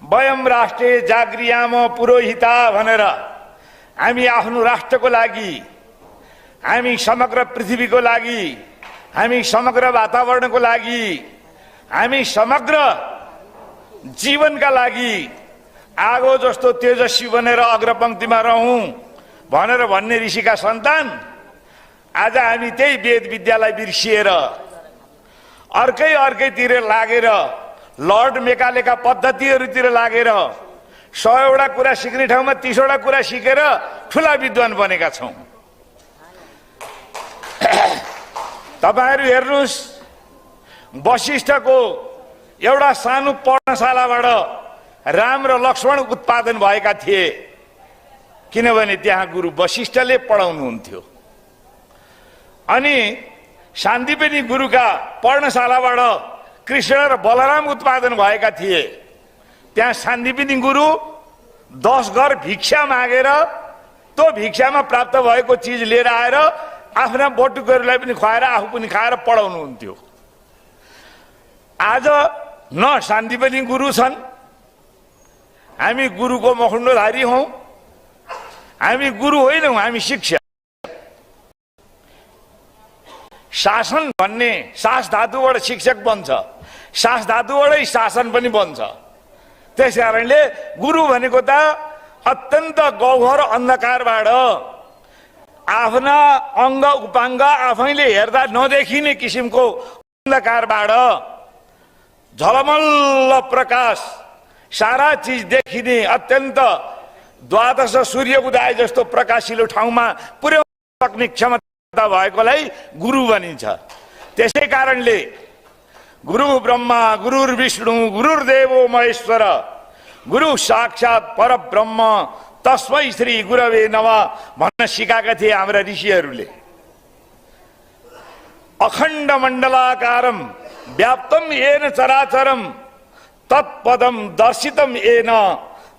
वयम राष्ट्रे जाग्रियाम पुरोहिता भनेर हामी आफ्नो राष्ट्रको लागि, हामी समग्र पृथ्वीको लागि, हामी समग्र वातावरणको लागि, हामी समग्र जीवनका लागि आगो जस्तो तेजस्वी बनेर अग्रपंक्तिमा रहौं भनेर भन्ने ऋषिका सन्तान आज हामी त्यही वेद विद्यालाई बिर्सिएर अर्कैतिर लागेर लर्ड मेकालेका पद्धतिहरूतिर लागेर 100वटा कुरा सिक्ने ठाउँमा 30वटा कुरा सिकेर ठूला विद्वान बनेका छौं। तपाईहरु हेर्नुस्, वशिष्ठको एउटा सानो पर्णशालाबाट राम र लक्ष्मण उत्पादन भएका थिए, किनभने त्यहाँ गुरु वशिष्ठले पढाउनुहुन्थ्यो। अनि शान्तिपनी गुरुका पर्णशालाबाट कृष्ण र बलराम उत्पादन भएका थिए। त्यहाँ शान्तिपनी गुरु 10 घर भिक्षा मागेर त्यो भिक्षामा प्राप्त भएको चीज लिएर आएर आफ्ना बटुकहरूलाई पनि खुवाएर आफू पनि खाएर पढाउनुहुन्थ्यो। आज न शान्तिपनी गुरु छन्, हामी गुरुको मखुण्डोधारी हौं। हामी गुरु होइनौं, हामी शिक्षक। शासन भन्ने शास धातुबाट शिक्षक बन्छ, शास धातुबाटै शासन पनि बन्छ। त्यसकारणले गुरु भनेको त अत्यन्त गौहर अन्धकारबाट आफ्ना अंग उपांग आफैले हेर्दा नदेखिने किसिमको अन्धकारबाट झलमल्ल प्रकाश, सारा चीज देखिने अत्यन्त द्वादश सूर्य उदय जस्तो प्रकाशिलो ठाउँमा पुर्याउन सक्ने क्षमता भएकोलाई गुरु भनिन्छ। त्यसै कारणले गुरु ब्रह्मा गुरुर्विष्णु गुरुर्देवो महेश्वर गुरु साक्षात परब्रह्म तस्मै श्री गुरवे नमः भन्न सिकाएका थिए हाम्रा ऋषिहरूले। अखण्ड मण्डलाकारम व्याप्तम येन चराचरम तत्पदम दर्शितम येन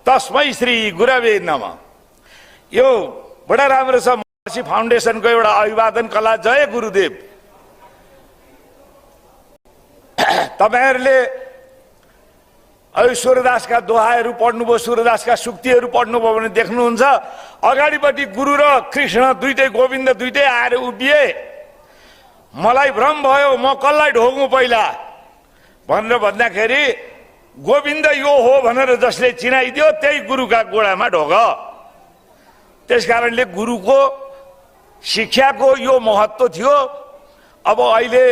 तस्मै श्री गुरवे नमः। यो बडा राम्रो छ। महर्षि फाउन्डेसनको एउटा अभिवादन कला। जय गुरुदेव। तपाईहरुले अहिले सूर्यदासका दोहाहरू पढ्नुभयो, सूर्यदासका सुक्तिहरू पढ्नुभयो भने देख्नुहुन्छ अगाडिपट्टि गुरु र कृष्ण दुईटै, गोविन्द दुईटै आएर उभिए। मलाई भ्रम भयो, म कसलाई ढोगौं पहिला भनेर भन्दाखेरि गोविन्द यो हो भनेर जसले चिनाइदियो त्यही गुरुका गोडामा ढोग। त्यसकारणले गुरुको शिक्षाको यो महत्त्व थियो। अब अहिले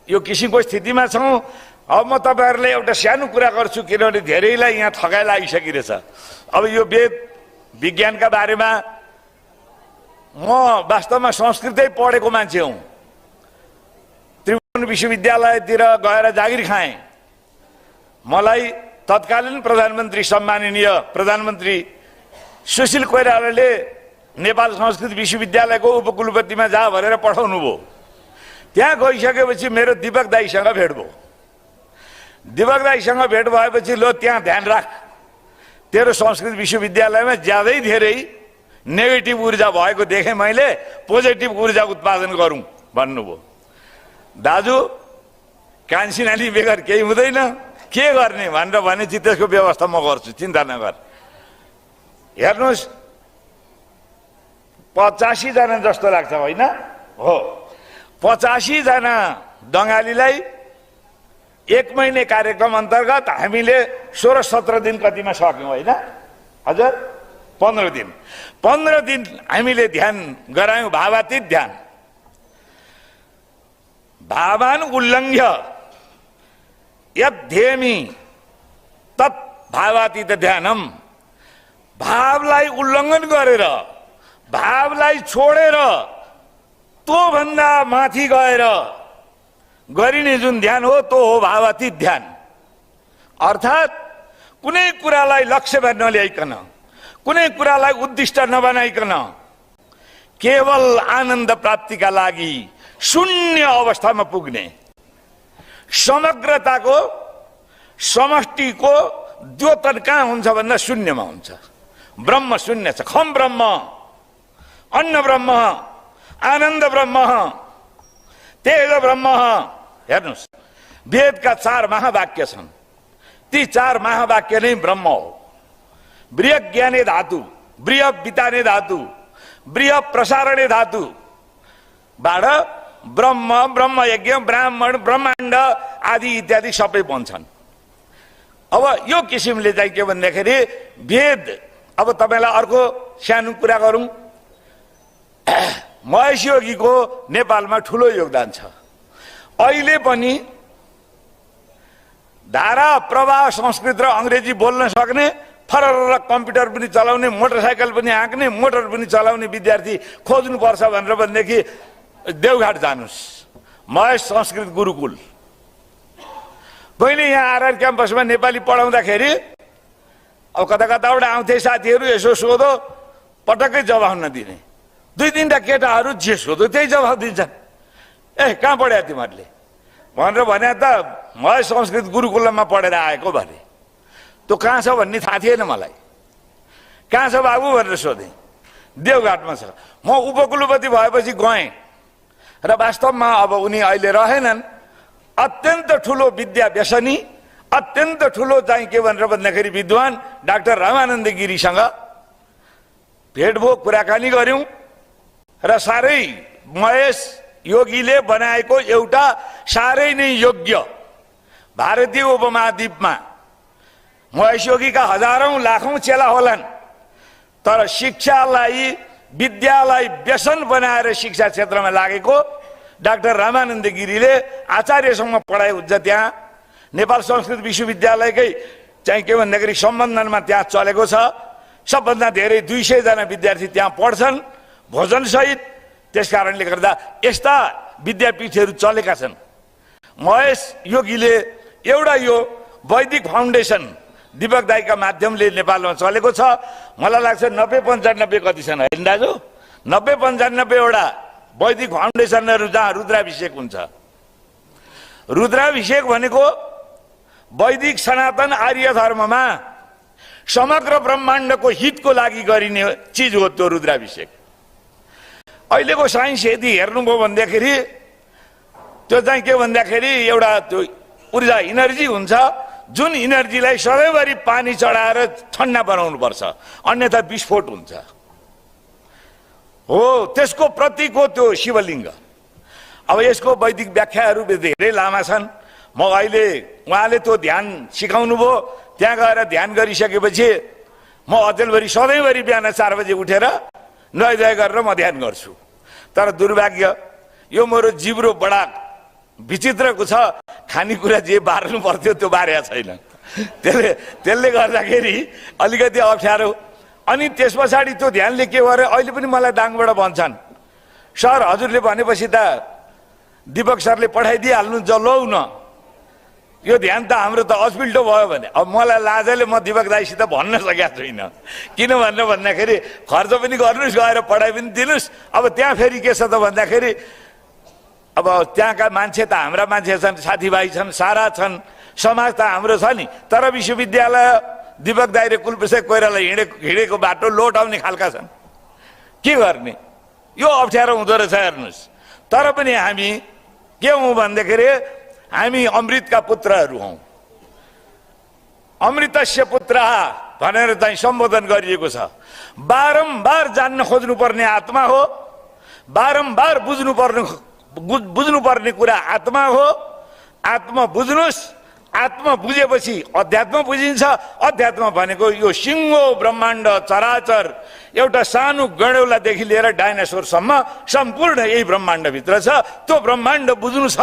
यो किसिमको स्थितिमा छौँ। अब म तपाईँहरूले एउटा सानो कुरा गर्छु, किनभने धेरैलाई यहाँ थकाइ लागिसकिरहेछ। अब यो वेद विज्ञानका बारेमा म वास्तवमा संस्कृतै पढेको मान्छे हुँ। त्रिभुवन विश्वविद्यालयतिर गएर जागिर खाएँ। मलाई तत्कालीन प्रधानमन्त्री सम्माननीय प्रधानमन्त्री सुशील कोइरालाले नेपाल संस्कृत विश्वविद्यालयको उपकुलपतिमा जा भनेर पठाउनु भयो। त्यहाँ गइसकेपछि मेरो दिपक दाईसँग भेट भयो। दिपक दाईसँग भेट भएपछि लो त्यहाँ ध्यान राख, तेरो संस्कृत विश्वविद्यालयमा ज्यादै धेरै नेगेटिभ ऊर्जा भएको देखेँ मैले, पोजिटिभ ऊर्जा उत्पादन गरौँ भन्नुभयो। दाजु कान्छी नानी बेगर केही हुँदैन, के गर्ने भनेर भनेपछि त्यसको व्यवस्था म गर्छु, चिन्ता नगर। हेर्नुहोस् 85 जना जस्तो लाग्छ होइन? हो, 85 जना दङ्गालीलाई 1 महिने कार्यक्रम अन्तर्गत हामीले 16-17 दिन कतिमा सक्यौँ होइन हजुर? 15 दिन 15 दिन हामीले ध्यान गरायौँ, भावातीत ध्यान। भावान उल्लङ्घ्य यद्धेमी तत् भावातीत ध्यानम। भावलाई उल्लङ्घन गरेर, भावलाई छोडेर, तो भन्दा माथि गएर गरिने जुन ध्यान हो त्यो हो भावातीत ध्यान। अर्थात् कुनै कुरालाई लक्ष्यमा नल्याइकन, कुनै कुरालाई उद्दिष्ट नबनाइकन केवल आनन्द प्राप्तिका लागि शून्य अवस्थामा पुग्ने, समग्रताको समष्टिको द्योतन कहाँ हुन्छ भन्दा शून्यमा हुन्छ। ब्रह्म शून्य छ। खम ब्रह्म, अन्न ब्रह्म, आनन्द ब्रह्म, तेज ब्रह्म। हेर्नुहोस्, वेदका 4 महावाक्य छन्। ती 4 महावाक्य नै ब्रह्म हो। ब्रिय ज्ञाने धातु, ब्रिय बिताने धातु, ब्रिय प्रसारणे धातु बाट ब्रह्म, ब्रह्मयज्ञ, ब्राह्मण, ब्रह्माण्ड आदि इत्यादि सबै बन्छन्। अब यो किसिमले चाहिँ के भन्दाखेरि वेद, अब तपाईँलाई अर्को सानो कुरा गरौँ। महेश योगीको नेपालमा ठुलो योगदान छ। अहिले पनि धारा प्रवाह संस्कृत र अङ्ग्रेजी बोल्न सक्ने, फरर कम्प्युटर पनि चलाउने, मोटरसाइकल पनि हाँक्ने, मोटर पनि चलाउने विद्यार्थी खोज्नुपर्छ भनेर भनेदेखि देवघाट जानुस्, महेश संस्कृत गुरुकुल। पहिले यहाँ आरआर क्याम्पसमा नेपाली पढाउँदाखेरि अब कता कताबाट आउँथे साथीहरू, यसो सोधो, पटक्कै जवाफ नदिने। 2-3टा केटाहरू जे सोधो त्यही जवाफ दिन्छन्। कहाँ पढ्या तिमीहरूले भनेर भने त महेश संस्कृत गुरुकुलमा पढेर आएको भने। त्यो कहाँ छ भन्ने थाहा थिएन मलाई। कहाँ छ बाबु भनेर सोधेँ, देवघाटमा छ। म उपकुलपति भएपछि गएँ र वास्तवमा अब उनी अहिले रहेनन्। अत्यन्त ठुलो विद्या व्यसनी, अत्यन्त ठुलो चाहिँ के भनेर भन्दाखेरि विद्वान डाक्टर रामानन्द गिरीसँग भेट भयो, कुराकानी गऱ्यौँ र साह्रै महेश योगीले बनाएको एउटा साह्रै नै योग्य भारतीय उपमहाद्वीपमा महेश योगीका हजारौं लाखौं चेला होलान्, तर शिक्षालाई, विद्यालाई व्यसन बनाएर शिक्षा क्षेत्रमा लागेको डाक्टर रामानन्द गिरीले आचार्यसम्म पढाइ हुन्छ। त्यहाँ नेपाल संस्कृत विश्वविद्यालयकै चाहिँ के भन्दाखेरि सम्बन्धनमा त्यहाँ चलेको छ। सबभन्दा धेरै 200 जना विद्यार्थी त्यहाँ पढ्छन् भोजन सहित। त्यसकारणले गर्दा यस्ता विद्यापीठहरू चलेका छन्। महेश योगीले एउटा यो वैदिक फाउन्डेसन दिपक दाईका माध्यमले नेपालमा चलेको छ। मलाई लाग्छ 90-95 कति छन् होइन दाजु? 90-95 वटा वैदिक फाउन्डेसनहरू जहाँ रुद्राभिषेक हुन्छ। रुद्राभिषेक भनेको वैदिक सनातन आर्य धर्ममा समग्र ब्रह्माण्डको हितको लागि गरिने चिज हो त्यो रुद्राभिषेक। अहिलेको साइन्स यदि हेर्नुभयो भन्दाखेरि त्यो चाहिँ के भन्दाखेरि एउटा त्यो ऊर्जा इनर्जी हुन्छ, जुन इनर्जीलाई सधैँभरि पानी चढाएर ठन्डा बनाउनु पर्छ, अन्यथा विस्फोट हुन्छ। हो, त्यसको प्रतीक हो त्यो शिवलिङ्ग। अब यसको वैदिक व्याख्याहरू धेरै लामा छन्। म अहिले उहाँले त्यो ध्यान सिकाउनु भयो, त्यहाँ गएर ध्यान गरिसकेपछि म अचेलभरि सधैँभरि बिहान 4 बजे उठेर नुहाइ धुवाइ गरेर म ध्यान गर्छु। तर दुर्भाग्य यो मेरो जिब्रो बडा विचित्रको छ, खानेकुरा जे बार्नु पर्थ्यो त्यो बारेको छैन। त्यसले गर्दाखेरि अलिकति अप्ठ्यारो। अनि त्यस पछाडि त्यो ध्यानले के गर्यो, अहिले पनि मलाई दाङबाट भन्छन्, सर हजुरले भनेपछि त दीपक सरले पठाइदिइहाल्नु लौ न, यो ध्यान त हाम्रो त अस्पिल्टो भयो भने। अब मलाई लाजले म दीपक दाइसित भन्न सकेको छुइनँ। किन भन्दाखेरि खर्च पनि गर्नुहोस्, गएर पढाइ पनि दिनुहोस्। अब त्यहाँ फेरि के छ त भन्दाखेरि अब त्यहाँका मान्छे त हाम्रा मान्छे छन्, साथीभाइ छन्, सारा छन्, समाज त हाम्रो छ नि। तर विश्वविद्यालय दीपक दाइ र कुलप्रसाद कोइराला हिँडेको बाटो लोटाउने खालका छन्। के गर्ने, यो अप्ठ्यारो हुँदो रहेछ हेर्नुहोस्। तर पनि हामी के हौँ भन्दाखेरि हामी अमृतका पुत्रहरू हौँ। अमृतस्य पुत्र भनेर चाहिँ सम्बोधन गरिएको छ। बारम्बार जान्न खोज्नुपर्ने आत्मा हो, बारम्बार बुझ्नुपर्ने कुरा आत्मा हो। आत्मा बुझ्नुहोस्, आत्मा बुझेपछि अध्यात्म बुझिन्छ। अध्यात्म भनेको यो सिङ्गो ब्रह्माण्ड चराचर एउटा सानो गणेउलादेखि लिएर डाइनासोरसम्म सम्पूर्ण यही ब्रह्माण्डभित्र छ। त्यो ब्रह्माण्ड बुझ्नु छ,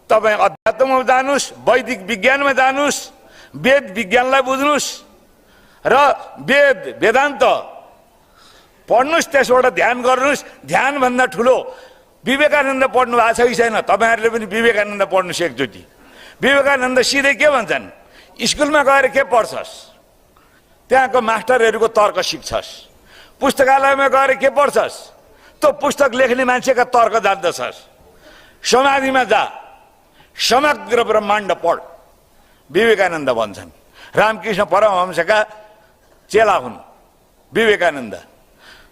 तपाईँ अध्यात्ममा जानुहोस्, वैदिक विज्ञानमा जानुहोस्, वेद विज्ञानलाई बुझ्नुहोस् र वेदान्त पढ्नुहोस्, त्यसबाट ध्यान गर्नुहोस्। ध्यानभन्दा ठुलो विवेकानन्द पढ्नु भएको छ कि छैन? तपाईँहरूले पनि विवेकानन्द पढ्नुहोस् एकचोटि। विवेकानन्द सिधै के भन्छन्, स्कुलमा गएर के पढ्छस्, त्यहाँको मास्टरहरूको तर्क सिक्छस्। पुस्तकालयमा गएर के पढ्छस्, त्यो पुस्तक लेख्ने मान्छेका तर्क जान्दछस्। समाधिमा जा, समग्र ब्रह्माण्ड पढ, विवेकानन्द भन्छन्। रामकृष्ण परमहंसका चेला हुन् विवेकानन्द।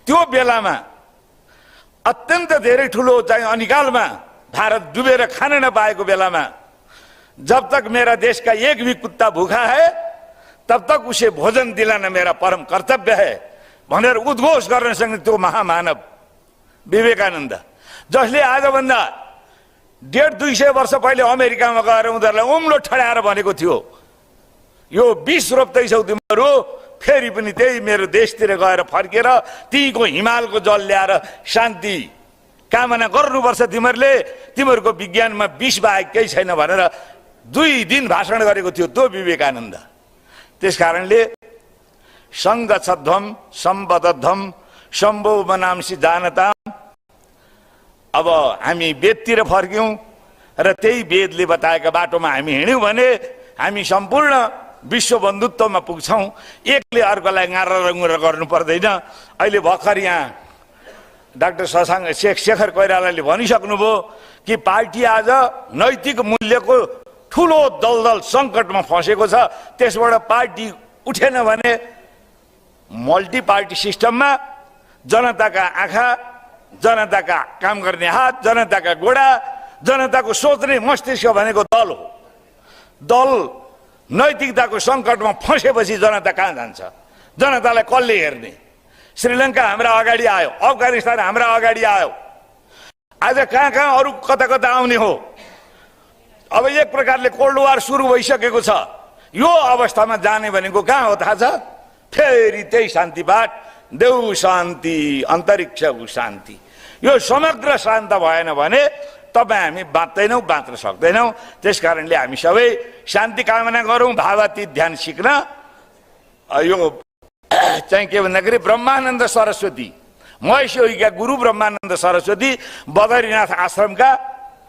त्यो बेलामा अत्यन्त धेरै ठुलो चाहिँ अनिकालमा भारत डुबेर खान नपाएको बेलामा जब तक मेरा देश का एक भी कुत्ता भूखा है तब तक उसे भोजन दिलाना मेरा परम कर्तव्य है भनेर उद्घोष गर्न सक्ने त्यो महामानव विवेकानन्द, जसले आजभन्दा 150-200 वर्ष पहिले अमेरिकामा गएर उनीहरूलाई उम्लो ठड्याएर भनेको थियो, यो विष रोप्दैछौ तिमीहरू, फेरि पनि त्यही मेरो देशतिर गएर फर्केर तीको हिमालको जल ल्याएर शान्ति कामना गर्नुपर्छ तिमीहरूले, तिमीहरूको विज्ञानमा विष बाहेक केही छैन भनेर 2 दिन भाषण गरेको थियो त्यो विवेकानन्द। त्यसकारणले सङ्गच्छध्वम सम्बद्धम सम्भव बनामसी जानताम। अब हामी वेदतिर फर्क्यौं र त्यही वेदले बताएका बाटोमा हामी हिँड्यौं भने हामी सम्पूर्ण विश्व बन्धुत्वमा पुग्छौं। एकले अर्कोलाई गारा गर्नु पर्दैन। अहिले भर्खर यहाँ डाक्टर शेखर कोइरालाले भनिसक्नुभयो कि पार्टी आज नैतिक मूल्यको ठुलो दलदल सङ्कटमा फँसेको छ। त्यसबाट पार्टी उठेन भने मल्टी पार्टी सिस्टममा जनताका आँखा, जनताका काम गर्ने हात, जनताका गोडा, जनताको सोच्ने मस्तिष्क भनेको दल हो। दल नैतिकताको सङ्कटमा फँसेपछि जनता कहाँ जान्छ? जनतालाई कसले हेर्ने? श्रीलङ्का हाम्रा अगाडि आयो, अफगानिस्तान हाम्रा अगाडि आयो, आज कहाँ कहाँ अरू कता कता आउने हो। अब एक प्रकारले कोल्ड वार सुरु भइसकेको छ। यो अवस्थामा जाने भनेको कहाँ हो थाहा छ? फेरि त्यही शान्तिपाठ, देऊ शान्ति अन्तरिक्षको शान्ति। यो समग्र शान्त भएन भने तपाईँ हामी बाँच्दैनौँ, बाँच्न सक्दैनौँ। त्यसकारणले हामी सबै शान्ति कामना गरौँ, भावातीत ध्यान सिक्न। यो चाहिँ के भन्दाखेरि ब्रह्मानन्द सरस्वती, महेश्वरीका गुरु ब्रह्मानन्द सरस्वती बद्रीनाथ आश्रमका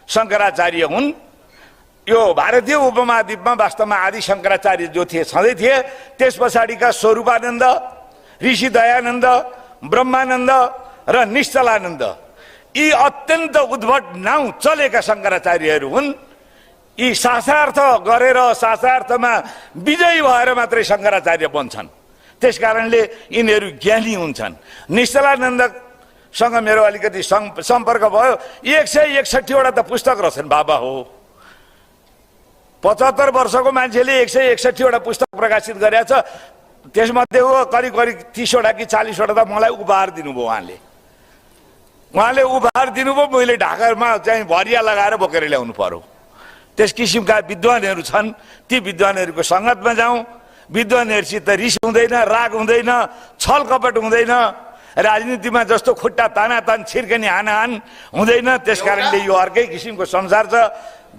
शङ्कराचार्य हुन्। यो भारतीय उपमहाद्वीपमा वास्तवमा आदि शङ्कराचार्य जो थिए छँदै थिए। त्यस पछाडिका स्वरूपानन्द, ऋषि दयानन्द, ब्रह्मानन्द र निश्चलानन्द, यी अत्यन्त उद्भट नाउँ चलेका शङ्कराचार्यहरू हुन्। यी शास्त्रार्थ गरेर शास्त्रार्थमा विजयी भएर मात्रै शङ्कराचार्य बन्छन्। त्यसकारणले यिनीहरू ज्ञानी हुन्छन्। निश्चलानन्दसँग मेरो अलिकति सम्पर्क भयो। 161 वटा त पुस्तक रहेछन् बाबा हो। 75 वर्षको मान्छेले 161 वटा पुस्तक प्रकाशित गरेका छ। त्यसमध्ये करिब 30 वटा कि 40 वटा त मलाई उपहार दिनुभयो उहाँले उपहार दिनुभयो। मैले ढाकामा चाहिँ भरिया लगाएर बोकेर ल्याउनु पर्यो। त्यस किसिमका विद्वानहरू छन्। ती विद्वानहरूको सङ्गतमा जाउँ। विद्वानहरूसित रिस हुँदैन, राग हुँदैन, छल कपट हुँदैन। राजनीतिमा जस्तो खुट्टा तानातान छिर्कने हानाहान हुँदैन। त्यसकारणले यो अर्कै किसिमको संसार छ।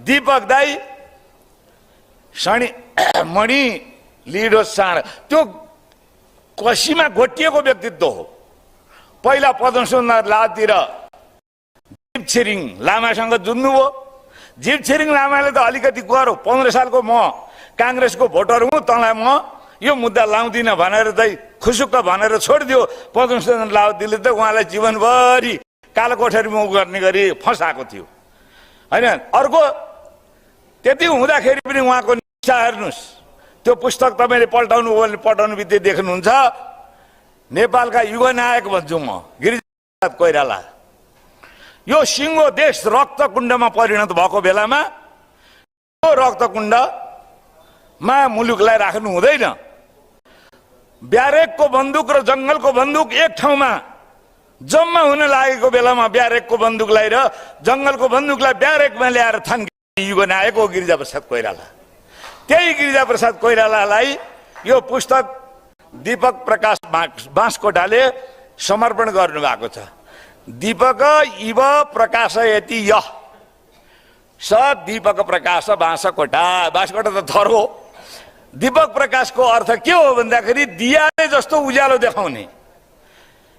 दीपक दाई मणि लिडो साँड त्यो कसीमा घोटिएको व्यक्तित्व हो। पहिला पद्मसुन्दर लातिर जीव छिरिङ लामासँग जुन्नुभयो। जीव छिरिङ लामाले त अलिकति गरौँ 15 सालको म काङ्ग्रेसको भोटर हुँ, तँलाई म यो मुद्दा लाउँदिनँ भनेर चाहिँ खुसुक्क भनेर छोडिदियो। पद्मसुन्दर लाउदीले त उहाँलाई जीवनभरि कालो कोठरीमा गर्ने गरी फसाएको थियो होइन। अर्को त्यति हुँदाखेरि पनि उहाँको निष्ठा हेर्नुहोस्। त्यो पुस्तक तपाईँले पल्टाउनु बित्तिकै देख्नुहुन्छ। नेपालका युवा नायक भन्छु म गिरिजाप्रसाद कोइराला। यो सिङ्गो देश रक्तकुण्डमा परिणत भएको बेलामा यो रक्तकुण्डमा मुलुकलाई राख्नु हुँदैन। ब्यारेकको बन्दुक र जङ्गलको बन्दुक एक ठाउँमा जम्मा हुन लागेको बेलामा ब्यारेकको बन्दुकलाई र जङ्गलको बन्दुकलाई ब्यारेकमा ल्याएर थन्किने युवा नायक हो गिरिजाप्रसाद कोइराला। त्यही गिरिजाप्रसाद कोइरालालाई यो पुस्तक दीपक प्रकाश बाँसकोटाले समर्पण गर्नुभएको छ। दीपक इव प्रकाशयति यः स दीपक प्रकाश बाँसकोटा। बाँसकोटा त थर हो। दीपक प्रकाशको अर्थ के हो भन्दाखेरि दियाले जस्तो उज्यालो देखाउने।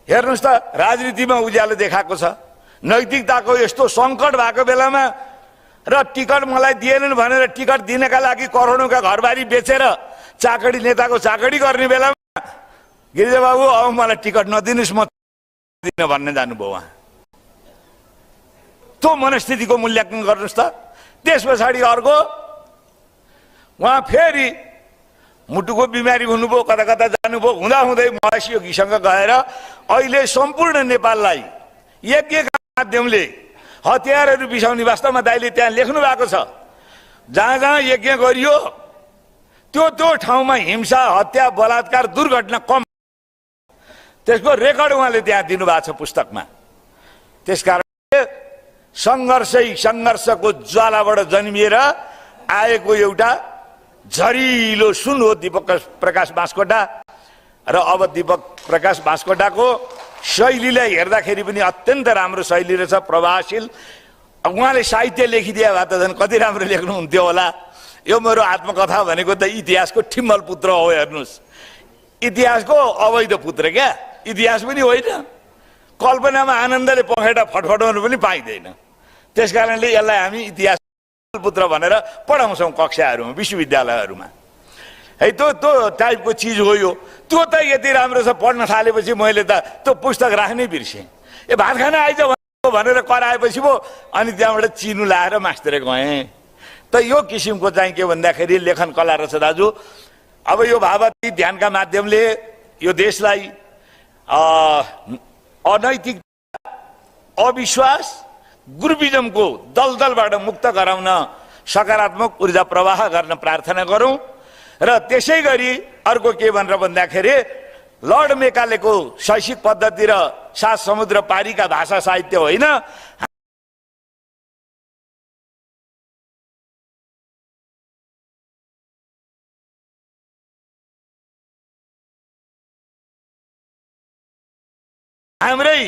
हेर्नुहोस् त राजनीतिमा उज्यालो देखाएको छ। नैतिकताको यस्तो सङ्कट भएको बेलामा र टिकट मलाई दिएनन् भनेर टिकट दिनका लागि करोडौँका घरबारी बेचेर चाकडी नेताको चाकडी गर्ने बेलामा गिरिजा बाबु अब मलाई टिकट नदिनुहोस् म दिन भन्ने जानुभयो उहाँ। त्यो मनस्थितिको मूल्याङ्कन गर्नुहोस् त। त्यस पछाडि अर्को उहाँ फेरि मुटुको बिमारी हुनुभयो, कता कता जानुभयो। हुँदाहुँदै महर्षि योगीसँग गएर अहिले सम्पूर्ण नेपाललाई यज्ञका माध्यमले हतियारहरू बिसाउने वास्तवमा दाइले त्यहाँ लेख्नु भएको छ। जहाँ जहाँ यज्ञ गरियो त्यो ठाउँमा हिंसा हत्या बलात्कार दुर्घटना कम, त्यसको रेकर्ड उहाँले त्यहाँ दिनुभएको छ पुस्तकमा। त्यसकारणले सङ्घर्षको ज्वालाबाट जन्मिएर आएको एउटा झरिलो सुन हो दीपक प्रकाश बाँसकोटा। र अब दीपक प्रकाश बाँसकोटाको शैलीलाई हेर्दाखेरि पनि अत्यन्त राम्रो शैली रहेछ, प्रभावशील। उहाँले साहित्य लेखिदिए भए त झन् कति राम्रो लेख्नुहुन्थ्यो होला। यो मेरो आत्मकथा भनेको त इतिहासको ठिम्मल पुत्र हो। हेर्नुहोस्, इतिहासको अवैध पुत्र क्या, इतिहास पनि होइन। कल्पनामा आनन्दले पखेटा फटफटाउनु पनि पाइँदैन। त्यसकारणले यसलाई हामी इतिहास पुत्र भनेर पढाउँछौँ कक्षाहरूमा, विश्वविद्यालयहरूमा। है त्यो टाइपको चिज हो यो। त्यो त यति राम्रो छ, पढ्न थालेपछि मैले त त्यो पुस्तक राख्नै बिर्सेँ। भात खान आइज भनेर कराएपछि पो अनि त्यहाँबाट चिनु लाएर मास्तिर गएँ। त यो किसिमको चाहिँ के भन्दाखेरि लेखन कला रहेछ दाजु। अब यो भावती ध्यानका माध्यमले यो देशलाई अनैतिक अविश्वास गुरुविजमको दलदलबाट मुक्त गराउन सकारात्मक ऊर्जा प्रवाह गर्न प्रार्थना गरौँ। र त्यसै गरी अर्को के भनेर भन्दाखेरि लर्ड मेकालेको शैक्षिक पद्धति र 7 समुद्र पारीका भाषा साहित्य होइन, हाम्रै